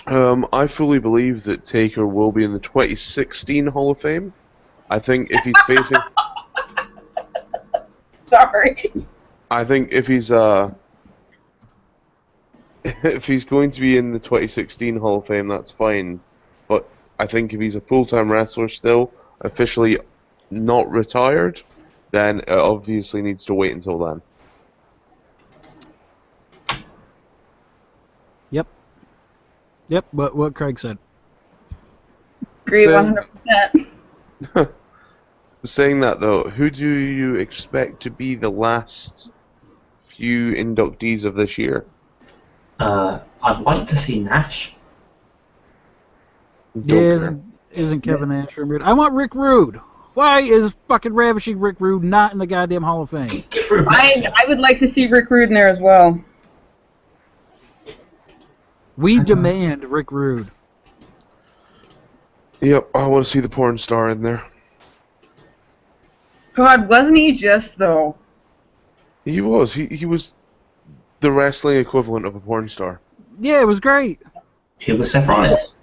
Speaker 1: I fully believe that Taker will be in the 2016 Hall of Fame. I think if he's facing...
Speaker 4: Sorry.
Speaker 1: I think if he's going to be in the 2016 Hall of Fame, that's fine. But I think if he's a full-time wrestler still, officially not retired, then it obviously needs to wait until then.
Speaker 2: Yep, what Craig said.
Speaker 4: Agree 100%.
Speaker 1: Saying that though, who do you expect to be the last few inductees of this year?
Speaker 3: I'd like to see Nash.
Speaker 1: Don't
Speaker 2: Yeah,
Speaker 1: care.
Speaker 2: isn't Kevin Nash Rude? I want Rick Rude. Why is fucking ravishing Rick Rude not in the goddamn Hall of Fame?
Speaker 3: Get through next year.
Speaker 4: I would like to see Rick Rude in there as well.
Speaker 2: We demand Rick Rude.
Speaker 1: Yep, I want to see the porn star in there.
Speaker 4: God, wasn't he just though?
Speaker 1: He was. He was the wrestling equivalent of a porn star.
Speaker 2: Yeah, it was great.
Speaker 3: He was Seth Rollins.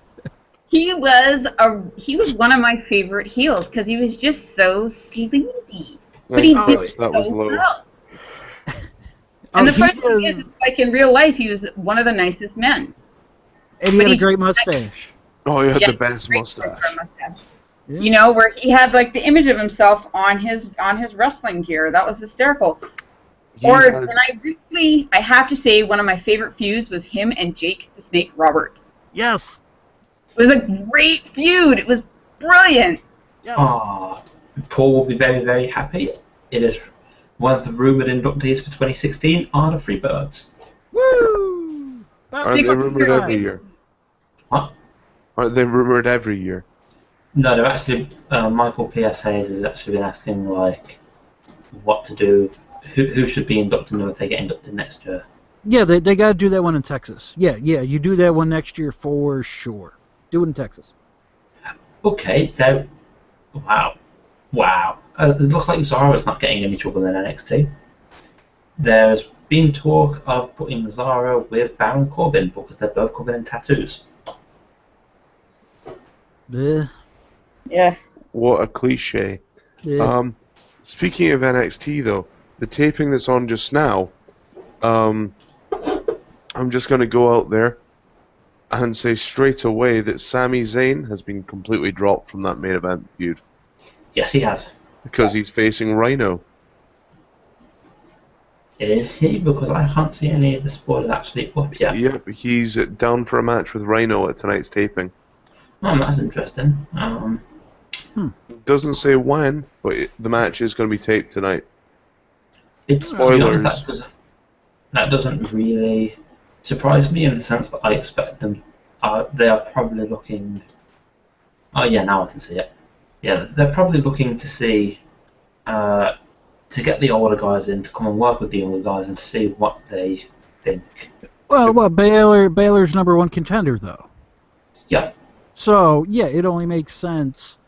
Speaker 4: He was one of my favorite heels because he was just so sleazy, but he did it
Speaker 1: that was
Speaker 4: so
Speaker 1: low.
Speaker 4: well. And the
Speaker 2: he
Speaker 4: funny thing is, like in real life, he was one of the nicest men.
Speaker 2: And he
Speaker 4: But
Speaker 2: had a
Speaker 4: he-
Speaker 2: great mustache.
Speaker 1: Oh, he had
Speaker 4: Yeah,
Speaker 1: the best
Speaker 4: great
Speaker 1: mustache.
Speaker 4: mustache.
Speaker 2: Yeah.
Speaker 4: You know, where he had like the image of himself on his wrestling gear. That was hysterical.
Speaker 1: He
Speaker 4: Or
Speaker 1: had-
Speaker 4: and I have to say, one of my favorite feuds was him and Jake the Snake Roberts.
Speaker 2: Yes.
Speaker 4: It was a great feud. It was brilliant.
Speaker 2: Yes.
Speaker 3: Paul will be very, very happy. It is one of the rumoured inductees for 2016 are the Freebirds.
Speaker 2: Woo!
Speaker 1: Aren't they rumoured every year?
Speaker 3: What?
Speaker 1: Aren't they rumoured every year?
Speaker 3: No, they're actually, Michael P.S. Hayes has actually been asking, like, what to do, who should be inducted and if they get inducted next year.
Speaker 2: Yeah, they got to do that one in Texas. Yeah, you do that one next year for sure. Do it in Texas.
Speaker 3: Okay, wow. It looks like Zara's not getting any trouble in NXT. There's been talk of putting Zara with Baron Corbin because they're both covered in tattoos.
Speaker 4: Yeah.
Speaker 1: What a cliche.
Speaker 2: Yeah.
Speaker 1: Speaking of NXT though, the taping that's on just now, I'm just going to go out there and say straight away that Sami Zayn has been completely dropped from that main event feud
Speaker 3: Yes, he has.
Speaker 1: because he's facing Rhino.
Speaker 3: Is he? Because I can't see any of the spoilers actually up yet.
Speaker 1: Yep, he's down for a match with Rhino at tonight's taping.
Speaker 3: Oh, that's interesting.
Speaker 1: Doesn't say when, but the match is going to be taped tonight.
Speaker 3: To be honest,
Speaker 1: Spoilers.
Speaker 3: that doesn't really surprise me in the sense that I expect them. They are probably looking. Oh yeah, now I can see it. Yeah, they're probably looking to see to get the older guys in to come and work with the younger guys and to see what they think.
Speaker 2: Well, Baylor's number one contender though.
Speaker 3: Yeah,
Speaker 2: So yeah, it only makes sense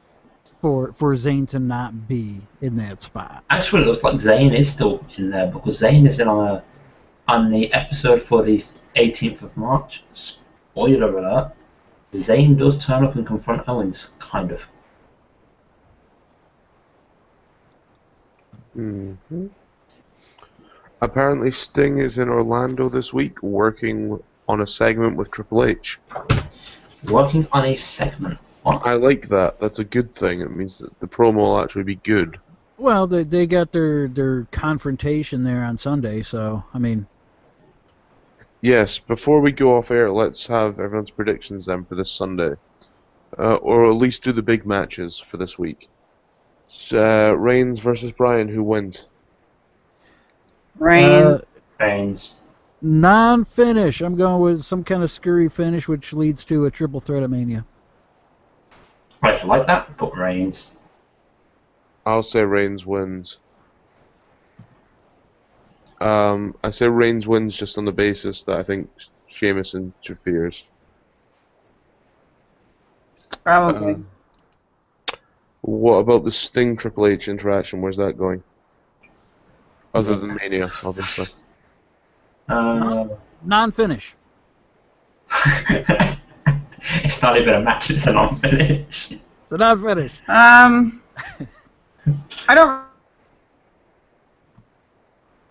Speaker 2: for Zayn to not be in that spot.
Speaker 3: actually, it looks like Zayn is still in there because Zayn is in on the episode for the 18th of March. Spoiler alert: Zayn does turn up and confront Owens, kind of.
Speaker 1: hmm Apparently, Sting is in Orlando this week, working on a segment with Triple H.
Speaker 3: Working on a segment. What?
Speaker 1: I like that. That's a good thing. It means that the promo will actually be good.
Speaker 2: Well, they got their confrontation there on Sunday, so I mean,
Speaker 1: Yes, before we go off air, let's have everyone's predictions then for this Sunday. Or at least do the big matches for this week. Reigns versus Bryan, who wins?
Speaker 4: Rain.
Speaker 3: Reigns.
Speaker 2: non-finish. I'm going with some kind of screwy finish, which leads to a triple threat at Mania.
Speaker 3: Right, if you like that, put Reigns.
Speaker 1: I'll say Reigns wins. I say Reigns wins just on the basis that I think Sheamus interferes.
Speaker 4: Probably.
Speaker 1: What about the Sting Triple H interaction? Where's that going? Other than Mania, obviously.
Speaker 2: Non-finish.
Speaker 3: It's not even a match, it's a non-finish.
Speaker 2: So non-finish.
Speaker 4: I don't.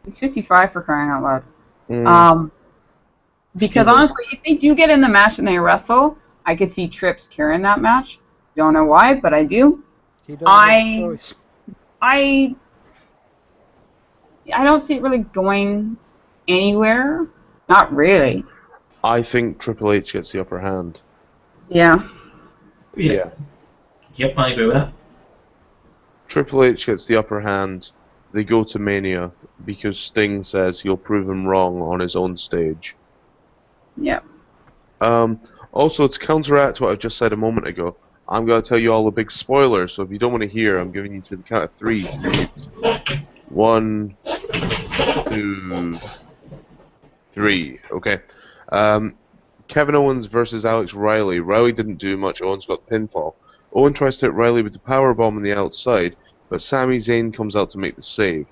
Speaker 4: He's 55 for crying out loud. Because
Speaker 3: Steve-
Speaker 4: honestly, if they do get in the match and they wrestle, I could see Trips carrying that match. Don't know why, but I do.
Speaker 2: He doesn't have a choice.
Speaker 4: I don't see it really going anywhere. Not really.
Speaker 1: I think Triple H gets the upper hand.
Speaker 4: Yeah.
Speaker 3: Yeah. Yep, I agree with that.
Speaker 1: Triple H gets the upper hand. They go to Mania because Sting says he'll prove him wrong on his own stage.
Speaker 4: Yep.
Speaker 1: Also, to counteract what I've just said a moment ago, I'm going to tell you all a big spoiler, so if you don't want to hear, I'm giving you to the count of 3. 1, 2, 3. Okay. Kevin Owens versus Alex Riley. Riley didn't do much. Owens got the pinfall. Owen tries to hit Riley with the powerbomb on the outside, but Sami Zayn comes out to make the save.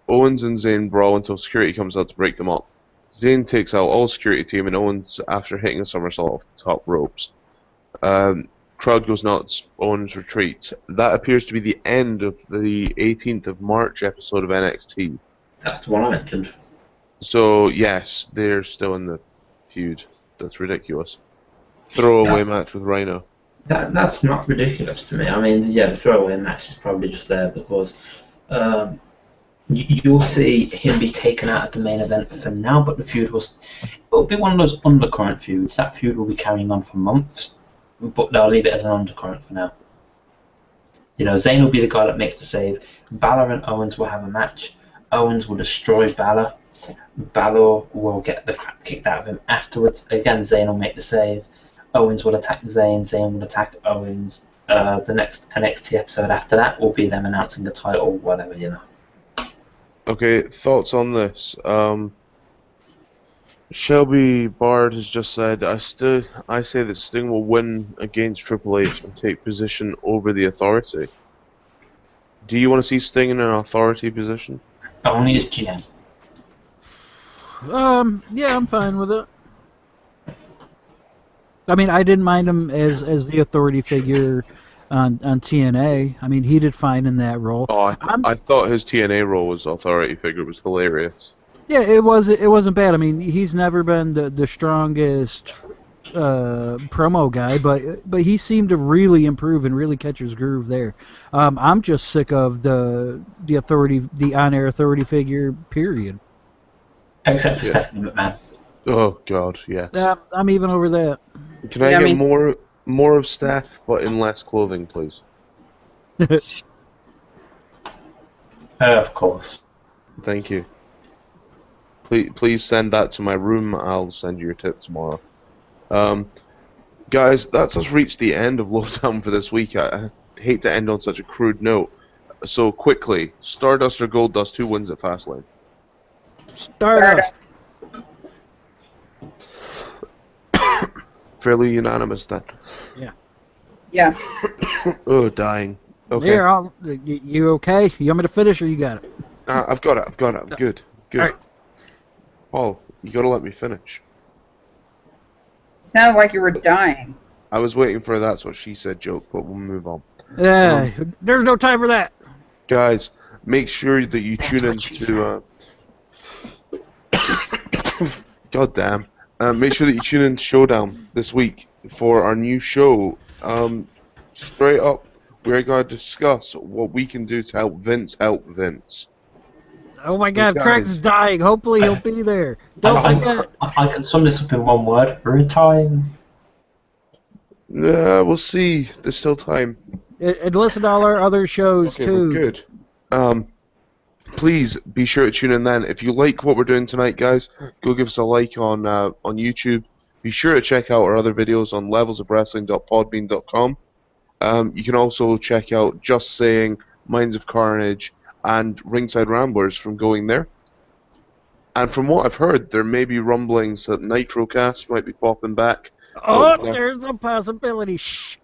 Speaker 1: Owens and Zayn brawl until security comes out to break them up. Zayn takes out all security team and Owens after hitting a somersault off the top ropes. Crowd goes nuts. Owens retreats. That appears to be the end of the 18th of March episode of NXT.
Speaker 3: That's the one I mentioned.
Speaker 1: So, yes, they're still in the feud. That's ridiculous. Throwaway match with Rhino.
Speaker 3: That's not ridiculous to me. I mean, yeah, the throwaway match is probably just there because you'll see him be taken out of the main event for now, but the feud it'll be one of those undercurrent feuds. That feud will be carrying on for months, but they'll leave it as an undercurrent for now. You know, Zayn will be the guy that makes the save. Balor and Owens will have a match. Owens will destroy Balor. Balor will get the crap kicked out of him afterwards. Again, Zayn will make the save. Owens will attack Zayn. Zayn will attack Owens. The next NXT episode after that will be them announcing the title, whatever, you know.
Speaker 1: Okay, thoughts on this? Shelby Bard has just said, I say that Sting will win against Triple H and take position over the Authority. Do you want to see Sting in an Authority position?
Speaker 3: Only as GM.
Speaker 2: Yeah, I'm fine with it. I mean, I didn't mind him as the authority figure on TNA. I mean, he did fine in that role.
Speaker 1: Oh, I thought his TNA role as Authority figure was hilarious.
Speaker 2: Yeah, it wasn't bad. I mean, he's never been the strongest promo guy, but he seemed to really improve and really catch his groove there. I'm just sick of the authority, the on-air authority figure. Period.
Speaker 3: Except for Stephanie McMahon.
Speaker 1: Oh God, yes.
Speaker 2: I'm even over that.
Speaker 1: Can I get more of Steph, but in less clothing, please?
Speaker 3: Of course.
Speaker 1: Thank you. Please send that to my room. I'll send you your tip tomorrow. Guys, that's us reached the end of Lowdown for this week. I hate to end on such a crude note. So quickly, Stardust or Goldust, who wins at Fastlane?
Speaker 2: Stardust.
Speaker 1: Fairly unanimous then.
Speaker 4: Yeah.
Speaker 1: Oh, dying. Okay.
Speaker 2: Here, you okay? You want me to finish or you got it?
Speaker 1: I've got it. I'm good.
Speaker 2: All right.
Speaker 1: Paul, you gotta let me finish.
Speaker 4: Sounded like you were dying.
Speaker 1: I was waiting for that's what she said joke, but we'll move on.
Speaker 2: There's no time for that.
Speaker 1: Guys, make sure that you tune in to. God damn. Make sure that you tune in to Showdown this week for our new show. Straight up, we're going to discuss what we can do to help Vince.
Speaker 2: Oh my God, Craig's dying. Hopefully he'll be there. Don't forget.
Speaker 3: I can sum this up in one word. Retime.
Speaker 1: We'll see. There's still time.
Speaker 2: And listen to all our other shows too.
Speaker 1: We're good. Please be sure to tune in then. If you like what we're doing tonight, guys, go give us a like on YouTube. Be sure to check out our other videos on levelsofwrestling.podbean.com. You can also check out Just Saying, Minds of Carnage, and Ringside Ramblers from going there. And from what I've heard, there may be rumblings that Nitrocast might be popping back.
Speaker 2: Oh, there's a possibility. Shh.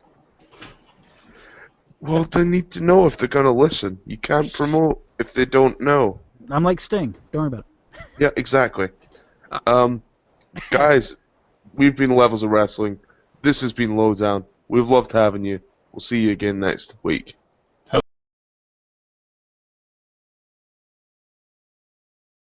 Speaker 1: Well, they need to know if they're going to listen. You can't promote if they don't know.
Speaker 2: I'm like Sting. Don't worry about it.
Speaker 1: Yeah, exactly. Guys, we've been Levels of Wrestling. This has been Lowdown. We've loved having you. We'll see you again next week.